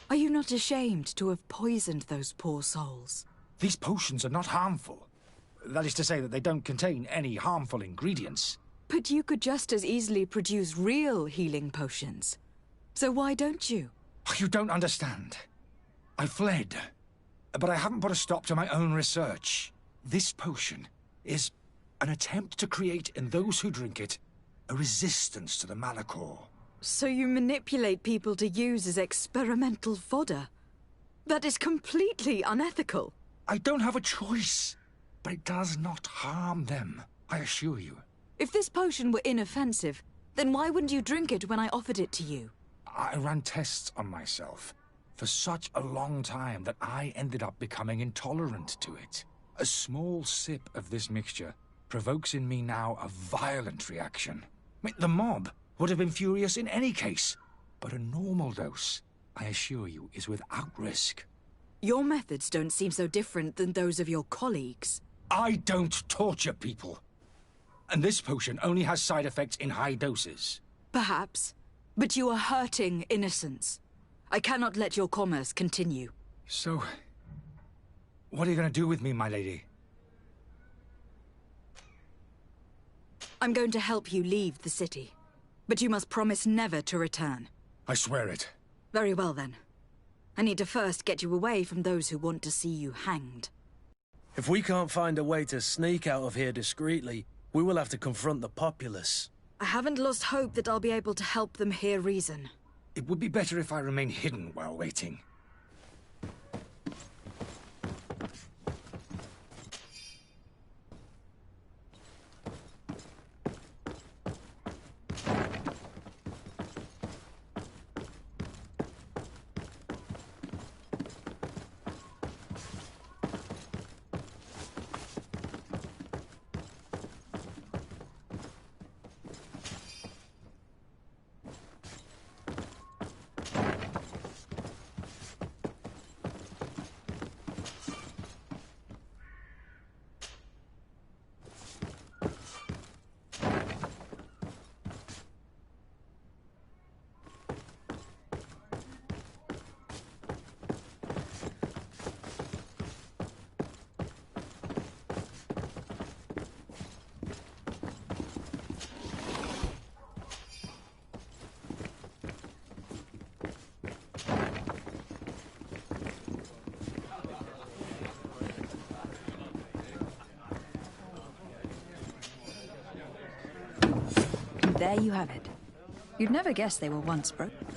D: Are you not ashamed to have poisoned those poor souls?
J: These potions are not harmful. That is to say that they don't contain any harmful ingredients.
D: But you could just as easily produce real healing potions. So why don't you?
J: You don't understand. I fled, but I haven't put a stop to my own research. This potion is an attempt to create in those who drink it a resistance to the Malachor.
D: So you manipulate people to use as experimental fodder? That is completely unethical.
J: I don't have a choice, but it does not harm them, I assure you.
D: If this potion were inoffensive, then why wouldn't you drink it when I offered it to you?
J: I ran tests on myself for such a long time that I ended up becoming intolerant to it. A small sip of this mixture provokes in me now a violent reaction. The mob would have been furious in any case, but a normal dose, I assure you, is without risk.
D: Your methods don't seem so different than those of your colleagues.
J: I don't torture people. And this potion only has side effects in high doses.
D: Perhaps, but you are hurting innocents. I cannot let your commerce continue.
J: So, what are you going to do with me, my lady?
D: I'm going to help you leave the city. But you must promise never to return.
J: I swear it.
D: Very well, then. I need to first get you away from those who want to see you hanged.
F: If we can't find a way to sneak out of here discreetly, we will have to confront the populace.
D: I haven't lost hope that I'll be able to help them hear reason.
J: It would be better if I remain hidden while waiting.
D: there you have it. You'd never guess they were once broken.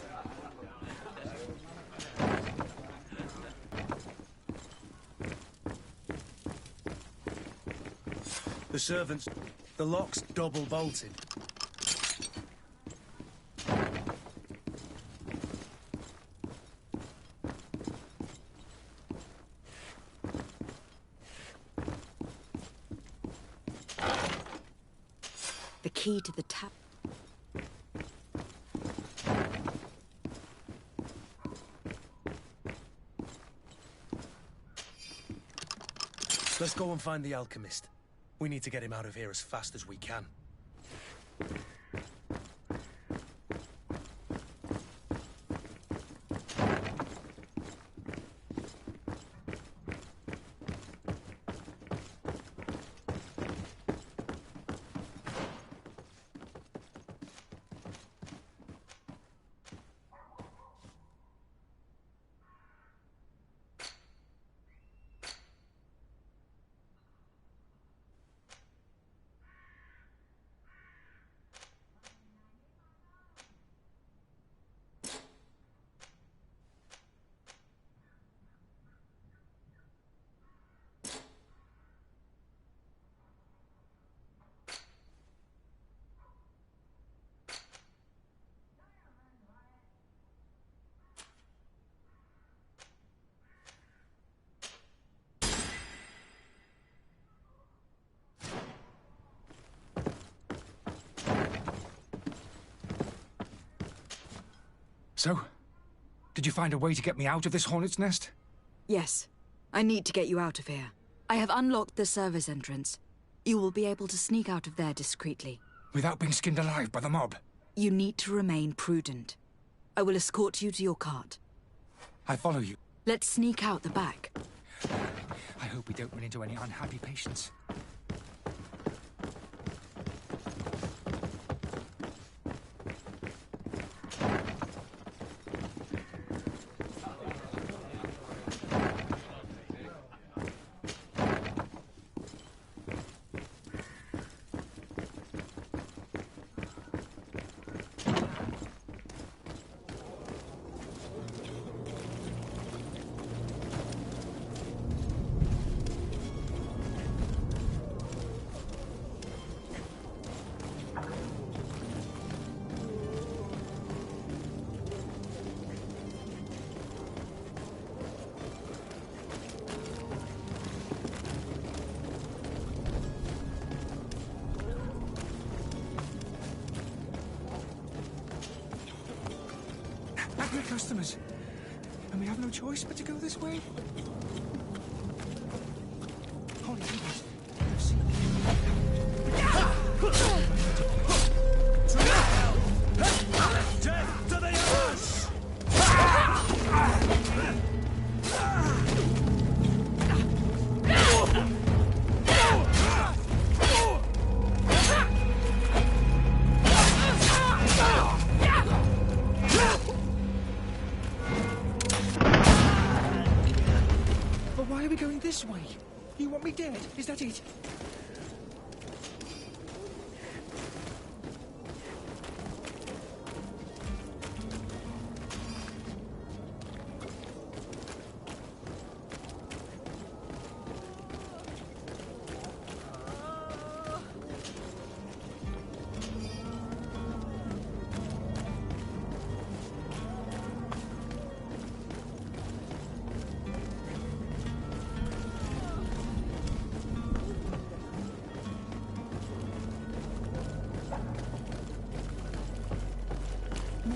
F: The servants... The lock's double bolted.
D: The key to the tap.
F: Let's go and find the alchemist. We need to get him out of here as fast as we can.
J: So, did you find a way to get me out of this hornet's nest?
D: Yes. I need to get you out of here. I have unlocked the service entrance. You will be able to sneak out of there discreetly.
J: Without being skinned alive by the mob?
D: You need to remain prudent. I will escort you to your cart.
J: I follow you.
D: Let's sneak out the back.
J: I hope we don't run into any unhappy patients. Angry customers. And we have no choice but to go this way? Holy Jesus. I've seen
F: Death to the others!
J: But why are we going this way? You want me dead? Is that it?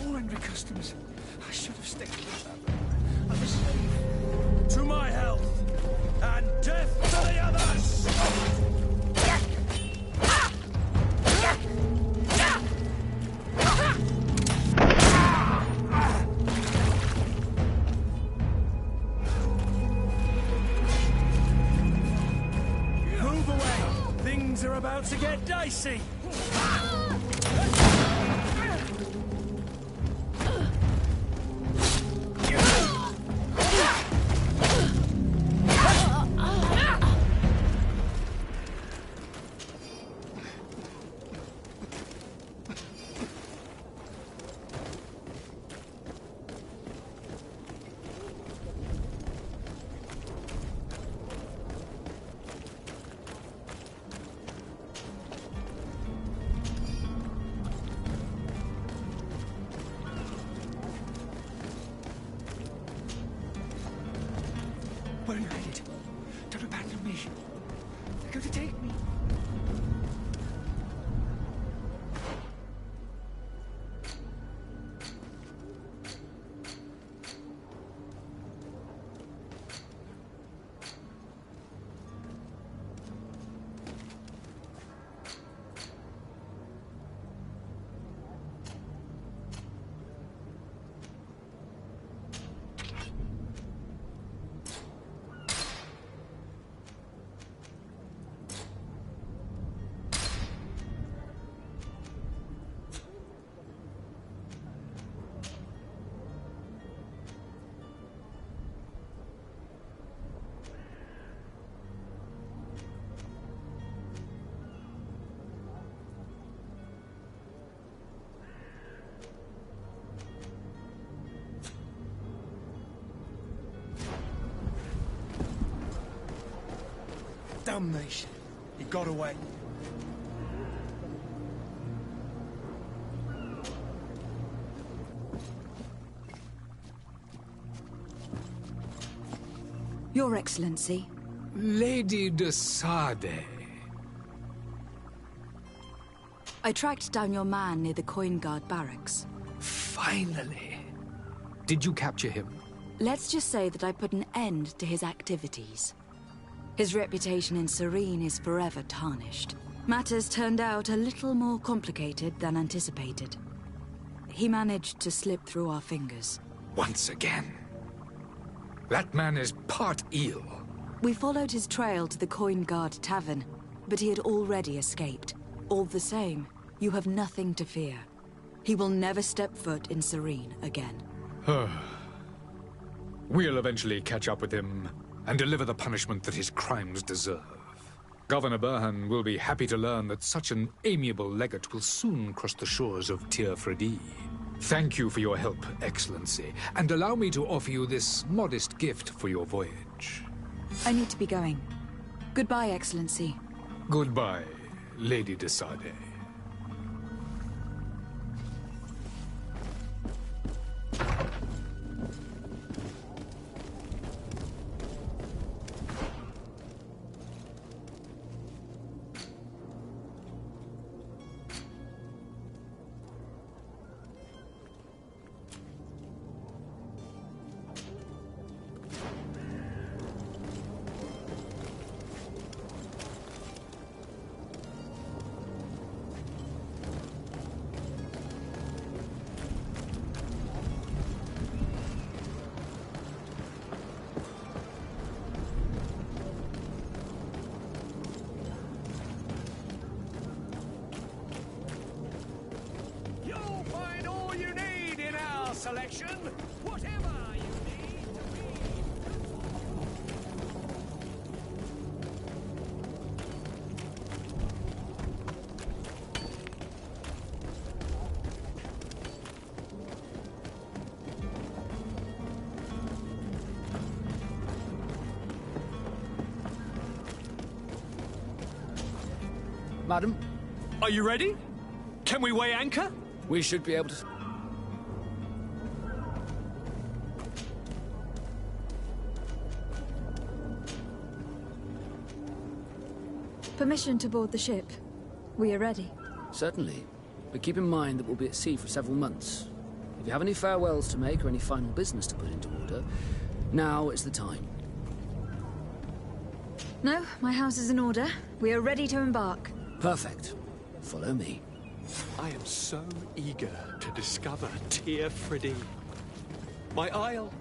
J: More angry customers. I should have stayed with them. I'm a slave.
F: To my health, and death to the others! Move away! Things are about to get dicey!
M: going to take me? Damnation. He got away.
D: Your Excellency.
O: Lady de Sade.
D: I tracked down your man near the Coin Guard barracks.
O: Finally. Did you capture him?
D: Let's just say that I put an end to his activities. His reputation in Serene is forever tarnished. Matters turned out a little more complicated than anticipated. He managed to slip through our fingers.
O: Once again. That man is part eel.
D: We followed his trail to the Coin Guard Tavern, but he had already escaped. All the same, you have nothing to fear. He will never step foot in Serene again.
O: We'll eventually catch up with him and deliver the punishment that his crimes deserve. Governor Burhan will be happy to learn that such an amiable legate will soon cross the shores of Tir Fredi. Thank you for your help, Excellency, and allow me to offer you this modest gift for your voyage.
D: I need to be going. Goodbye, Excellency.
O: Goodbye, Lady de Sade.
I: Selection, whatever you need to be.
R: Madam, are you ready? Can we weigh anchor?
B: We should be able to...
D: Permission to board the ship. We are ready.
B: Certainly. But keep in mind that we'll be at sea for several months. If you have any farewells to make or any final business to put into order, now is the time.
D: No, my house is in order. We are ready to embark.
B: Perfect. Follow me.
R: I am so eager to discover Tir Fredi. My isle.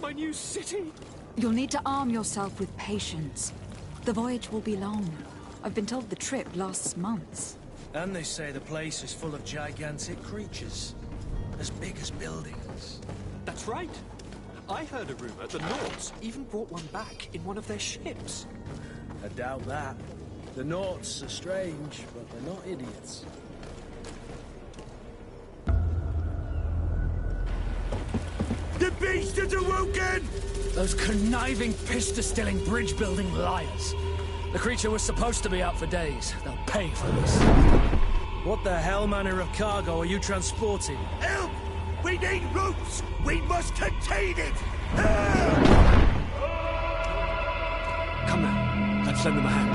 R: My new city.
D: You'll need to arm yourself with patience. The voyage will be long. I've been told the trip lasts months.
F: And they say the place is full of gigantic creatures. As big as buildings.
R: That's right. I heard a rumor the Nords even brought one back in one of their ships.
F: I doubt that. The Nords are strange, but they're not idiots.
I: The beast is awoken!
B: Those conniving, pista-stilling, bridge-building liars. The creature was supposed to be out for days. They'll pay for this.
F: What the hell manner of cargo are you transporting?
I: Help! We need ropes! We must contain it!
R: Come now. Let's lend them a hand.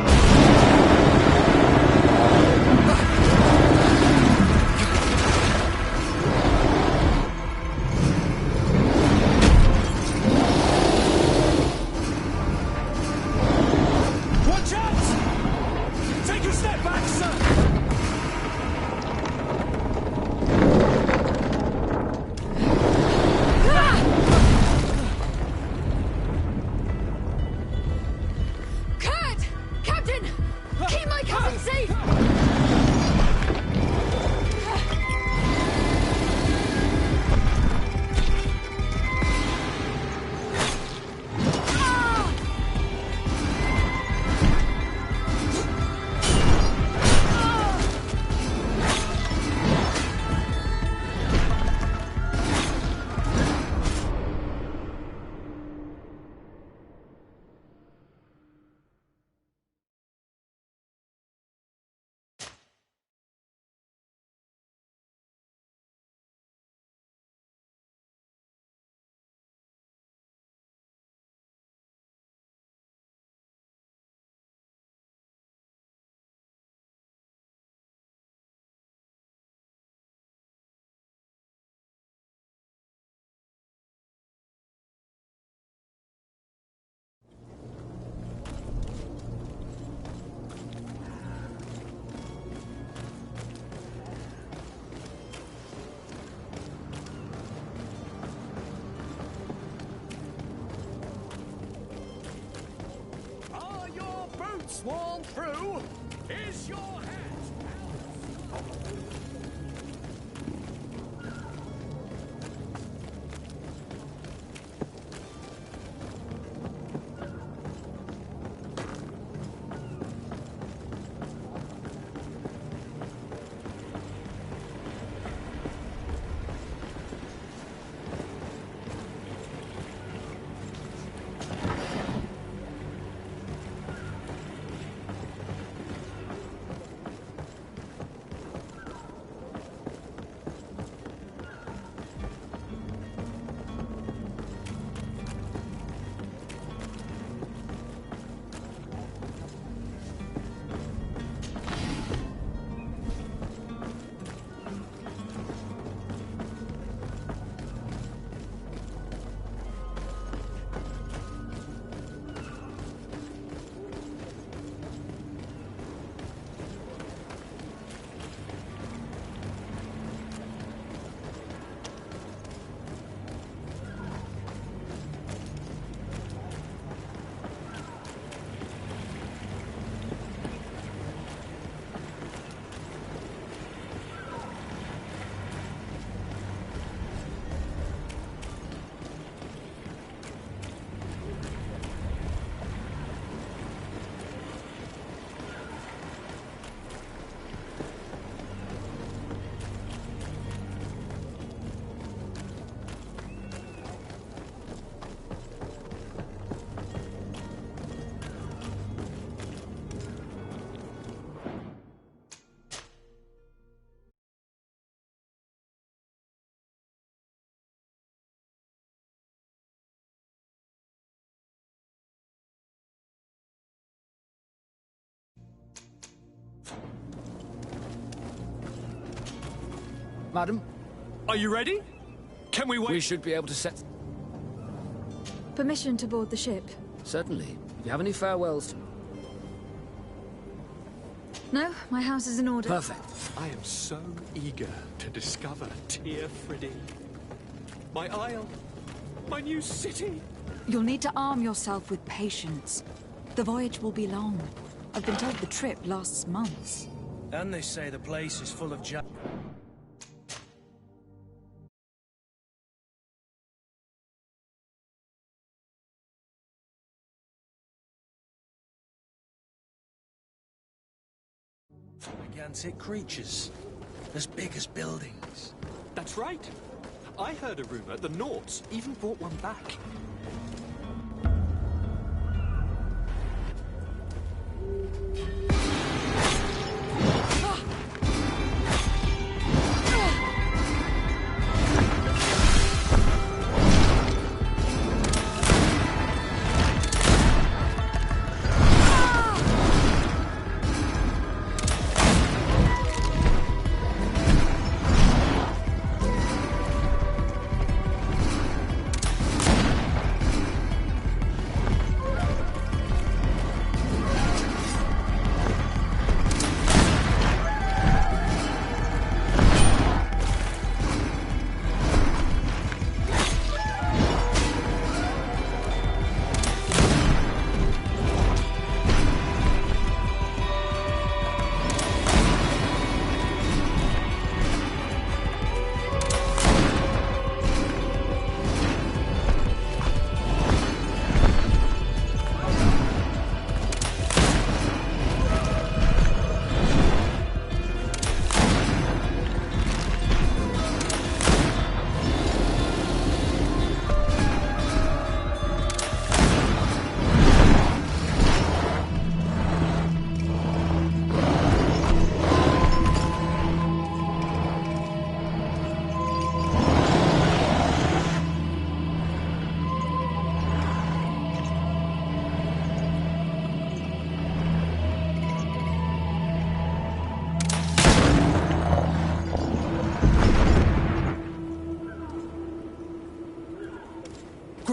A: Watch out! Take a step back, sir!
D: Kurt! Captain! Keep my cousin safe!
I: Are your boots worn through? Is your hat?
B: Madam?
R: Are you ready? Can we wait?
B: We should be able to set...
D: Permission to board the ship?
B: Certainly. If you have any farewells...
D: No, my house is in order.
B: Perfect.
R: I am so eager to discover Tear Freddy. My isle. My new city.
D: You'll need to arm yourself with patience. The voyage will be long. I've been told the trip lasts months.
F: And they say the place is full of gigantic creatures, as big as buildings.
R: That's right. I heard a rumor the Nauts even brought one back.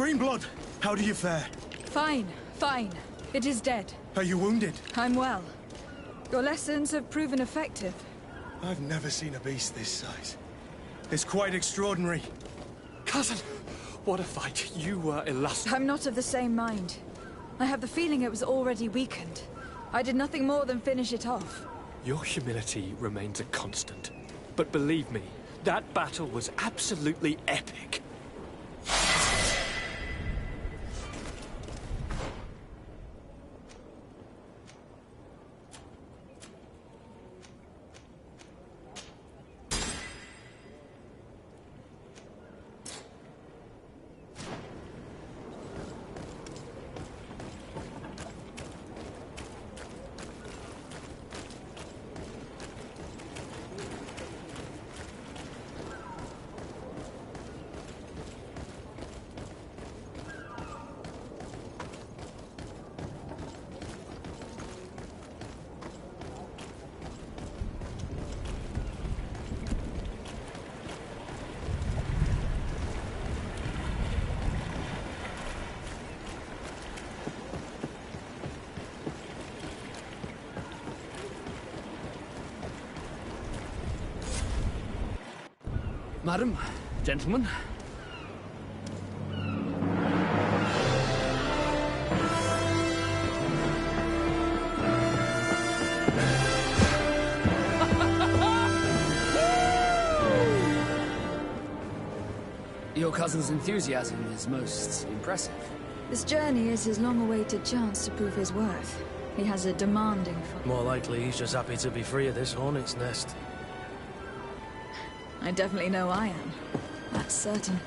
P: Greenblood, how do you fare?
D: Fine, fine. It is dead.
P: Are you wounded?
D: I'm well. Your lessons have proven effective.
P: I've never seen a beast this size. It's quite extraordinary.
R: Cousin, what a fight. You were illustrious.
D: I'm not of the same mind. I have the feeling it was already weakened. I did nothing more than finish it off.
R: Your humility remains a constant. But believe me, that battle was absolutely epic.
V: Madam, gentlemen. Your cousin's enthusiasm is most impressive.
D: This journey is his long-awaited chance to prove his worth. He has a demanding...
F: More likely, he's just happy to be free of this hornet's nest.
D: I definitely know I am. That's certain.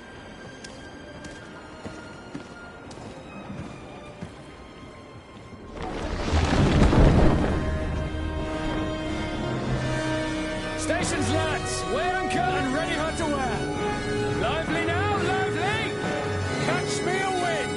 B: Stations, lads! Weigh anchor and ready hot to wear! Lively now, lively! Catch me a wind!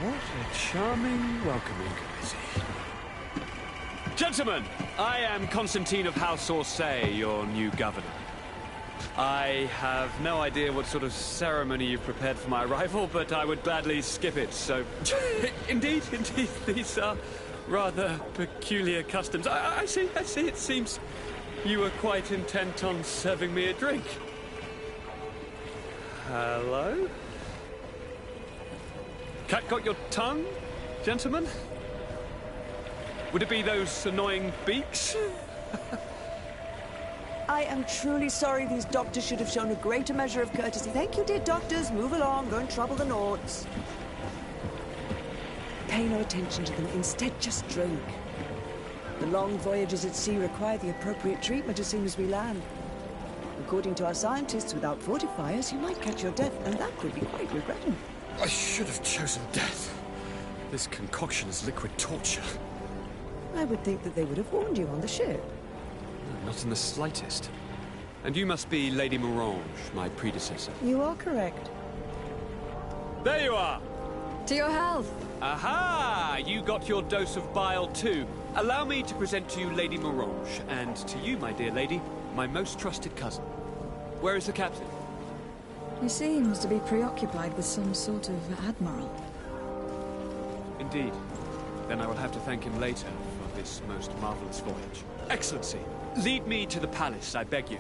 R: What a charming welcoming committee. Gentlemen, I am Constantine of House Orsay, your new governor. I have no idea what sort of ceremony you've prepared for my arrival, but I would gladly skip it, so... Indeed, these are rather peculiar customs. I see, it seems You were quite intent on serving me a drink. Hello? Cat got your tongue, gentlemen? Would it be those annoying beaks?
Q: I am truly sorry. These doctors should have shown a greater measure of courtesy. Thank you, dear doctors. Move along. Don't trouble the Nords. Pay no attention to them. Instead, just drink. The long voyages at sea require the appropriate treatment as soon as we land. According to our scientists, without fortifiers, you might catch your death, and that could be quite regrettable.
R: I should have chosen death. This concoction is liquid torture.
Q: I would think that they would have warned you on the ship.
R: Not in the slightest. And you must be Lady Morange, my predecessor.
Q: You are correct.
R: There you are!
D: To your health!
R: Aha! You got your dose of bile too. Allow me to present to you Lady Morange, and to you, my dear lady, my most trusted cousin. Where is the captain?
D: He seems to be preoccupied with some sort of admiral.
R: Indeed. Then I will have to thank him later for this most marvelous voyage. Excellency, lead me to the palace, I beg you.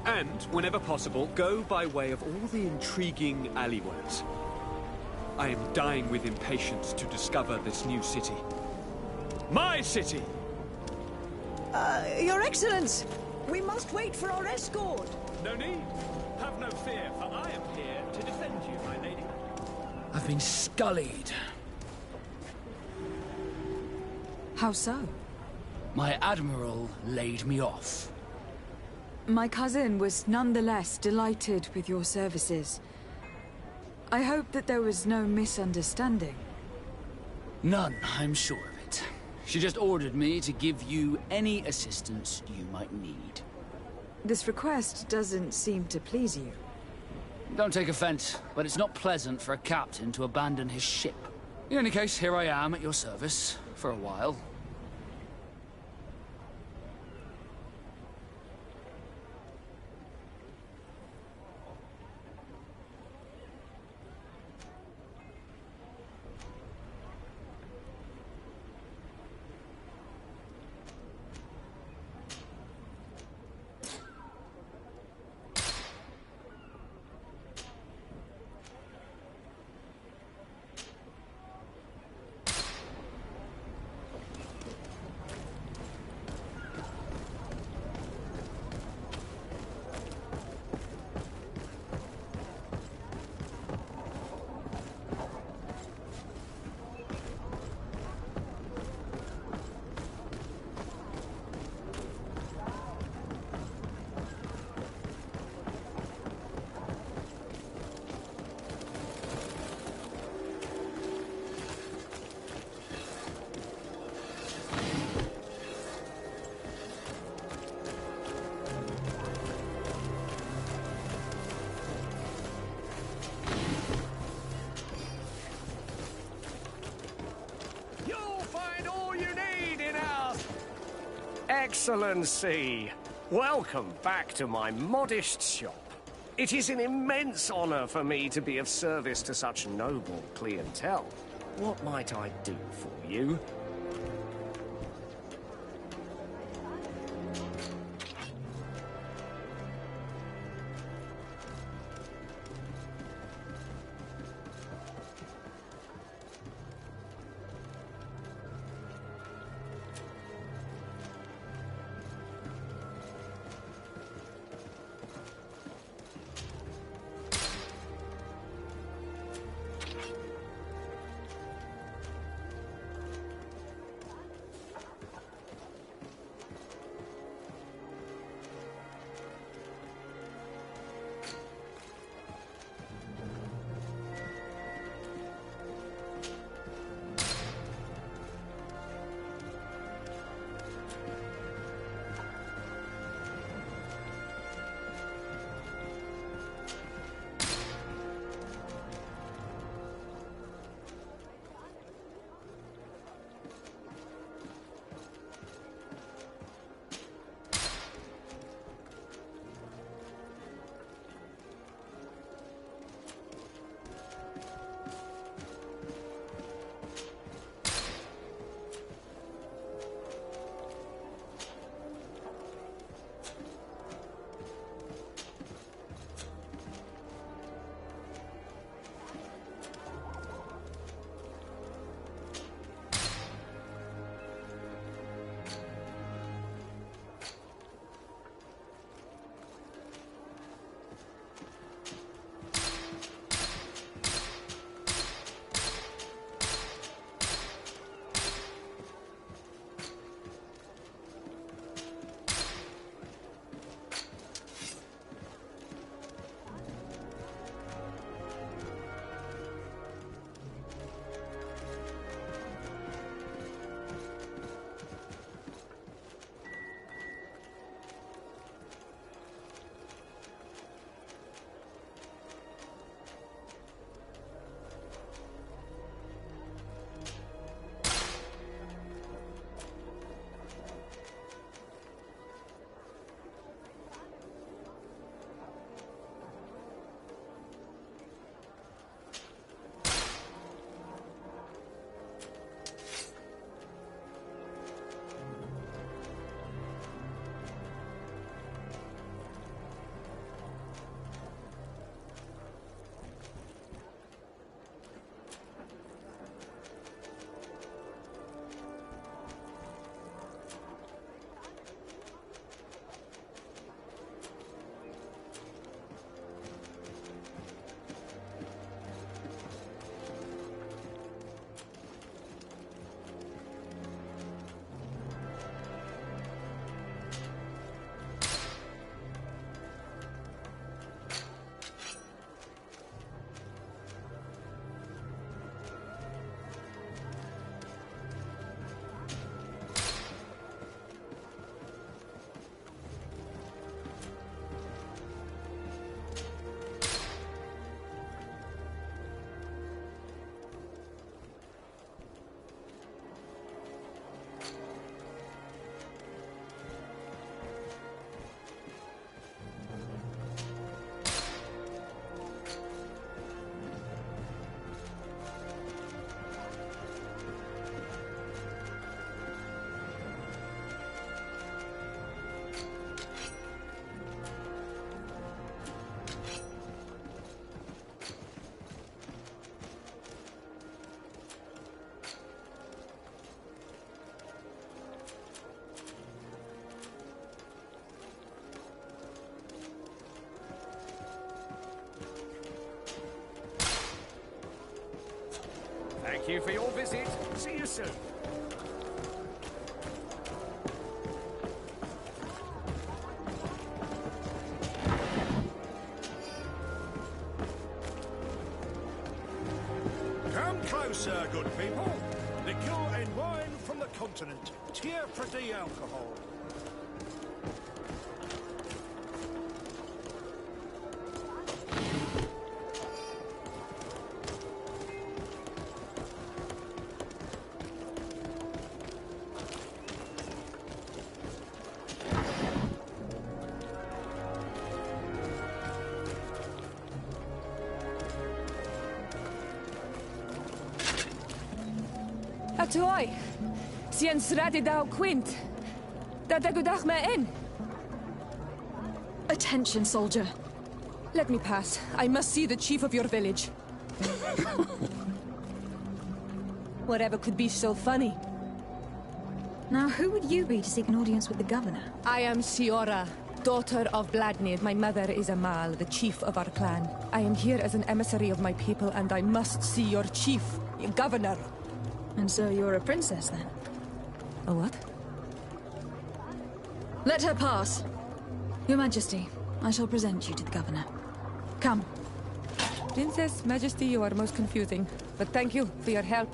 R: And, whenever possible, go by way of all the intriguing alleyways. I am dying with impatience to discover this new city. My city!
Q: Your Excellence! We must wait for our escort!
R: No need. Have no fear, for I am here to defend you, my lady.
L: I've been scullied.
D: How so?
L: My admiral laid me off.
D: My cousin was nonetheless delighted with your services. I hope that there was no misunderstanding.
L: None, I'm sure of it. She just ordered me to give you any assistance you might need.
D: This request doesn't seem to please you.
L: Don't take offense, but it's not pleasant for a captain to abandon his ship. In any case, here I am at your service, for a while.
I: Excellency, welcome back to my modest shop. It is an immense honor for me to be of service to such noble clientele. What might I do for you? you for your visit. See you soon.
N: Come closer, good people. Liqueur and wine from the continent. Tier Pradi alcohol.
U: Atoy, sien sradi dau quint. Da dagudach me in.
D: Attention, soldier.
U: Let me pass. I must see the chief of your village. Whatever could be so funny?
D: Now, who would you be to seek an audience with the governor?
U: I am Siora, daughter of Vladimir. My mother is Amal, the chief of our clan. I am here as an emissary of my people, and I must see your chief, your governor.
D: And so you're a princess, then?
U: A what?
D: Let her pass. Your Majesty, I shall present you to the governor. Come.
U: Princess, Majesty, you are most confusing. But thank you for your help.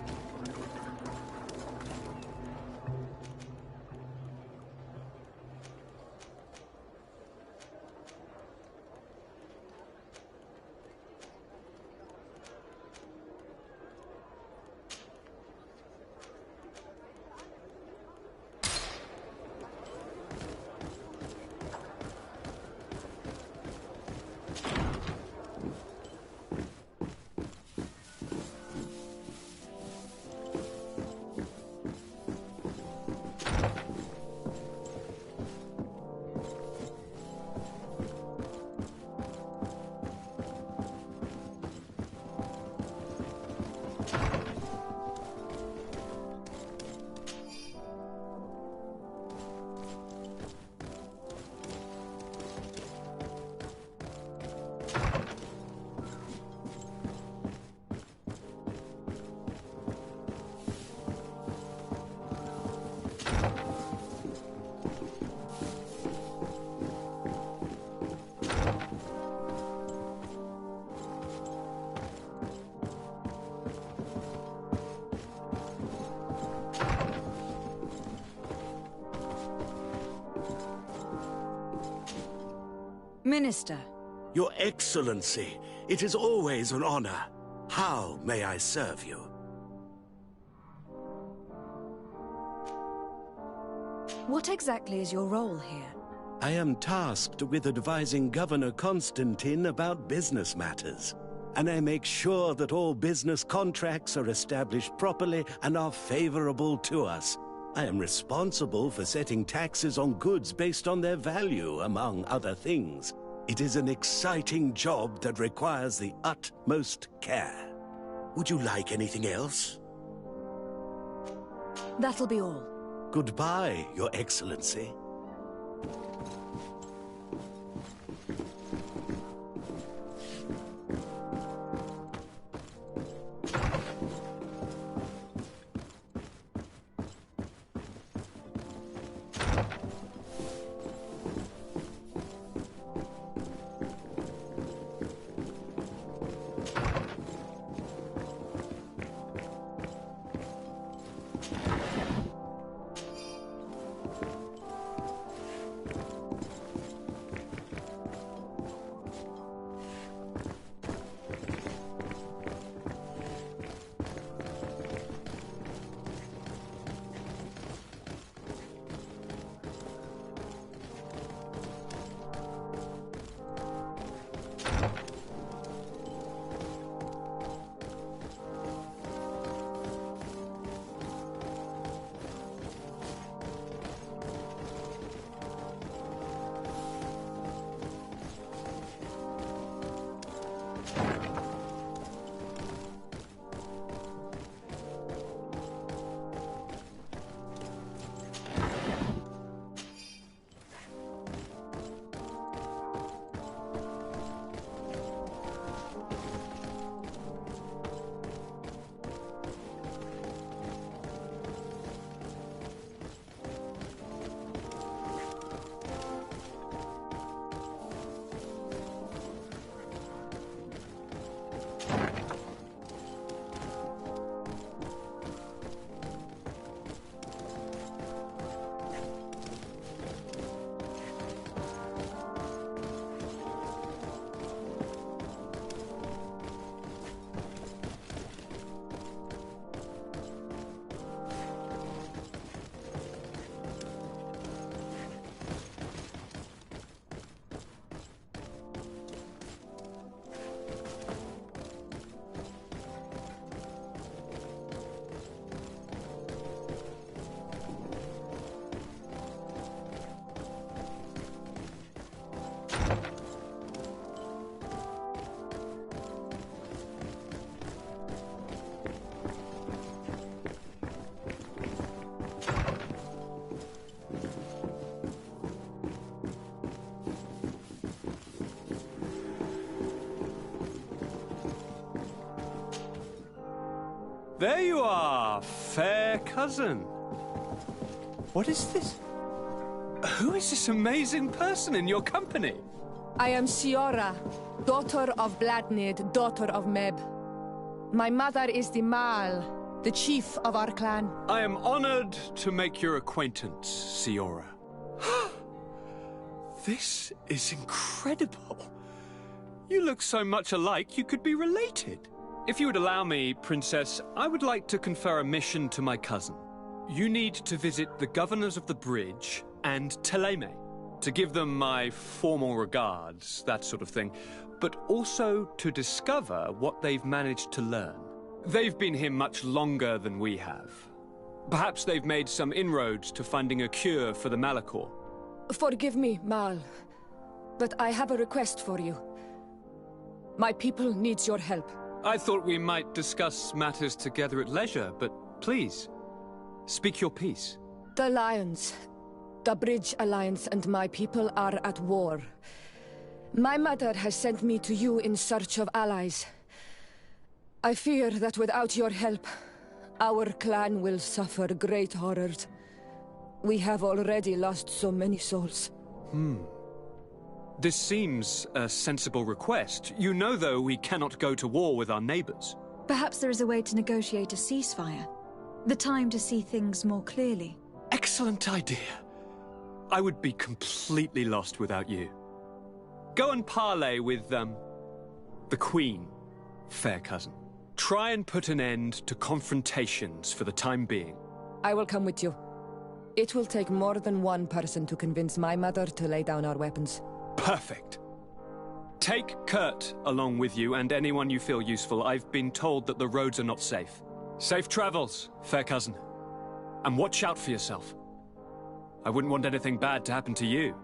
D: Minister.
H: Your Excellency, it is always an honor. How may I serve you?
D: What exactly is your role here?
H: I am tasked with advising Governor Constantine about business matters. And I make sure that all business contracts are established properly and are favorable to us. I am responsible for setting taxes on goods based on their value, among other things. It is an exciting job that requires the utmost care. Would you like anything else?
D: That'll be all.
H: Goodbye, Your Excellency.
R: there you are, fair cousin. What is this? Who is this amazing person in your company?
U: I am Siora, daughter of Bladnid, daughter of Meb. My mother is the Mal, the chief of our clan.
R: I am honored to make your acquaintance, Siora. This is incredible. You look so much alike you could be related. If you would allow me, Princess, I would like to confer a mission to my cousin. You need to visit the governors of the bridge and Teleme, to give them my formal regards, that sort of thing, but also to discover what they've managed to learn. They've been here much longer than we have. Perhaps they've made some inroads to finding a cure for the Malachor.
U: Forgive me, Mal, but I have a request for you. My people needs your help.
R: I thought we might discuss matters together at leisure, but please, speak your piece.
U: The Lions, the Bridge Alliance and my people are at war. My mother has sent me to you in search of allies. I fear that without your help, our clan will suffer great horrors. We have already lost so many souls.
R: This seems a sensible request. You know, though, we cannot go to war with our neighbors.
D: Perhaps there is a way to negotiate a ceasefire. The time to see things more clearly.
R: Excellent idea. I would be completely lost without you. Go and parley with, the Queen, fair cousin. Try and put an end to confrontations for the time being.
U: I will come with you. It will take more than one person to convince my mother to lay down our weapons.
R: Perfect. Take Kurt along with you and anyone you feel useful. I've been told that the roads are not safe. Safe travels, fair cousin. And watch out for yourself. I wouldn't want anything bad to happen to you.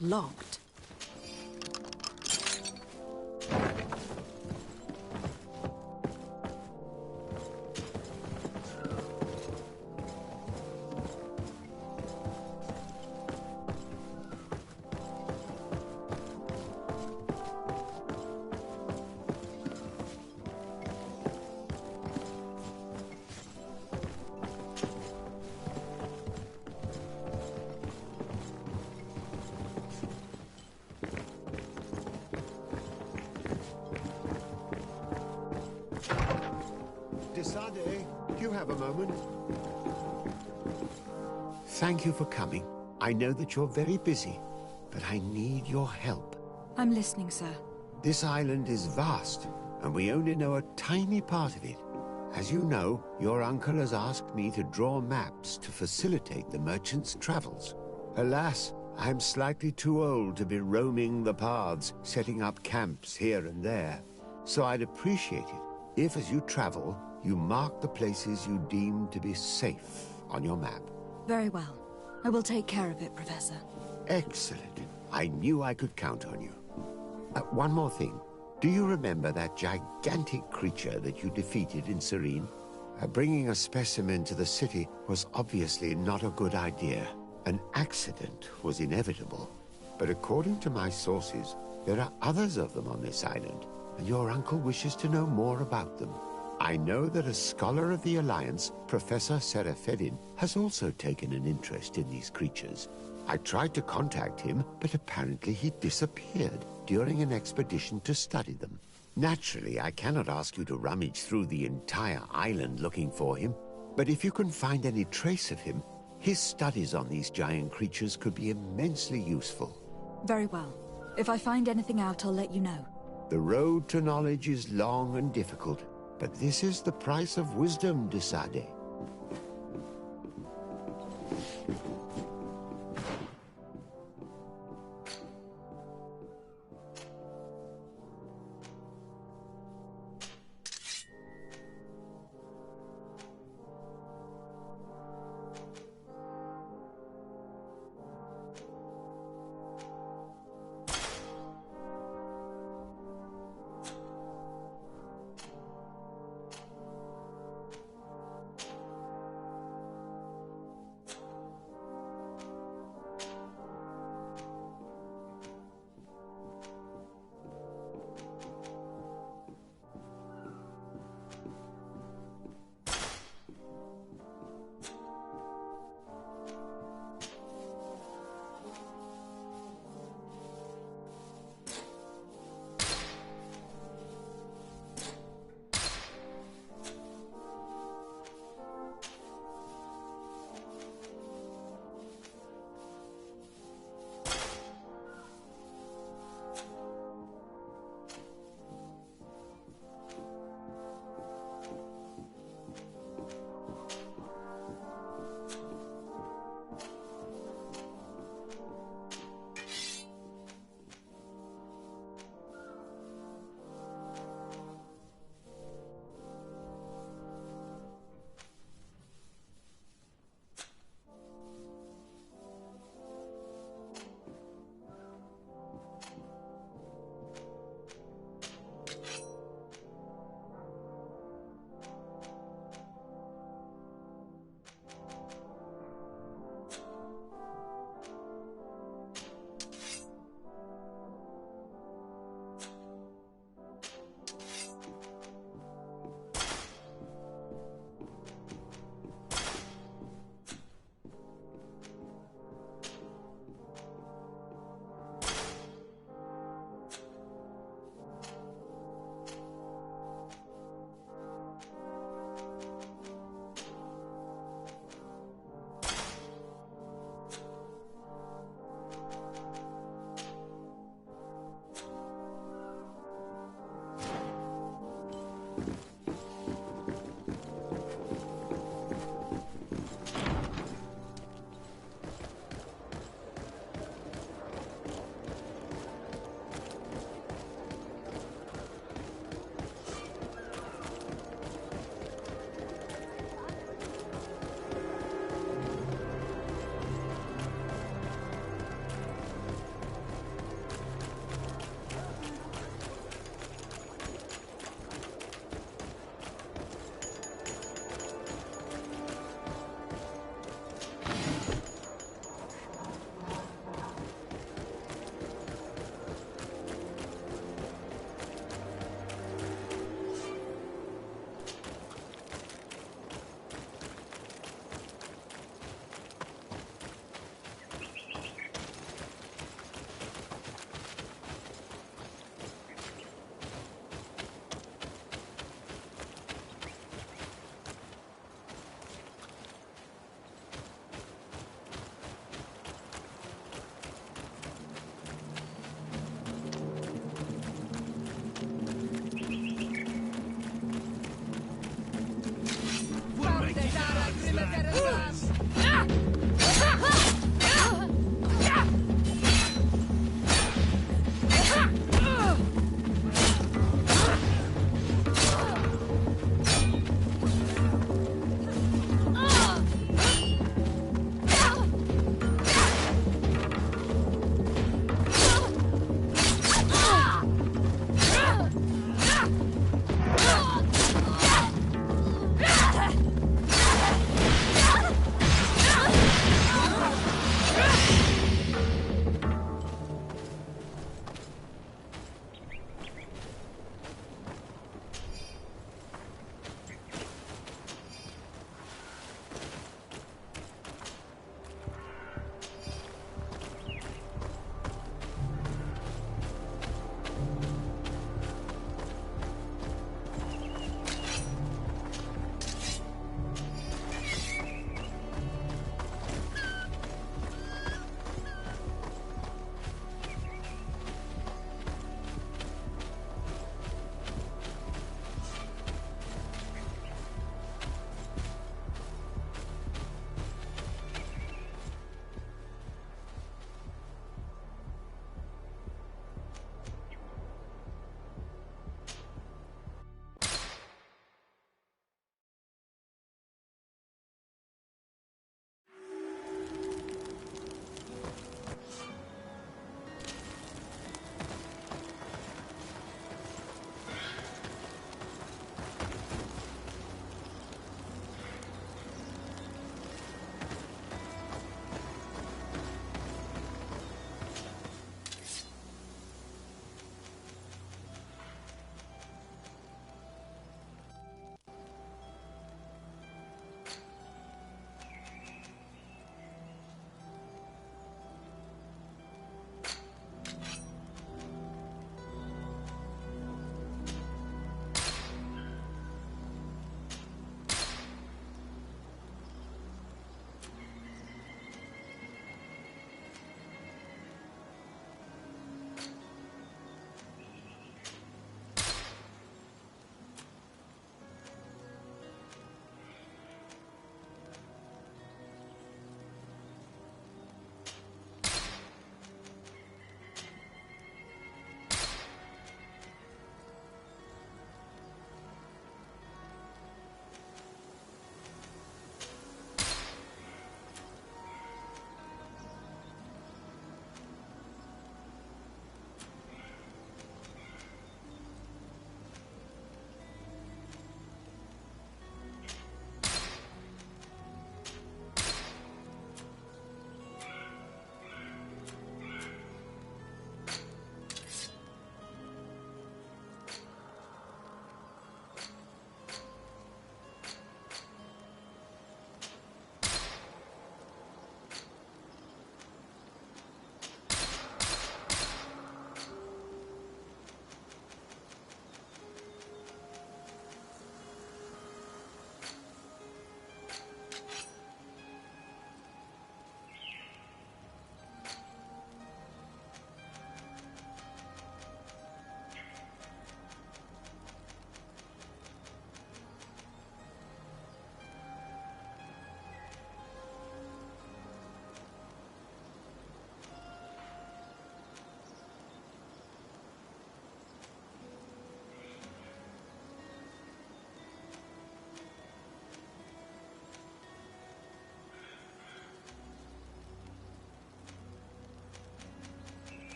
U: Locked.
C: Desade, do you have a moment? Thank you for coming. I know that you're very busy, but I need your help.
D: I'm listening, sir.
C: This island is vast, and we only know a tiny part of it. As you know, your uncle has asked me to draw maps to facilitate the merchant's travels. Alas, I'm slightly too old to be roaming the paths, setting up camps here and there. So I'd appreciate it if, as you travel, you mark the places you deem to be safe on your map.
D: Very well. I will take care of it, Professor.
C: Excellent. I knew I could count on you. One more thing. Do you remember that gigantic creature that you defeated in Serene? Bringing a specimen to the city was obviously not a good idea. An accident was inevitable. But according to my sources, there are others of them on this island, and your uncle wishes to know more about them. I know that a scholar of the Alliance, Professor Serafedin, has also taken an interest in these creatures. I tried to contact him, but apparently he disappeared during an expedition to study them. Naturally, I cannot ask you to rummage through the entire island looking for him, but if you can find any trace of him, His studies on these giant creatures could be immensely useful.
D: Very well. If I find anything out, I'll let you know.
C: The road to knowledge is long and difficult, but this is the price of wisdom, de Sade.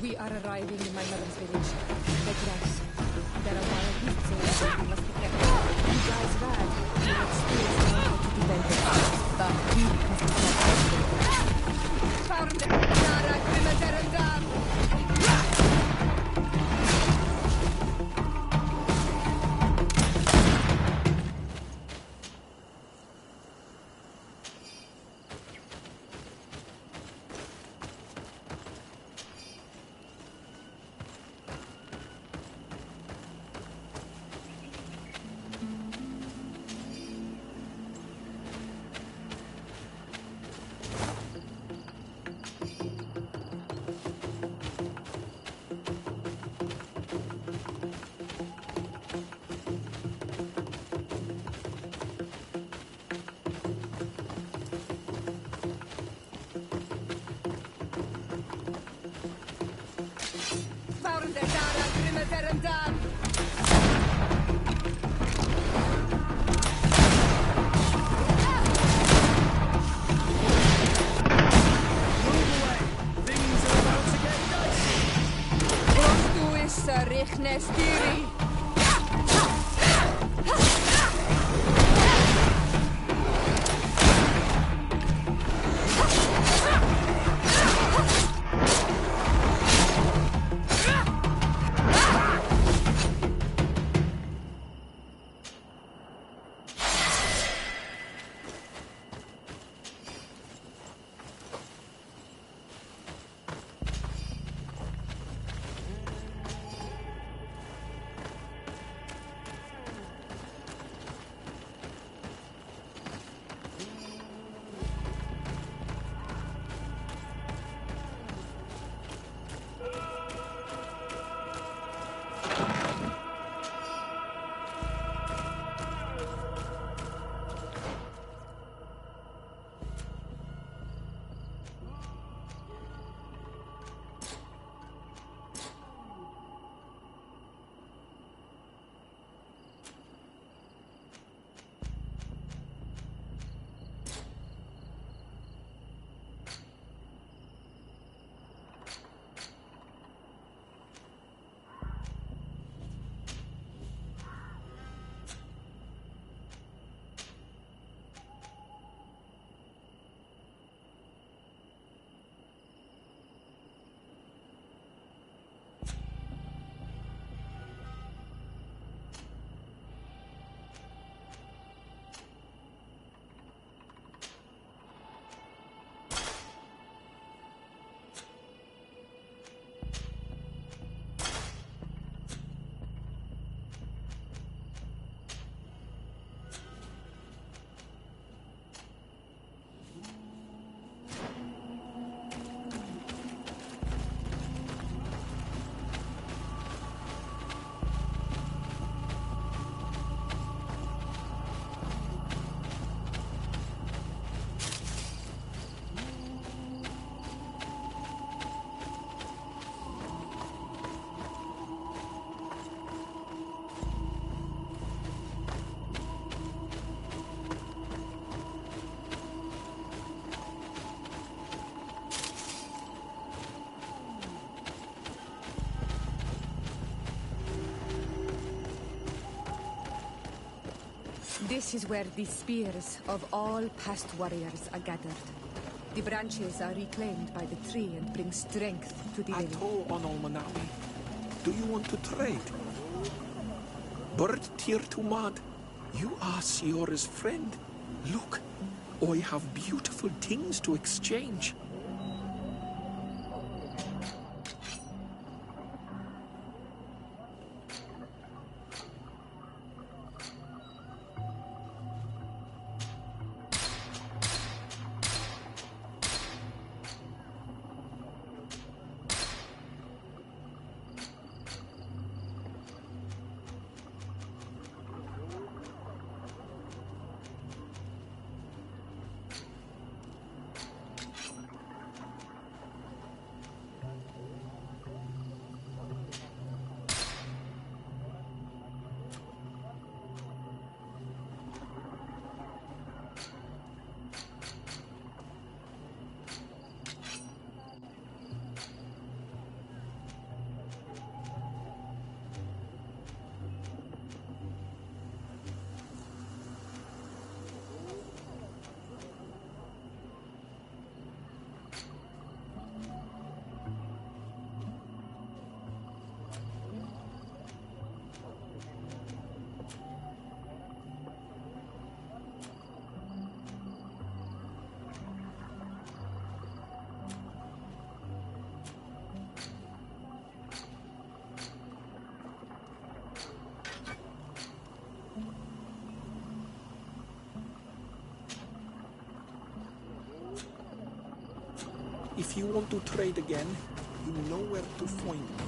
U: We are arriving in my mother's village. Get rest. There are wild beasts over we must be careful. You guys ride. Your experience knows how to defend it. But we must be careful. Found Nara Grimaderandam! Nestiri! This is where the spears of all past warriors are gathered. The branches are reclaimed by the tree and bring strength to the village.
S: Ato Onol Manawi, do you want to trade? Bird Tir Tumad, you are Siora's friend. Look, I have beautiful things to exchange. If you want to trade again, you know where to find me.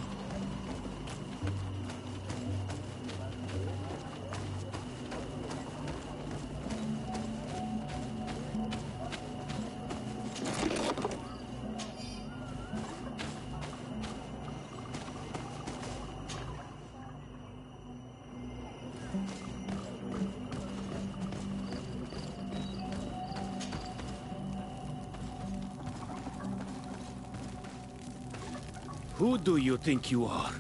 M: Who do you think you are?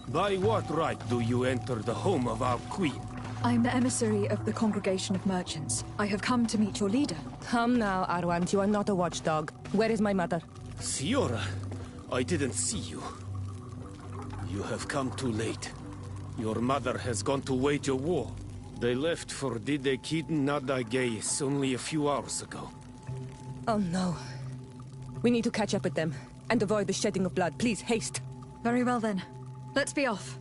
M: By what right do you enter the home of our queen?
D: I'm the emissary of the Congregation of Merchants. I have come to meet your leader.
E: Come now, Arwant, you are not a watchdog. Where is my mother?
M: Siora, I didn't see you. You have come too late. Your mother has gone to wage a war. They left for Didekiden Nadageis only a few hours ago.
E: Oh no. We need to catch up with them. And avoid the shedding of blood. Please, haste.
D: Very well then. Let's be off.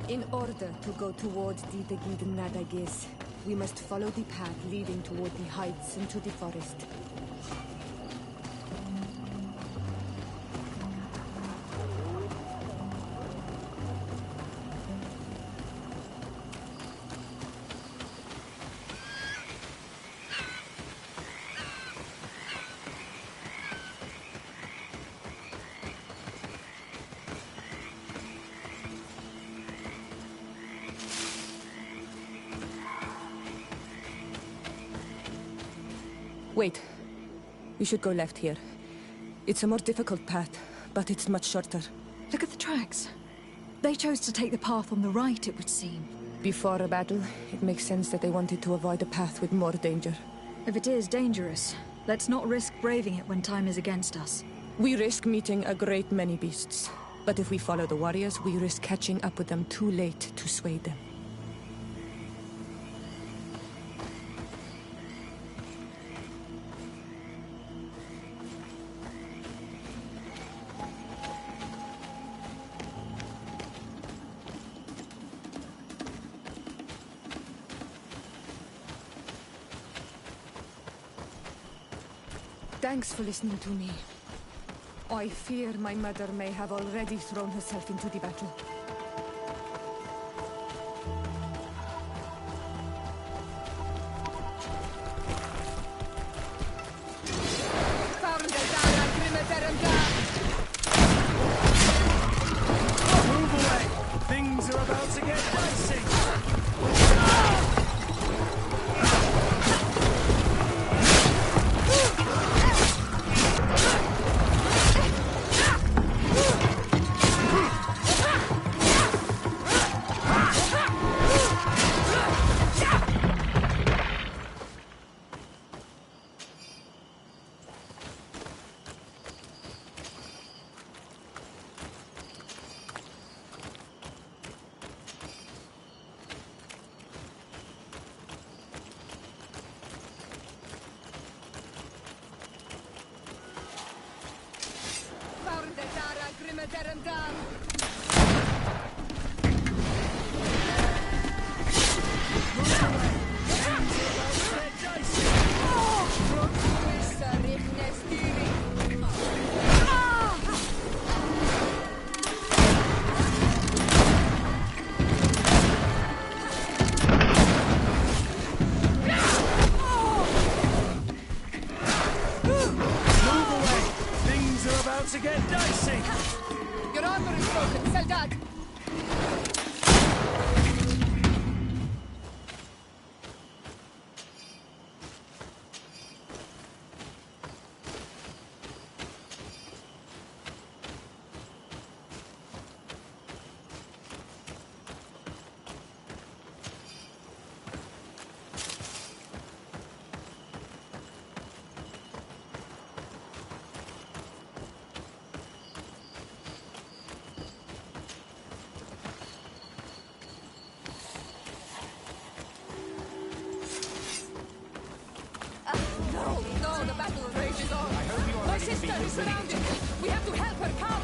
E: In order to go towards the Giden Nadagis, we must follow the path leading toward the heights into the forest. Wait. We should go left here. It's a more difficult path, but it's much shorter.
D: Look at the tracks. They chose to take the path on the right, it would seem.
E: Before a battle, it makes sense that they wanted to avoid a path with more danger.
D: If it is dangerous, let's not risk braving it when time is against us.
E: We risk meeting a great many beasts. But if we follow the warriors, we risk catching up with them too late to sway them. Thanks for listening to me. I fear my mother may have already thrown herself into the battle.
F: Move away! Things are about to get dicey! To get dicey!
E: Your armor is broken, Soldat!
U: sister is surrounded! We have to help her come!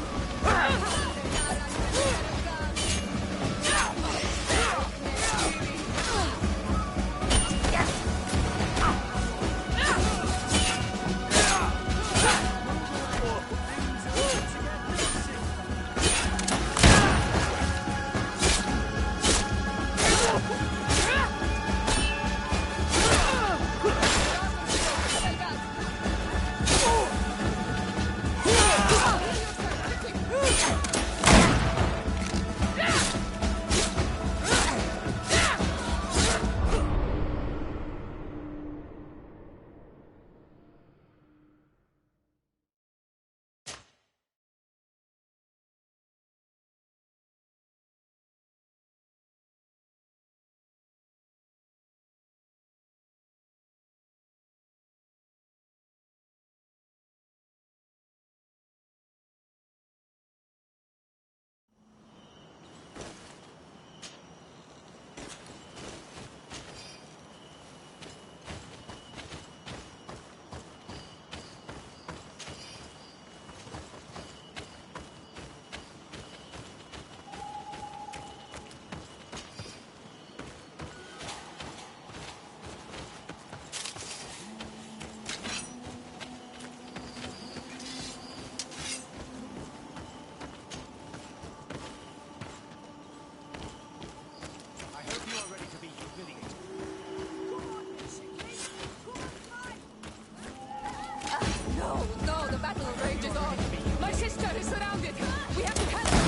U: No, the battle rages on. My sister is surrounded. We have to help her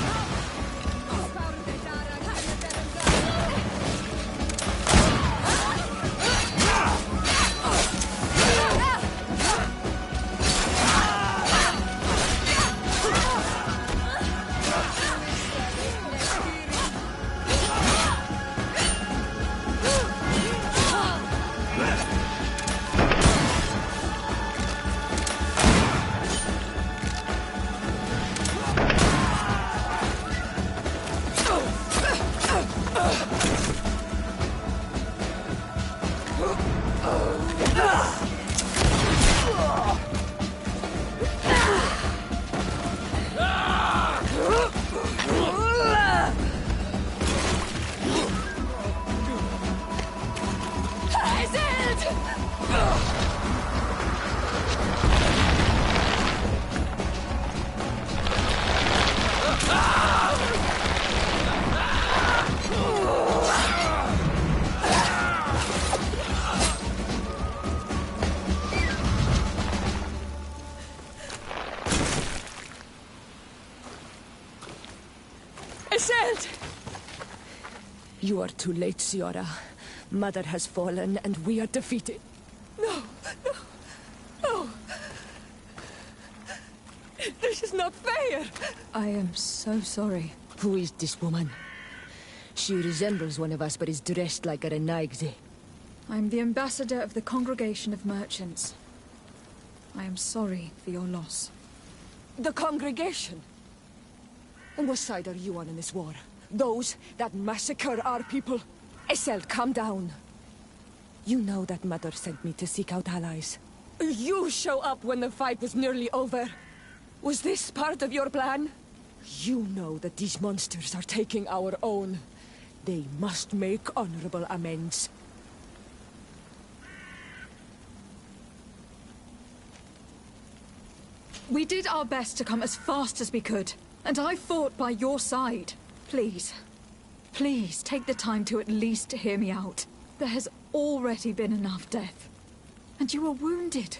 E: You are too late, Ciora. Mother has fallen, and we are defeated.
U: No! This is not fair!
D: I am so sorry.
E: Who is this woman? She resembles one of us, but is dressed like a Renaigze.
D: I'm the ambassador of the Congregation of Merchants. I am sorry for your loss.
E: The Congregation? On what side are you on in this war? Those that massacre our people? Essel, calm down. You know that Mother sent me to seek out allies. You show up when the fight was nearly over. Was this part of your plan? You know that these monsters are taking our own. They must make honorable amends.
D: We did our best to come as fast as we could, and I fought by your side. Please, please take the time to at least hear me out. There has already been enough death, and you are wounded.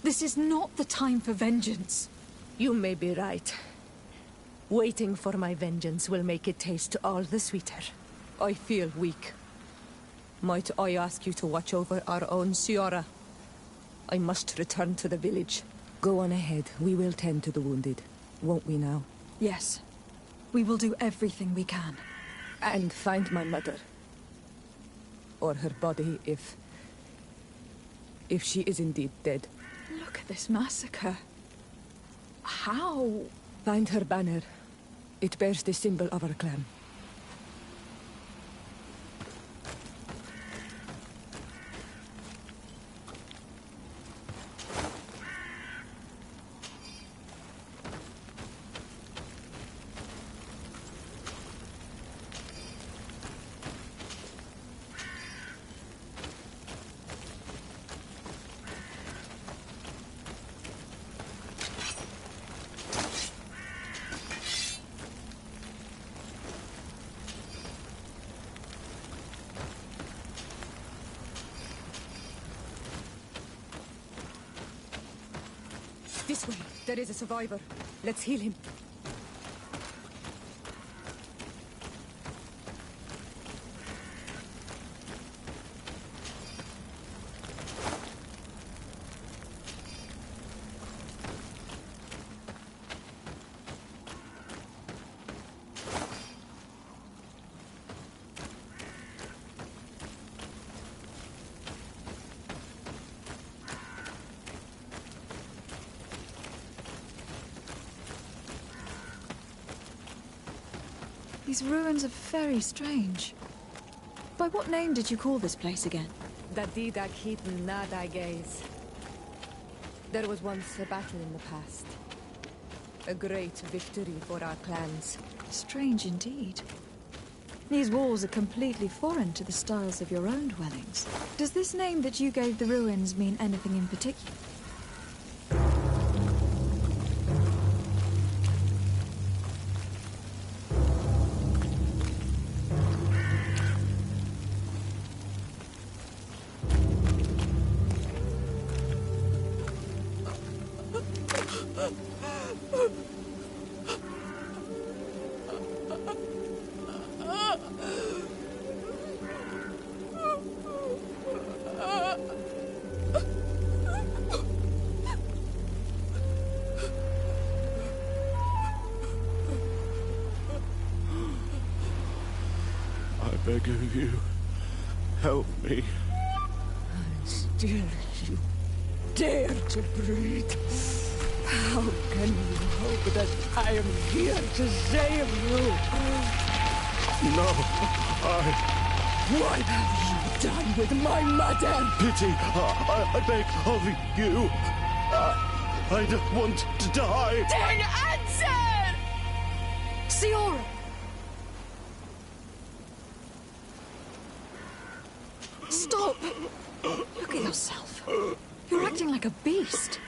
D: This is not the time for vengeance.
E: You may be right. Waiting for my vengeance will make it taste all the sweeter. I feel weak. Might I ask you to watch over our own Ciora? I must return to the village. Go on ahead. We will tend to the wounded. Won't we now?
D: Yes. We will do everything we can.
E: And find my mother. Or her body, if she is indeed dead.
D: Look at this massacre. How?
E: Find her banner. It bears the symbol of our clan. This way. There is a survivor. Let's heal him.
D: These ruins are very strange. By what name did you call this place again?
E: Dadida Keaton Nada Gaze. There was once a battle in the past. A great victory for our clans.
D: Strange indeed. These walls are completely foreign to the styles of your own dwellings. Does this name that you gave the ruins mean anything in particular?
S: I beg of you, help me.
E: Still you dare to breathe. How can you hope that I am here to save you?
S: No,
E: What have you done with my mother?
S: Pity, I beg of you. I don't want to die.
E: Then answer!
D: Siora! Stop! Look at yourself. You're acting like a beast.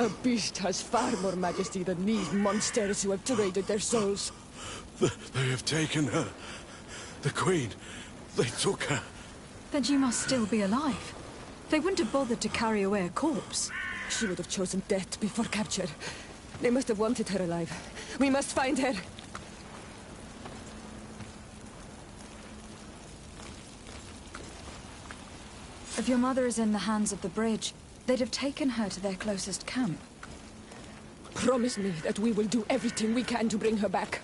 E: A beast has far more majesty than these monsters who have traded their souls.
S: They have taken her. The Queen. They took her.
D: Then she must still be alive. They wouldn't have bothered to carry away a corpse.
E: She would have chosen death before capture. They must have wanted her alive. We must find her.
D: If your mother is in the hands of the bridge, they'd have taken her to their closest camp.
E: Promise me that we will do everything we can to bring her back.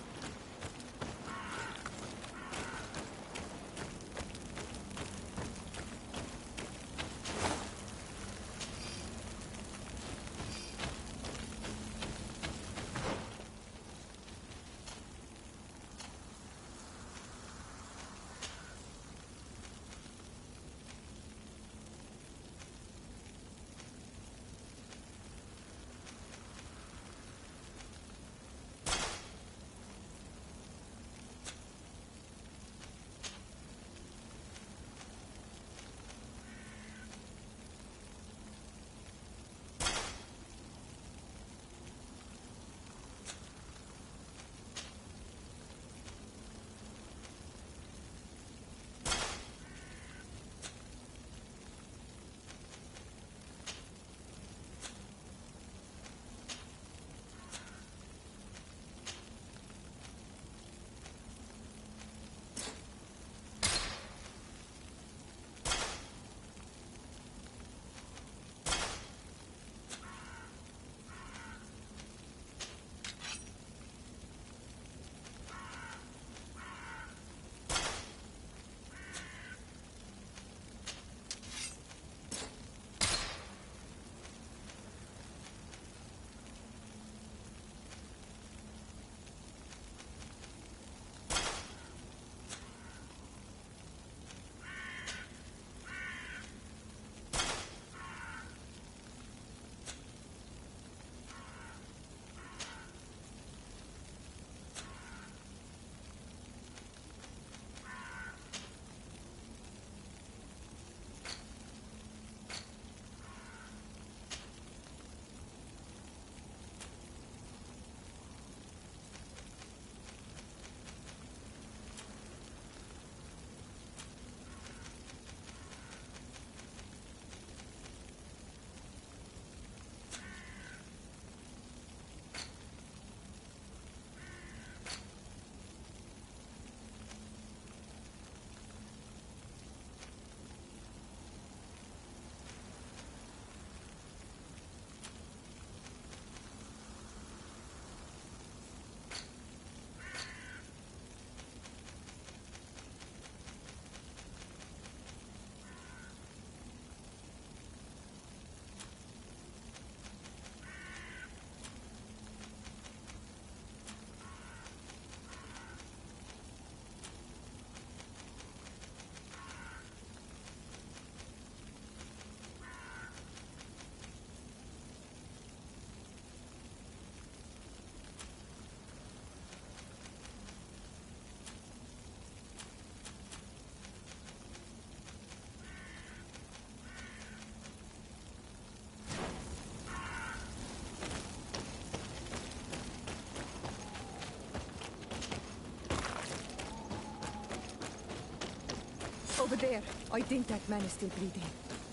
E: Over there. I think that man is still breathing.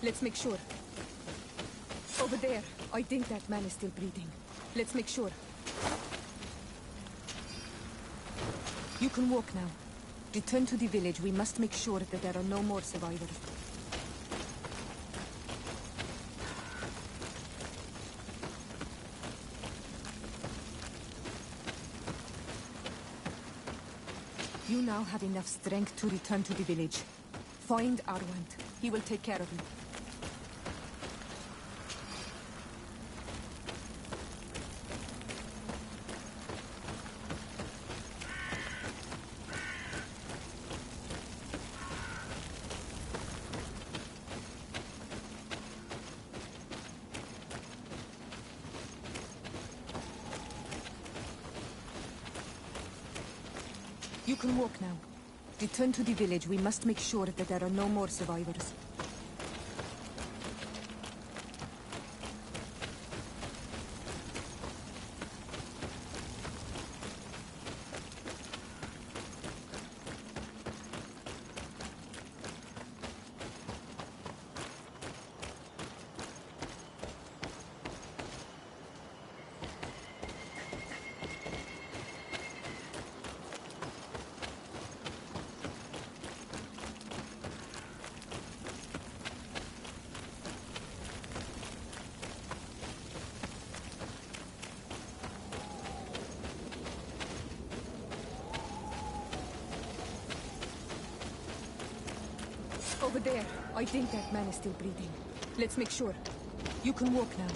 E: Let's make sure. Over there. I think that man is still breathing. Let's make sure. You can walk now. Return to the village. We must make sure that there are no more survivors. You now have enough strength to return to the village. Find Arwand. He will take care of you. You can walk now. Return to the village. We must make sure that there are no more survivors. Over there. I think that man is still breathing. Let's make sure. You can walk now.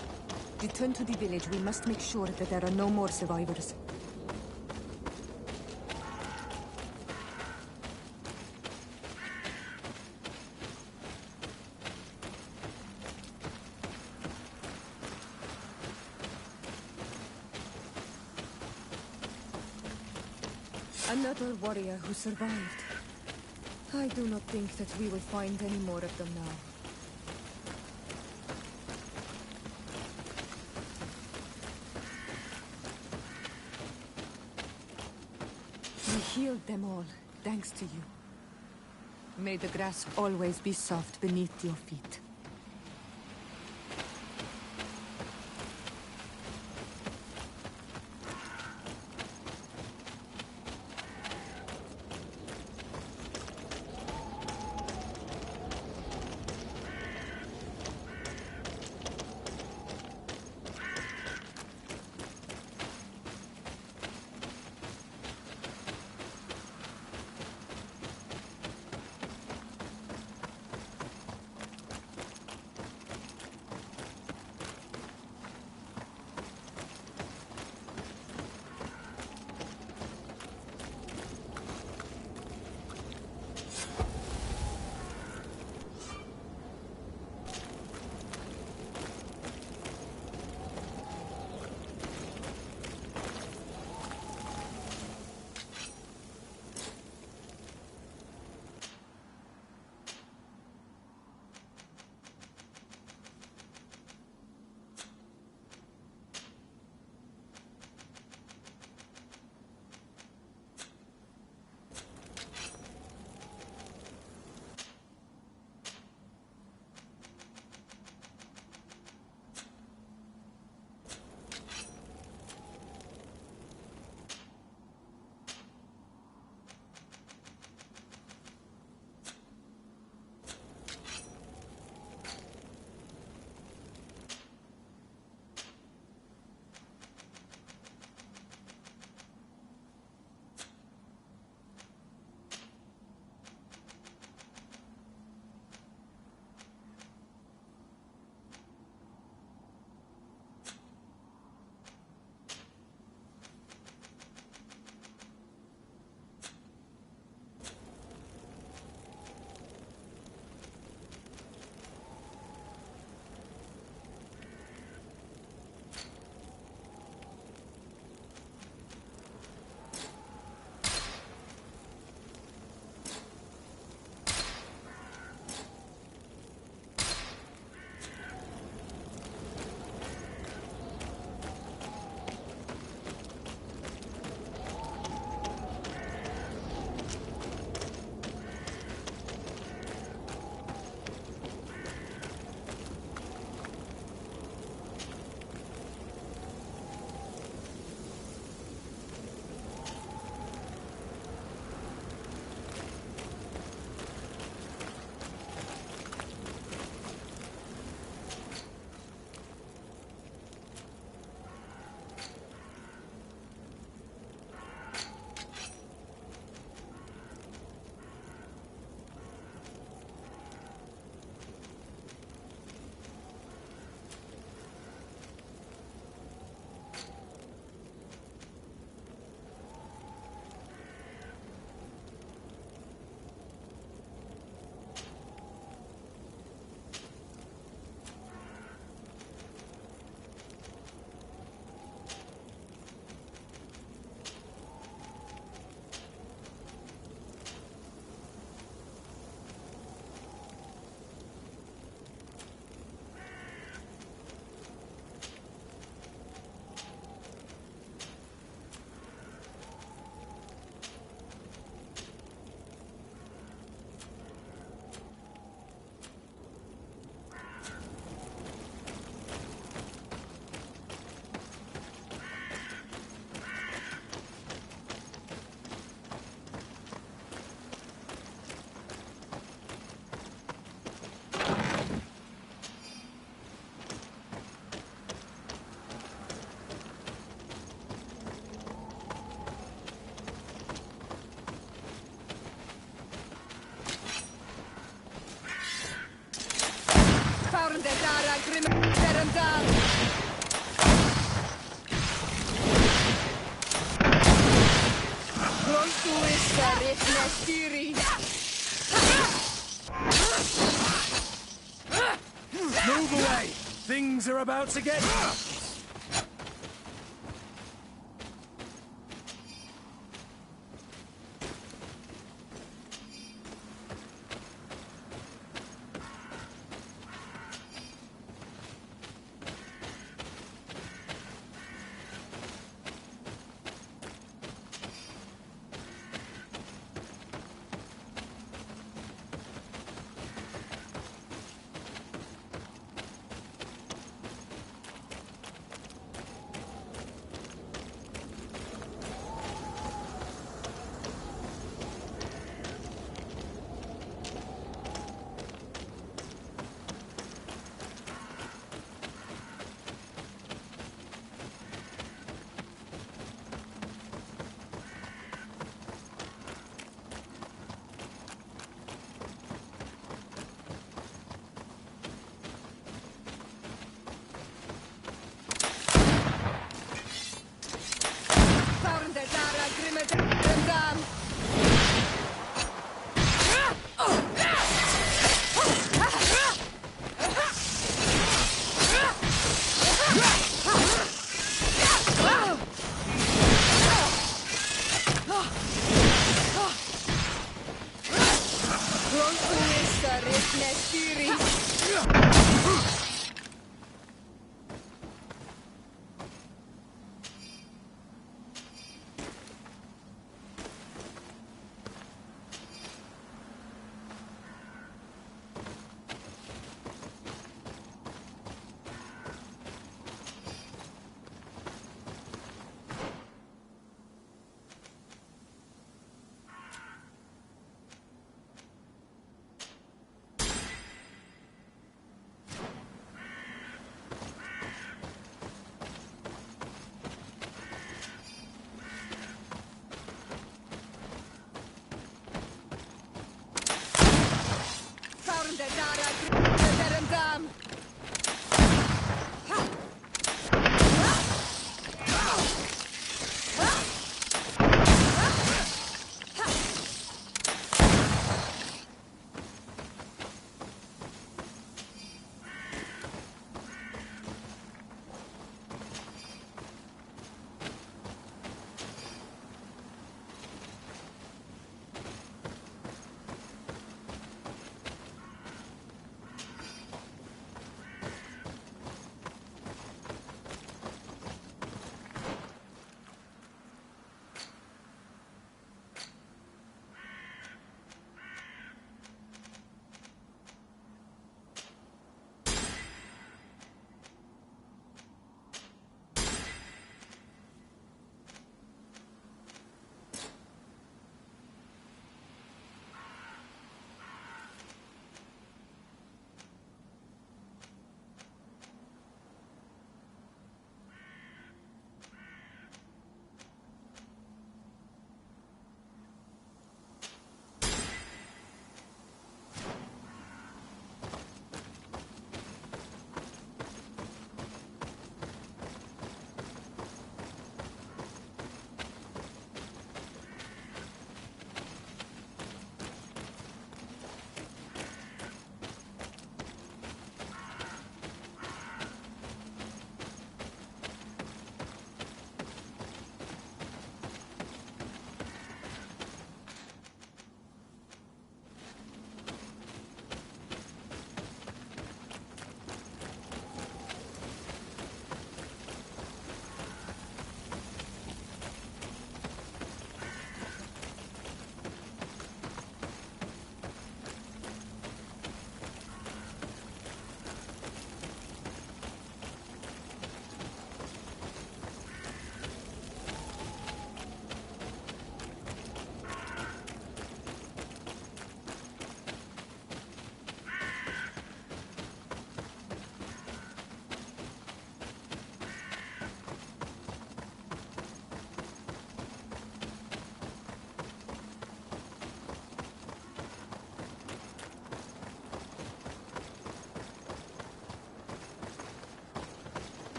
E: Return to the village. We must make sure that there are no more survivors. Another warrior who survived. I do not think that we will find any more of them now. We healed them all, thanks to you. May the grass always be soft beneath your feet.
F: Move away! Things are about to get...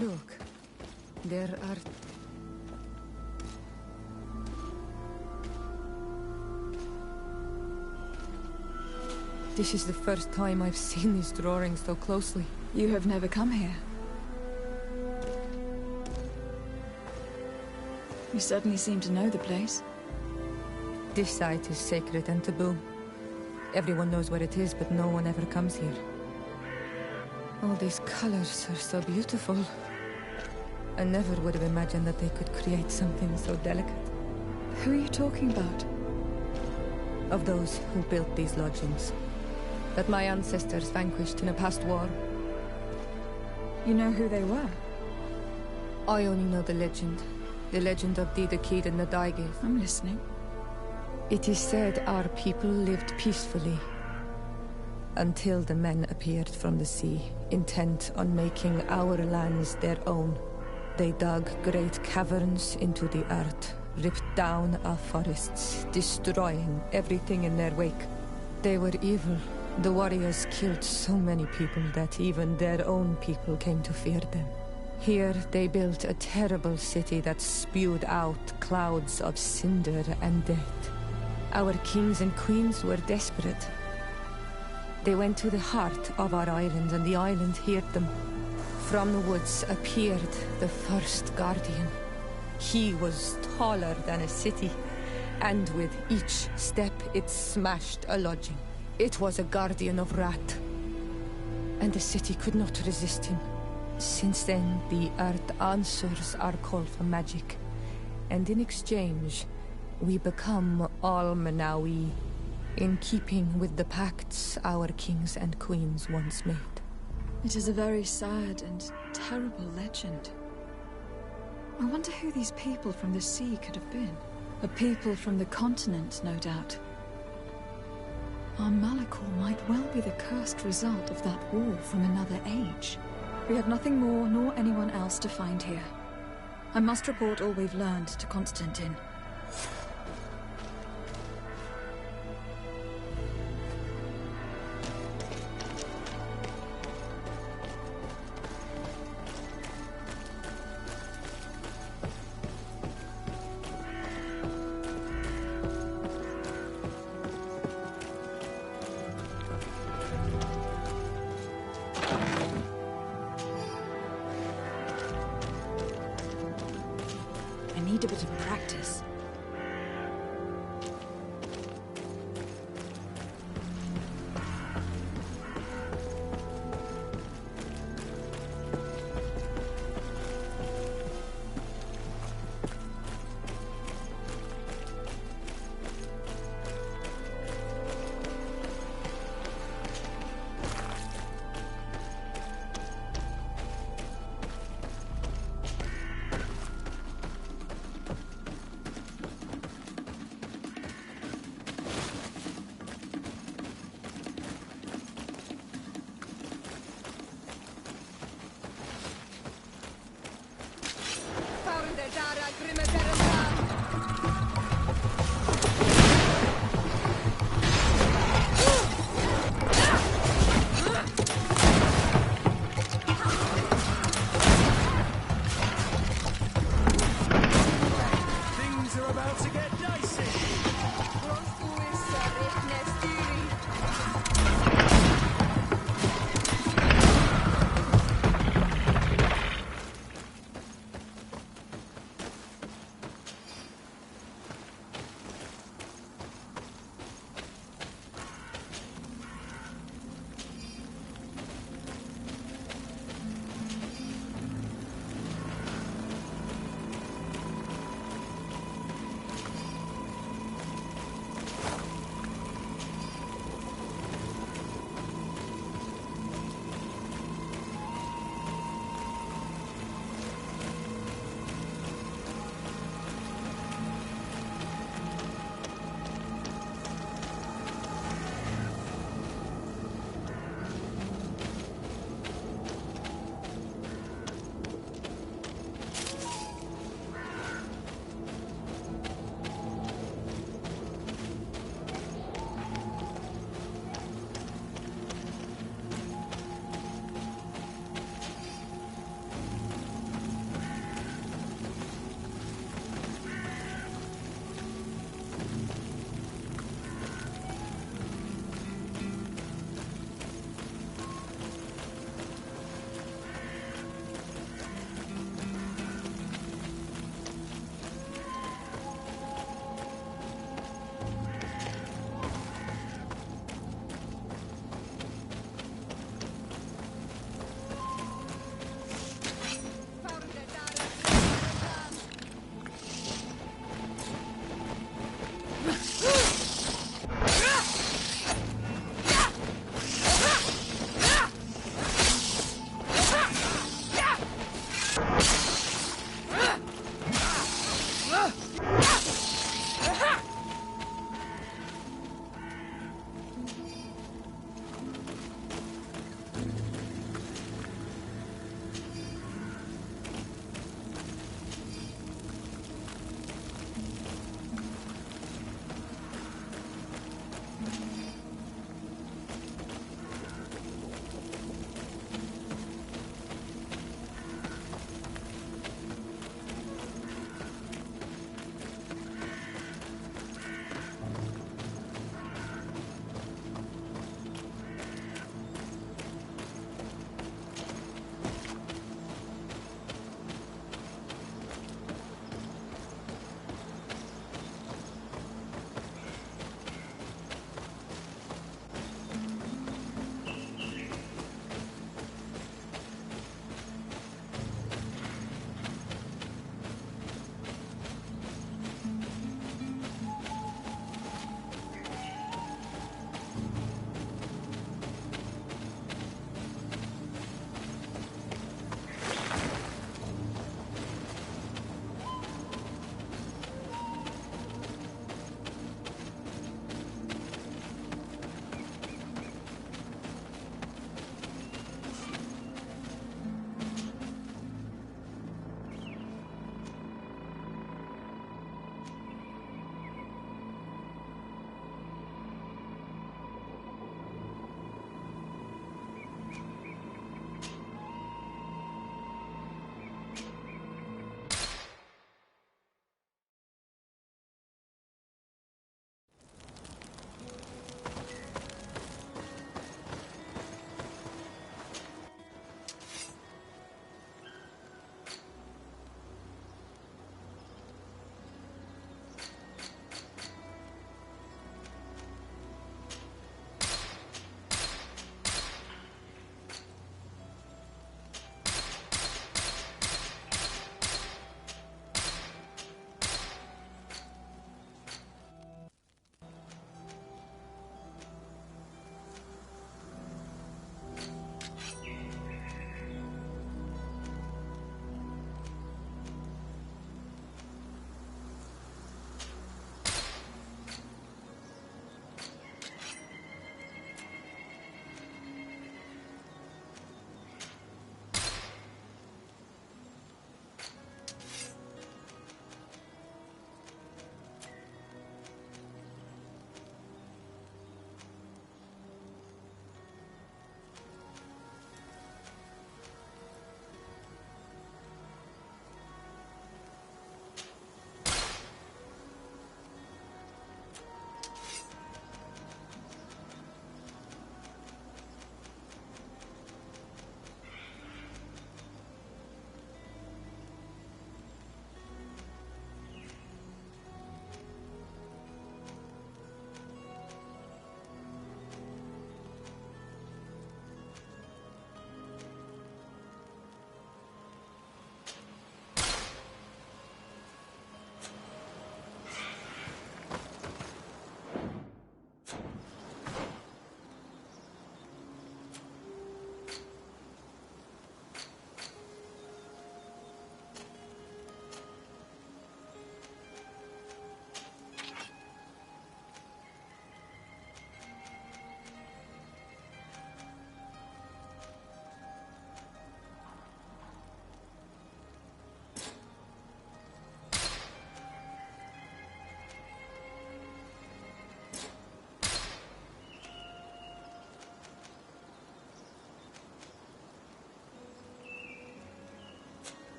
E: Look, there are... This is the first time I've seen these drawings so closely.
D: You have never come here. You certainly seem to know the place.
E: This site is sacred and taboo. Everyone knows where it is, but no one ever comes here. All these colors are so beautiful. I never would have imagined that they could create something so delicate.
D: Who are you talking about?
E: Of those who built these lodgings. That my ancestors vanquished in a past war.
D: You know who they were?
E: I only know the legend. The legend of Didakid and the Daigith.
D: I'm listening.
E: It is said our people lived peacefully until the men appeared from the sea, intent on making our lands their own. They dug great caverns into the earth, ripped down our forests, destroying everything in their wake. They were evil. The warriors killed so many people that even their own people came to fear them. Here they built a terrible city that spewed out clouds of cinder and death. Our kings and queens were desperate. They went to the heart of our island, and the island heard them. From the woods appeared the first guardian. He was taller than a city, and with each step it smashed a lodging. It was a guardian of Rat, and the city could not resist him. Since then, the earth answers our call for magic, and in exchange, we become all Manawi, in keeping with the pacts our kings and queens once made.
D: It is a very sad and terrible legend. I wonder who these people from the sea could have been. A people from the continent, no doubt. Our Malachor might well be the cursed result of that war from another age. We have nothing more nor anyone else to find here. I must report all we've learned to Constantine. I need a bit of practice.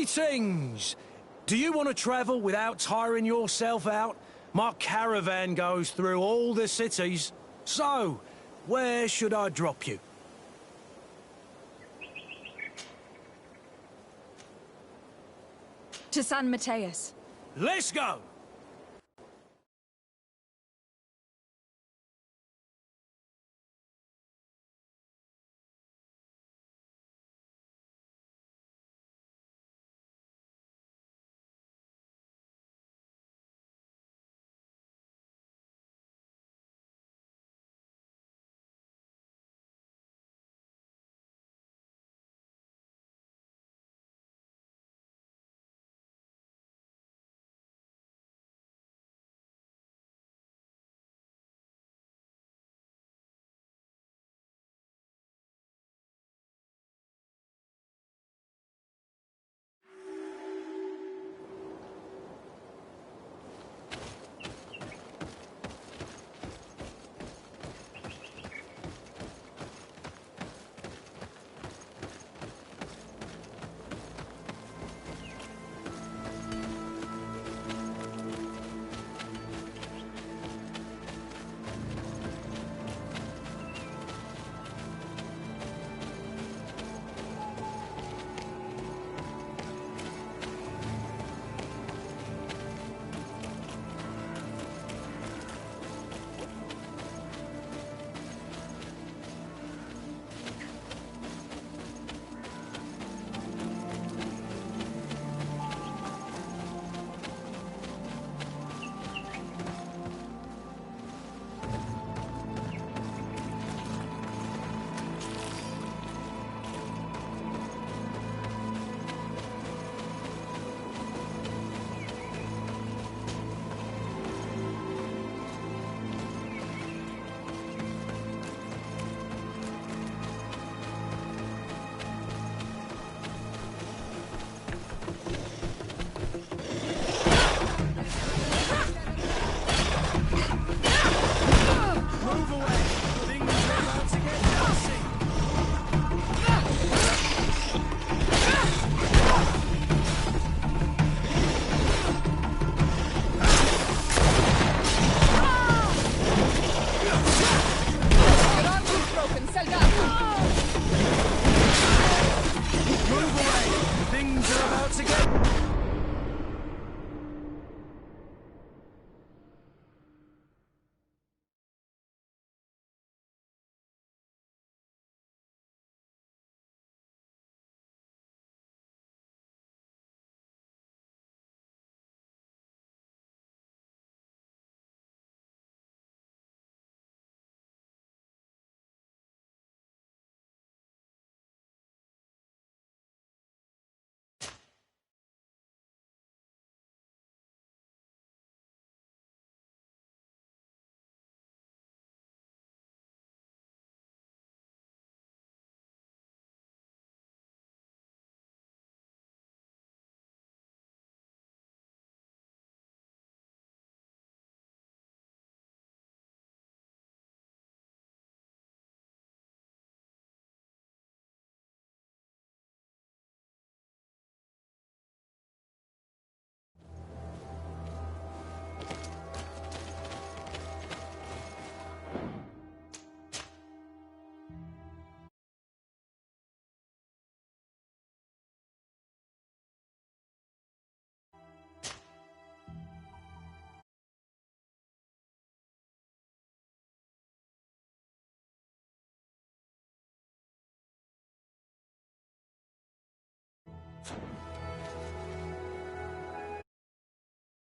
F: Greetings! Do you want to travel without tiring yourself out? My caravan goes through all the cities. So, where should I drop you?
D: To San Mateus.
F: Let's go!